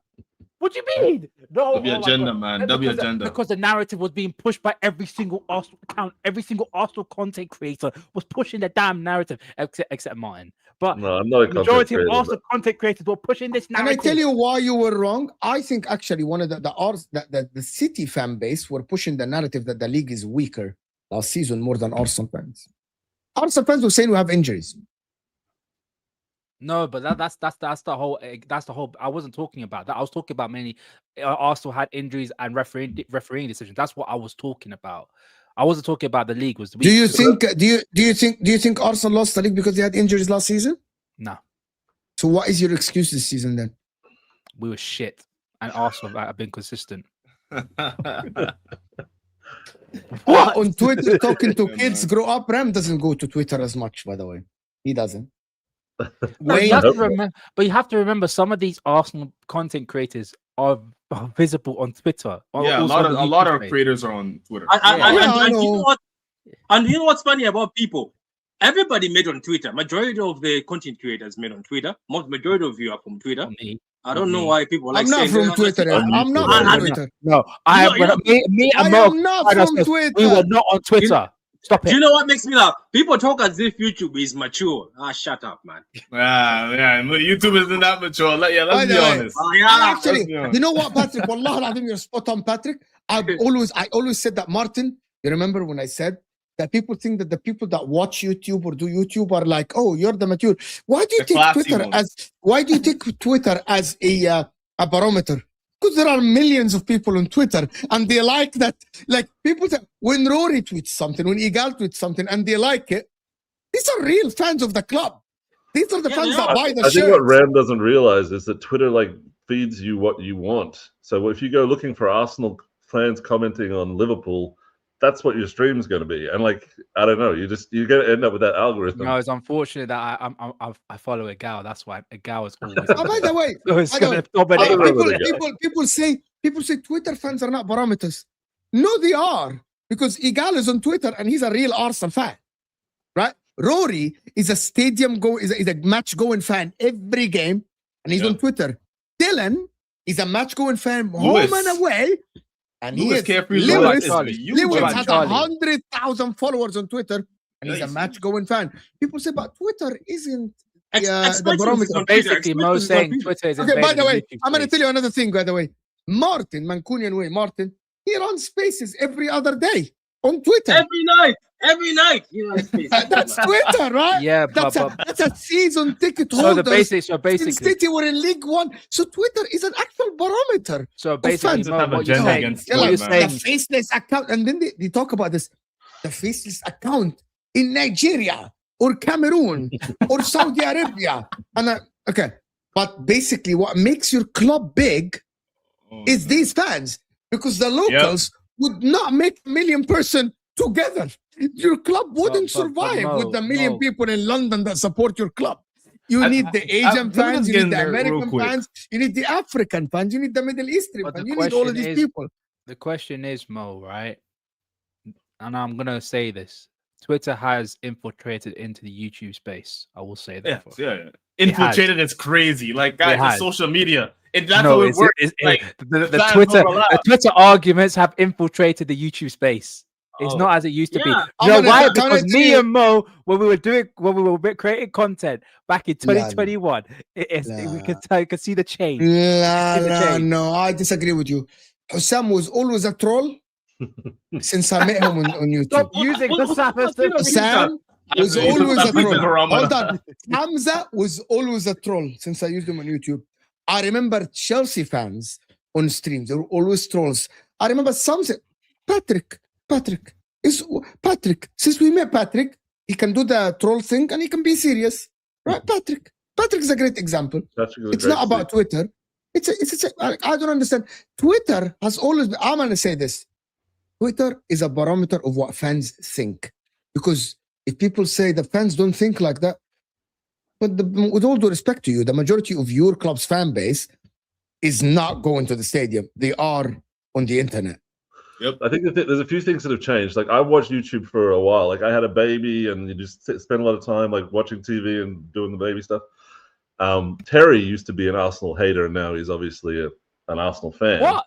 Speaker 2: What do you mean? No,
Speaker 6: W agenda, man. W agenda.
Speaker 2: Because the narrative was being pushed by every single Arsenal account, every single Arsenal content creator was pushing the damn narrative, except Martin. But
Speaker 3: No, I'm not a
Speaker 2: the majority of
Speaker 3: content creator,
Speaker 2: Arsenal content creators were pushing this
Speaker 1: And
Speaker 2: narrative.
Speaker 1: I tell you why you were wrong. I think actually one of the City fan base were pushing the narrative that the league is weaker last season more than Arsenal fans. Arsenal fans were saying we have injuries.
Speaker 2: No, but that's the whole. I wasn't talking about that. I was talking about mainly Arsenal had injuries and refereeing decisions. That's what I was talking about. I wasn't talking about the league. Was the
Speaker 1: Do you think Arsenal lost the league because they had injuries last season?
Speaker 2: No,
Speaker 1: So what is your excuse this season then?
Speaker 2: we were shit, and Arsenal have been consistent.
Speaker 1: On Twitter, talking to kids, grow up. Ram doesn't go to Twitter as much, by the way. He doesn't.
Speaker 2: But you have to remember, some of these Arsenal content creators are visible on Twitter.
Speaker 6: Yeah, a lot of creators are on Twitter.
Speaker 5: And you know what? And you know what's funny about people? Everybody made on Twitter. Majority of the content creators made on Twitter. Majority of you are from Twitter. I don't know why people like.
Speaker 1: I'm not from Twitter. I'm not from Twitter.
Speaker 2: No, me and
Speaker 1: I
Speaker 2: Mo,
Speaker 1: am not from Twitter.
Speaker 2: we were not on Twitter. Stop
Speaker 5: Do
Speaker 2: it.
Speaker 5: you know what makes me laugh? People talk as if YouTube is mature. Shut up, man.
Speaker 6: Yeah, YouTube isn't that mature.
Speaker 1: By
Speaker 6: Let's be
Speaker 1: the way,
Speaker 6: honest.
Speaker 1: Actually,
Speaker 6: be honest.
Speaker 1: you know what, Patrick? Wallah, I think you're spot on, Patrick. I always said that, Martin. You remember when I said that people think that the people that watch YouTube or do YouTube are like, oh, you're the mature. Why do you
Speaker 6: The
Speaker 1: take
Speaker 6: classy
Speaker 1: Twitter
Speaker 6: ones.
Speaker 1: as? Why do you take Twitter as a barometer? Because there are millions of people on Twitter and they like that. Like people say, when Rory tweets something, when Igal tweets something, and they like it, these are real fans of the club. These are the fans that buy the
Speaker 3: I think what
Speaker 1: shirt.
Speaker 3: Ram doesn't realize is that Twitter like feeds you what you want. So if you go looking for Arsenal fans commenting on Liverpool, that's what your stream's going to be. And like, I don't know, you're going to end up with that algorithm.
Speaker 2: No, it's unfortunate that I follow a gal. That's why a gal is always.
Speaker 1: Oh, by the way,
Speaker 2: So it's
Speaker 1: by the
Speaker 2: gonna
Speaker 1: way,
Speaker 2: dominate.
Speaker 1: people say Twitter fans are not barometers. No, they are, because Igal is on Twitter and he's a real Arsenal fan, right? Rory is a match going fan every game, and he's on Twitter. Dylan is a match going fan home and away, and he is. Lewis has 100,000 followers on Twitter, and he's a match going fan. People say, but Twitter isn't the barometer.
Speaker 2: Basically, Mo saying Twitter is.
Speaker 1: Okay, by the way,
Speaker 2: YouTube
Speaker 1: I'm going to
Speaker 2: space.
Speaker 1: tell you another thing, by the way. Martin, Mancunian way, Martin, he runs spaces every other day on Twitter.
Speaker 5: Every night. You know,
Speaker 1: That's Twitter, right?
Speaker 2: Yeah,
Speaker 1: That's a season ticket
Speaker 2: so
Speaker 1: holder.
Speaker 2: basically,
Speaker 1: Since City were in League One. So Twitter is an actual barometer.
Speaker 2: so basically,
Speaker 1: fans
Speaker 2: Mo,
Speaker 6: have
Speaker 2: what you're
Speaker 6: agenda
Speaker 2: saying,
Speaker 6: against
Speaker 2: what
Speaker 1: Like,
Speaker 2: you're
Speaker 6: Twitter,
Speaker 1: the
Speaker 2: saying,
Speaker 1: faceless account, and then they talk about this. The faceless account in Nigeria or Cameroon or Saudi Arabia. And okay, but basically, what makes your club big is these fans, because the locals would not make 1 million person together. Your club wouldn't survive
Speaker 2: Mo,
Speaker 1: with the 1 million
Speaker 2: Mo.
Speaker 1: people in London that support your club. You need the Asian fans, you need the American fans, you need the African fans, you need the Middle Eastern
Speaker 2: But
Speaker 1: fans,
Speaker 2: the
Speaker 1: you need all of
Speaker 2: question
Speaker 1: these
Speaker 2: is-
Speaker 1: people.
Speaker 2: the question is, Mo, right? And I'm gonna say this: Twitter has infiltrated into the YouTube space. I will say that.
Speaker 6: Yeah. Infiltrated is crazy. Like, guys,
Speaker 2: has.
Speaker 6: the social media. That's
Speaker 2: No,
Speaker 6: how it works.
Speaker 2: the
Speaker 6: fans
Speaker 2: Twitter,
Speaker 6: overlap.
Speaker 2: the Twitter arguments have infiltrated the YouTube space. It's not as it used to be.
Speaker 5: Yeah.
Speaker 2: You know
Speaker 1: I'm
Speaker 2: why?
Speaker 1: gonna
Speaker 2: Because
Speaker 1: tell
Speaker 2: me
Speaker 1: you-
Speaker 2: and Mo, when we were creating content back in 2021, we could see the change.
Speaker 1: No, I disagree with you. Hussam was always a troll since I met him on YouTube.
Speaker 2: Stop using the
Speaker 1: Hussam was
Speaker 6: He's
Speaker 1: always a
Speaker 6: a big
Speaker 1: troll.
Speaker 6: barometer.
Speaker 1: Hold on. Hamza was always a troll since I used him on YouTube. I remember Chelsea fans on streams. They were always trolls. I remember some said, Patrick, since we met Patrick, he can do the troll thing and he can be serious. Right, Patrick? Patrick is a great example. It's not about Twitter. I don't understand. Twitter has always been, I'm going to say this. Twitter is a barometer of what fans think. Because if people say the fans don't think like that, but with all due respect to you, the majority of your club's fan base is not going to the stadium. They are on the internet.
Speaker 6: Yep.
Speaker 3: I think there's a few things that have changed. Like I watched YouTube for a while. Like I had a baby, and you just spend a lot of time like watching TV and doing the baby stuff. Terry used to be an Arsenal hater, and now he's obviously an Arsenal fan.
Speaker 2: What?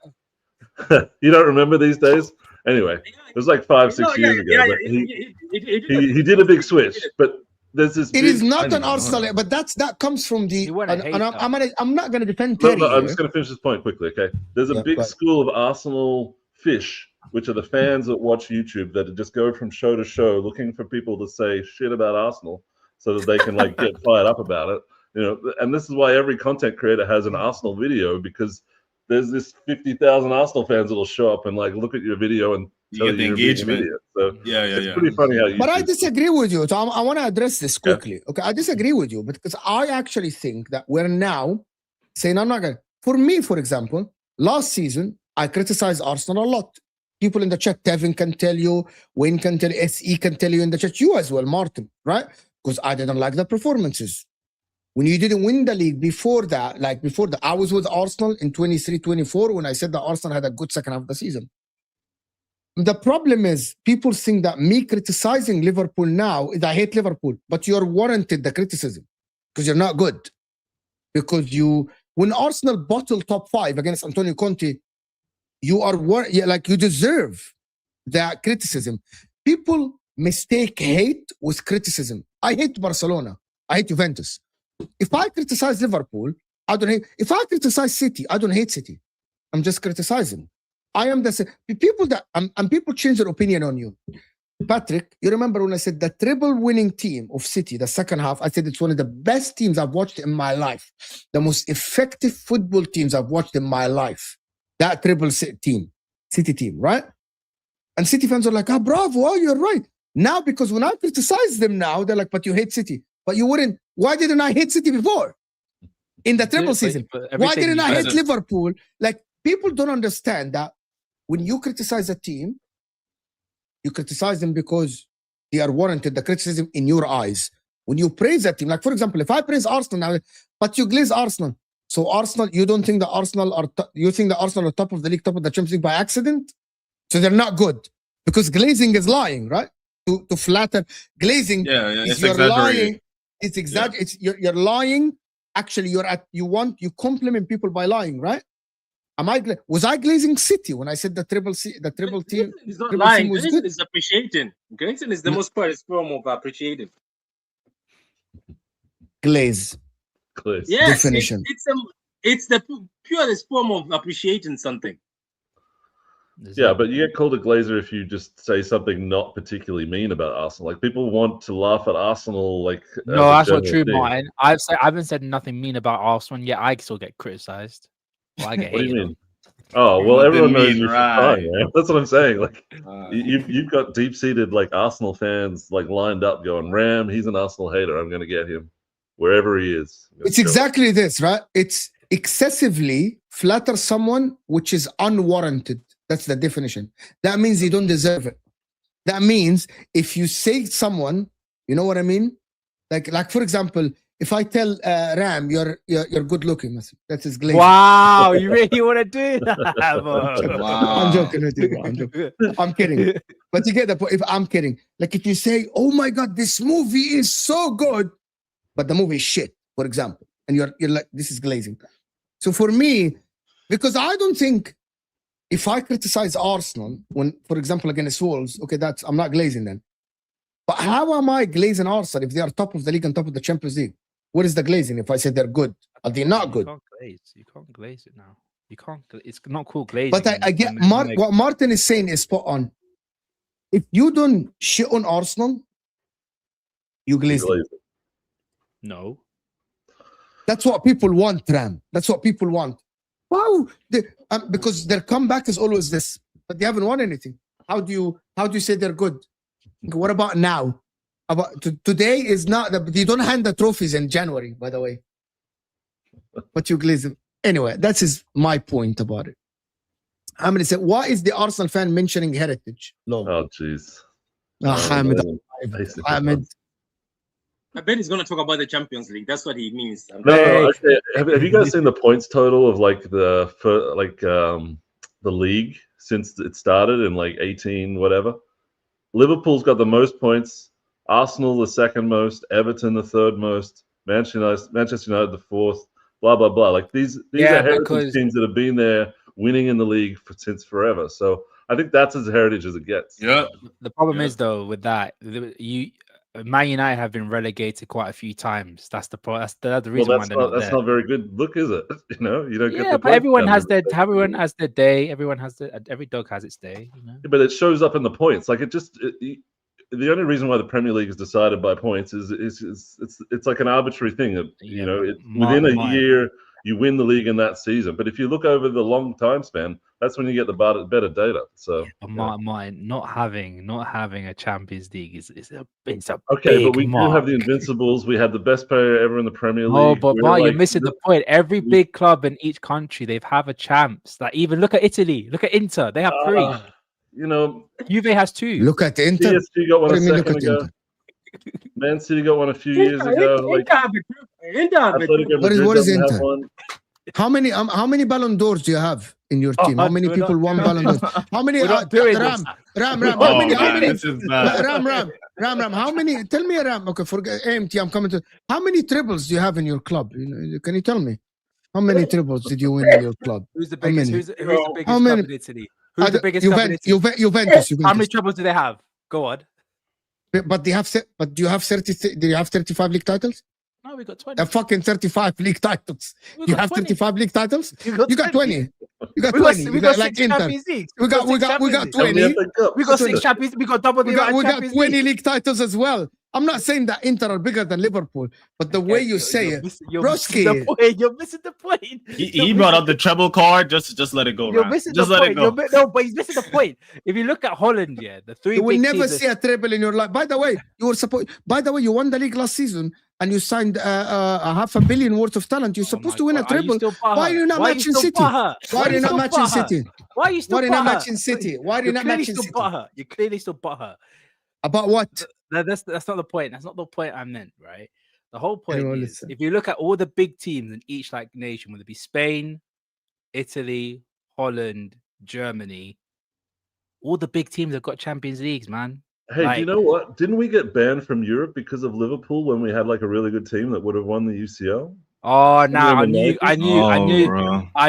Speaker 3: You don't remember these days? Anyway, it was like 5-6 years ago. But he did a big switch. But there's this.
Speaker 1: It is not an Arsenal, but that comes from the. I'm not going to defend Terry.
Speaker 3: No, I'm just going to finish this point quickly. Okay, there's a big school of Arsenal fish, which are the fans that watch YouTube that just go from show to show looking for people to say shit about Arsenal so that they can like get fired up about it. You know, and this is why every content creator has an Arsenal video, because there's this 50,000 Arsenal fans that'll show up and like look at your video and tell
Speaker 6: get the engagement.
Speaker 3: So
Speaker 6: it's
Speaker 3: pretty funny how you.
Speaker 1: But I disagree with you. So I want to address this quickly. Okay, I disagree with you because I actually think that we're now saying I'm not going to. For me, for example, last season I criticized Arsenal a lot. People in the chat, Tevin can tell you, Wayne can tell you, SE can tell you in the chat, you as well, Martin, right? Because I didn't like the performances. When you didn't win the league before that, I was with Arsenal in 23-24 when I said that Arsenal had a good second half of the season. The problem is people think that me criticizing Liverpool now is I hate Liverpool, but you're warranted the criticism because you're not good. Because when Arsenal bottled top 5 against Antonio Conte, you deserve that criticism. People mistake hate with criticism. I hate Barcelona. I hate Juventus. If I criticize Liverpool, I don't hate. If I criticize City, I don't hate City. I'm just criticizing. I am the same. People change their opinion on you. Patrick, you remember when I said the treble winning team of City, the second half, I said it's one of the best teams I've watched in my life. The most effective football teams I've watched in my life. That treble City team, right? And City fans are like, bravo, you're right. Now, because when I criticize them now, they're like, but you hate City. But you wouldn't. Why didn't I hate City before? In the treble season. Why didn't I hate Liverpool? Like, people don't understand that when you criticize a team, you criticize them because they are warranted the criticism in your eyes. When you praise that team, like, for example, if I praise Arsenal now, but you glaze Arsenal. So Arsenal, you don't think that Arsenal you think that Arsenal are top of the league, top of the Champions League by accident? So they're not good. Because glazing is lying, right? To flatter. Glazing is you're lying. It's exactly. It's you're lying. Actually, you compliment people by lying, right? Was I glazing City when I said the triple team?
Speaker 5: It's not lying. Glazing is appreciating. Glazing is the most purest form of appreciating.
Speaker 1: Glaze.
Speaker 5: Yes,
Speaker 1: definition.
Speaker 5: It's the purest form of appreciating something.
Speaker 3: Yeah, but you get called a glazer if you just say something not particularly mean about Arsenal. Like, people want to laugh at Arsenal. Like,
Speaker 2: no, that's not true, Martin. I haven't said nothing mean about Arsenal, and yet I still get criticized. Well, I get
Speaker 3: what do you
Speaker 2: hated.
Speaker 3: mean? Oh, well, everyone knows you're
Speaker 6: right.
Speaker 3: fine, man. That's what I'm saying. Like, you've got deep-seated like Arsenal fans like lined up, going, "Ram, he's an Arsenal hater. I'm going to get him wherever he is."
Speaker 1: It's exactly this, right? It's excessively flatter someone, which is unwarranted. That's the definition. That means you don't deserve it. That means if you say someone, you know what I mean? Like for example, if I tell Ram, you're good looking, that's his glaze.
Speaker 2: Wow, you really want to do that?
Speaker 1: Wow. I'm joking with you. I'm joking. I'm kidding. But you get the point. If I'm kidding, like if you say, "Oh my God, this movie is so good," but the movie is shit, for example, and you're like, "This is glazing." So for me, because I don't think. If I criticize Arsenal when, for example, against Wolves, okay, I'm not glazing then. But how am I glazing Arsenal if they are top of the league and top of the Champions League? What is the glazing if I say they're good? Are they not good?
Speaker 2: You can't glaze it now. You can't. It's not called glazing.
Speaker 1: But I get what Martin is saying is spot on. If you don't shit on Arsenal, you glaze it.
Speaker 2: No.
Speaker 1: That's what people want, Ram. That's what people want. Wow, because their comeback is always this, but they haven't won anything. How do you say they're good? What about now? Today is not. They don't hand the trophies in January, by the way. But you glaze them. Anyway, that's my point about it. Hamid said, why is the Arsenal fan mentioning heritage?
Speaker 3: Oh, jeez.
Speaker 1: Hamid, Hamid.
Speaker 5: I bet he's going to talk about the Champions League. That's what he means.
Speaker 3: No, okay. Have you guys seen the points total of like the league since it started in like 18 whatever? Liverpool's got the most points. Arsenal the second most. Everton the third most. Manchester United the fourth. Blah blah blah. Like these are heritage teams that have been there winning in the league since forever. So I think that's as heritage as it gets.
Speaker 6: Yeah.
Speaker 2: The problem is though with that, Man United have been relegated quite a few times. That's the reason why they're not there.
Speaker 3: That's not very good look, is it? You know, you don't get the.
Speaker 2: But everyone has their day. Every dog has its day. You know?
Speaker 3: Yeah, but it shows up in the points. Like the only reason why the Premier League is decided by points is it's like an arbitrary thing. You know, within a year you win the league in that season. But if you look over the long time span, that's when you get the better data. So,
Speaker 2: Martin, not having a Champions League is a
Speaker 3: okay. But we do have the Invincibles. We had the best player ever in the Premier League.
Speaker 2: Oh, but Mark, you're missing the point. Every big club in each country, they've have a champs. Like even look at Italy. Look at Inter. They have 3.
Speaker 3: You know,
Speaker 2: Juve has 2.
Speaker 1: Look at Inter.
Speaker 3: PSG got one a second ago. Man City got one a few years ago.
Speaker 1: What is Inter? How many Ballon d'Ors do you have in your team? How many people won Ballon d'Ors? How many Ram? How many? Tell me, Ram. Okay, forget AMT. I'm coming to. How many triples do you have in your club? Can you tell me? How many triples did you win in your club?
Speaker 2: Who's the biggest? Who's the biggest club in Italy? Who's the biggest club in Italy?
Speaker 1: Juventus.
Speaker 2: How many triples do they have? Go on.
Speaker 1: But do you have 30? Do you have 35 league titles?
Speaker 2: No, we got 20.
Speaker 1: A fucking 35 league titles. You have 35 league titles? You got 20. You got 20.
Speaker 2: We got
Speaker 1: like
Speaker 2: 6 Champions Leagues.
Speaker 1: We got 20.
Speaker 2: We got 6 Champions. We got double the amount of
Speaker 1: We got
Speaker 2: Champions
Speaker 1: 20
Speaker 2: League.
Speaker 1: league titles as well. I'm not saying that Inter are bigger than Liverpool, but the way you say it, Broski.
Speaker 2: You're missing the point.
Speaker 6: He brought up the treble card. Just let it go.
Speaker 2: You're missing
Speaker 6: just
Speaker 2: the
Speaker 6: let
Speaker 2: point.
Speaker 6: it go.
Speaker 2: No, but he's missing the point. If you look at Holland, the 3
Speaker 1: you will
Speaker 2: big
Speaker 1: never
Speaker 2: teams
Speaker 1: see a treble in your life. By the way, you won the league last season and you signed a $500 million worth of talent. You're supposed to win a treble. Why are you not matching City? Why are you not matching City?
Speaker 2: Why are you still
Speaker 1: not matching City? Why are you not matching City?
Speaker 2: You're clearly still butthurt.
Speaker 1: About what?
Speaker 2: That's not the point. That's not the point I meant, right? The whole point is if you look at all the big teams in each nation, whether it be Spain, Italy, Holland, Germany, all the big teams have got Champions Leagues, man.
Speaker 3: Hey, do you know what? Didn't we get banned from Europe because of Liverpool when we had like a really good team that would have won the UCL?
Speaker 2: Oh no! I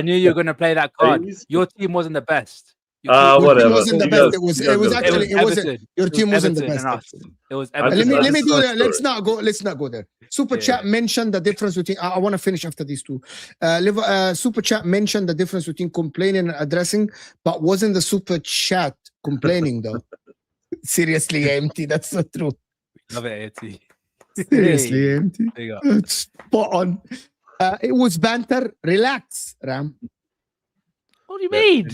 Speaker 2: knew you were gonna play that card. Your team wasn't the best.
Speaker 3: Whatever.
Speaker 1: It wasn't the best. It wasn't. Your team wasn't the best.
Speaker 2: It was.
Speaker 1: Let me do that. Let's not go there. Super Chat mentioned the difference between. I want to finish after these two. Super Chat mentioned the difference between complaining and addressing, but wasn't the Super Chat complaining though? Seriously, AMT, that's so true.
Speaker 2: Love it, AMT.
Speaker 1: Seriously, AMT. Spot on. It was banter. Relax, Ram.
Speaker 2: What do you mean?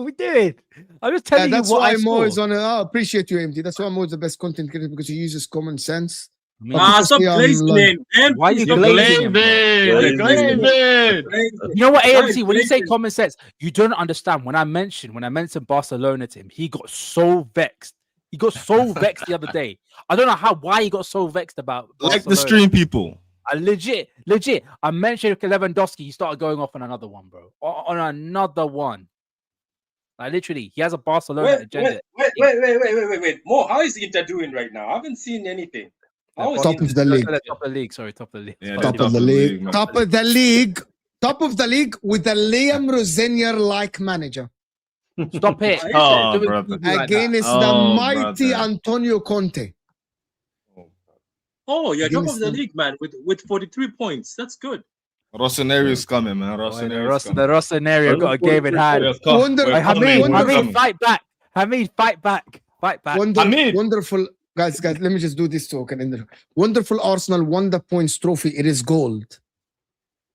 Speaker 2: We did. I'm just telling you
Speaker 1: that's
Speaker 2: what
Speaker 1: why
Speaker 2: I
Speaker 1: I'm
Speaker 2: saw.
Speaker 1: always on. I appreciate you, AMT. That's why I'm always the best content creator because he uses common sense.
Speaker 5: Stop glazing him.
Speaker 2: Why are you glazing him? You know what, AMT? When you say common sense, you don't understand. When I mentioned Barcelona to him, he got so vexed. He got so vexed the other day. I don't know why he got so vexed about Barcelona.
Speaker 6: Like the stream people.
Speaker 2: I legit. I mentioned Lewandowski. He started going off on another one, bro. On another one. Like literally, he has a Barcelona agenda.
Speaker 5: Wait. Mo, how is Inter doing right now? I haven't seen anything.
Speaker 1: Top of the league.
Speaker 2: Top of the league. Sorry, top of the league.
Speaker 6: Yeah,
Speaker 1: Top of the league. Top of the league. Top of the league with a Liam Rosenior-like manager.
Speaker 2: Stop it.
Speaker 1: Against the mighty Antonio Conte.
Speaker 5: Oh, you're top of the league, man, with 43 points. That's good.
Speaker 6: Rossoneri's coming, man.
Speaker 2: The Rossoneri got a game in hand.
Speaker 1: Hamid,
Speaker 2: fight back. Hamid, fight back.
Speaker 1: Wonderful. Guys, let me just do this talk and end. Wonderful Arsenal won the points trophy. It is gold.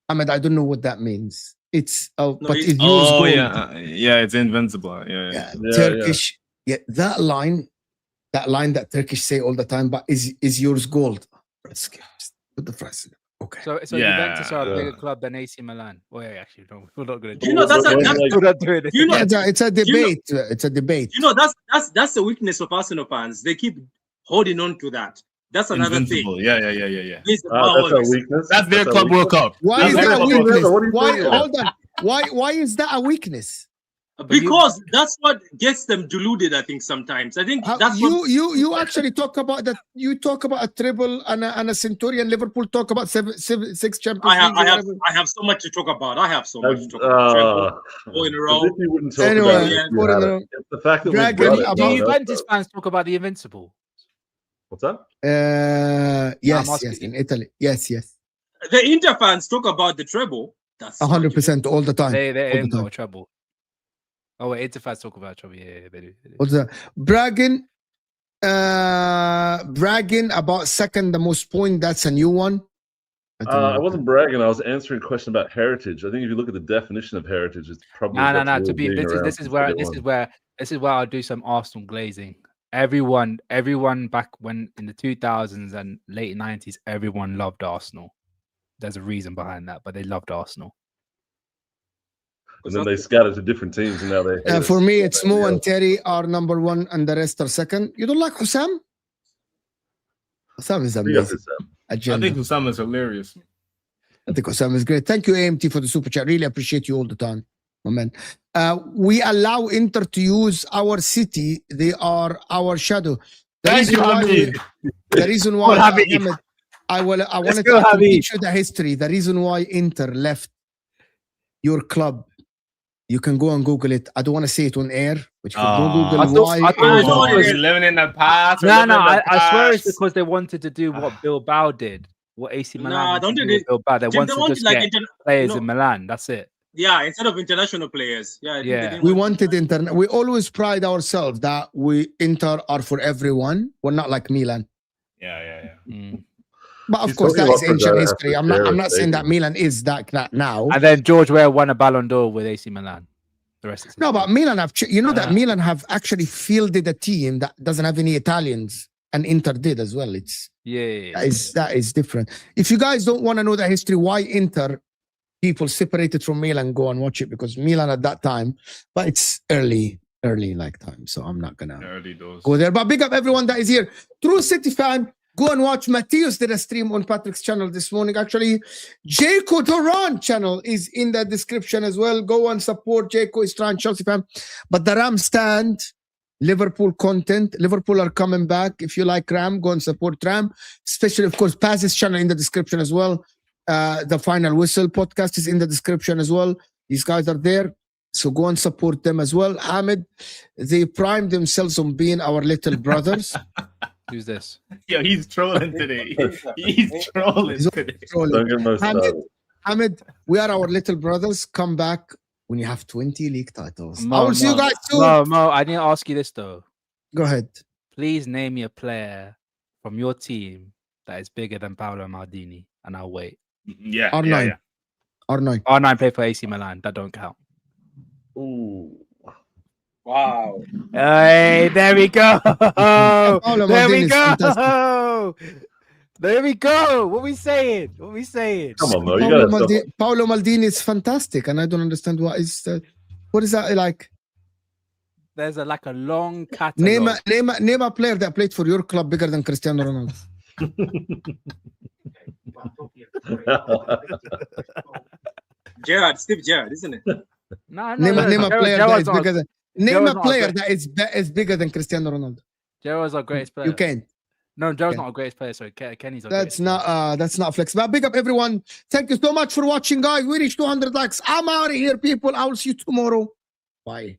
Speaker 1: Ahmed, I don't know what that means. It's but it's gold.
Speaker 6: Yeah, it's invincible. Yeah.
Speaker 1: Turkish. Yeah, that line that Turkish say all the time, but is yours gold? Put the price in. Okay.
Speaker 2: So
Speaker 6: Yeah.
Speaker 2: Juventus are a
Speaker 3: Yeah.
Speaker 2: bigger club than AC Milan. Well, yeah, actually, no, we're not going to do
Speaker 5: You know, that's a,
Speaker 3: Well,
Speaker 5: that's,
Speaker 3: like-
Speaker 2: We're not doing it.
Speaker 5: you know,
Speaker 1: It's a debate. It's a debate.
Speaker 5: you know, that's the weakness of Arsenal fans. They keep holding on to that. That's another
Speaker 6: Invincible.
Speaker 5: thing.
Speaker 6: Yeah.
Speaker 5: It's the
Speaker 3: that's our
Speaker 5: powers.
Speaker 3: weakness.
Speaker 6: That's their
Speaker 3: our
Speaker 6: Club World
Speaker 3: weakness.
Speaker 6: Cup.
Speaker 1: Why
Speaker 6: That's
Speaker 1: is
Speaker 6: their
Speaker 1: that a
Speaker 6: Club World
Speaker 1: weakness?
Speaker 3: What are you
Speaker 1: Why?
Speaker 3: talking about?
Speaker 1: Hold on. Why is that a weakness?
Speaker 5: Because that's what gets them deluded. I think sometimes. I think that's what.
Speaker 1: You actually talk about that. You talk about a treble and a Centurion. Liverpool talk about six Champions League.
Speaker 5: I have so much to talk about. I have so much to talk about. Four in a row.
Speaker 3: As if you wouldn't talk
Speaker 1: Anyway,
Speaker 3: about it if you
Speaker 1: four in
Speaker 3: had
Speaker 1: a
Speaker 3: it.
Speaker 1: row.
Speaker 3: It's the fact that
Speaker 1: Dragon
Speaker 3: we've got it.
Speaker 1: about-
Speaker 2: Do
Speaker 3: no one else
Speaker 2: Juventus
Speaker 3: does.
Speaker 2: fans talk about the Invincible?
Speaker 3: What's that?
Speaker 1: Yes,
Speaker 2: asking
Speaker 1: yes, in Italy. Yes.
Speaker 5: The Inter fans talk about the treble. That's
Speaker 1: 100% all the time.
Speaker 2: They
Speaker 1: all the
Speaker 2: ain't
Speaker 1: time.
Speaker 2: got trouble. Oh wait, Inter fans talk about trouble. Yeah, they do.
Speaker 1: All the time. Bragging about second the most point. That's a new one. I don't
Speaker 3: I
Speaker 1: know.
Speaker 3: wasn't bragging. I was answering a question about heritage. I think if you look at the definition of heritage, it's probably
Speaker 2: No. To be this is where I'll do some Arsenal glazing. Everyone back when in the 2000s and late 90s, everyone loved Arsenal. There's a reason behind that, but they loved Arsenal.
Speaker 3: And then they scattered to different teams, and now they. hate
Speaker 1: For
Speaker 3: us.
Speaker 1: me, it's Mo and Terry are number one, and the rest are second. You don't like Hussam? Hussam is
Speaker 3: Big up
Speaker 1: amazing.
Speaker 3: to Sam.
Speaker 6: I
Speaker 1: Agenda.
Speaker 6: think Usama is hilarious.
Speaker 1: I think Hussam is great. Thank you, AMT, for the super chat. Really appreciate you all the time, my man. We allow Inter to use our city. They are our shadow. The
Speaker 6: Thank you, Hamid.
Speaker 1: The reason why
Speaker 6: Well, Hamid.
Speaker 1: Ahmed, I wanted
Speaker 6: go,
Speaker 1: to
Speaker 6: Hamid.
Speaker 1: teach you the history. The reason why Inter left your club. You can go and Google it. I don't want to say it on air, but you can go Google
Speaker 2: I thought-
Speaker 1: why.
Speaker 2: I thought-
Speaker 1: Inter-
Speaker 5: Oh,
Speaker 6: We're living in the past.
Speaker 2: No, I swear it's because they wanted to do what Bilbao did, what AC Milan
Speaker 5: Nah,
Speaker 2: wanted
Speaker 5: don't
Speaker 2: to
Speaker 5: do
Speaker 2: do with
Speaker 5: it.
Speaker 2: Bilbao. They wanted to just get players
Speaker 5: no.
Speaker 2: in Milan. That's it.
Speaker 5: Yeah, instead of international players. Yeah. I think
Speaker 2: Yeah.
Speaker 5: they didn't
Speaker 1: We
Speaker 5: want-
Speaker 1: wanted Inter. We always pride ourselves that we Inter are for everyone. We're not like Milan.
Speaker 6: Yeah.
Speaker 2: Mm.
Speaker 1: But of
Speaker 3: He's
Speaker 1: course,
Speaker 3: talking
Speaker 1: that is
Speaker 3: about
Speaker 1: ancient
Speaker 3: that
Speaker 1: history.
Speaker 3: after
Speaker 1: I'm
Speaker 3: Sarah
Speaker 1: not saying that
Speaker 3: Stadium.
Speaker 1: Milan is that now.
Speaker 2: And then George Weah won a Ballon d'Or with AC Milan. The rest is
Speaker 1: No, but Milan have, that
Speaker 2: Ah.
Speaker 1: Milan have actually fielded a team that doesn't have any Italians, and Inter did as well.
Speaker 2: yeah.
Speaker 1: That is different. If you guys don't want to know the history, why Inter people separated from Milan, go and watch it, because Milan at that time, but it's early like time, so I'm not gonna
Speaker 6: Early doors.
Speaker 1: go there. But big up everyone that is here. True City fan, go and watch. Matthias did a stream on Patrick's channel this morning. Actually, Jaco Duran channel is in the description as well. Go and support Jaco. Is trying Chelsea fan. But the Ram stand, Liverpool content. Liverpool are coming back. If you like Ram, go and support Ram. Especially, of course, Paz's channel in the description as well. The Final Whistle podcast is in the description as well. These guys are there. So go and support them as well. Ahmed, they prime themselves on being our little brothers.
Speaker 2: Who's this?
Speaker 6: Yo, he's trolling today. He's trolling
Speaker 1: He's
Speaker 6: today.
Speaker 3: Don't get most started.
Speaker 1: Ahmed, we are our little brothers. Come back when you have 20 league titles.
Speaker 2: Mo,
Speaker 1: I will see you
Speaker 2: Mo.
Speaker 1: guys soon.
Speaker 2: Mo, I need to ask you this though.
Speaker 1: Go ahead.
Speaker 2: Please name me a player from your team that is bigger than Paolo Maldini, and I'll wait.
Speaker 6: Yeah.
Speaker 1: R9. R9.
Speaker 2: R9 played for AC Milan. That don't count.
Speaker 3: Ooh.
Speaker 5: Wow.
Speaker 2: Hey, there we go.
Speaker 1: Paolo
Speaker 2: There
Speaker 1: Maldini
Speaker 2: we
Speaker 1: is
Speaker 2: go. There we go. What we saying? What we saying?
Speaker 3: Come on, Mo. You gotta stop.
Speaker 1: Paolo Maldini is fantastic, and I don't understand what is that like.
Speaker 2: There's a long catalog.
Speaker 1: Name a player that played for your club bigger than Cristiano Ronaldo.
Speaker 5: Steve Gerrard, isn't it?
Speaker 2: No,
Speaker 1: Name a player that is
Speaker 2: Gerrard's
Speaker 1: bigger than. Name
Speaker 2: Gerrard's
Speaker 1: a
Speaker 2: not
Speaker 1: player
Speaker 2: great.
Speaker 1: that is bigger than Cristiano Ronaldo.
Speaker 2: Gerrard's our greatest player.
Speaker 1: You can't.
Speaker 2: No, Gerrard's
Speaker 1: Okay.
Speaker 2: not our greatest player. Sorry, Kenny's our
Speaker 1: That's
Speaker 2: greatest player.
Speaker 1: that's not flexible. Big up everyone. Thank you so much for watching, guys. We reached 200 likes. I'm out of here, people. I will see you tomorrow. Bye.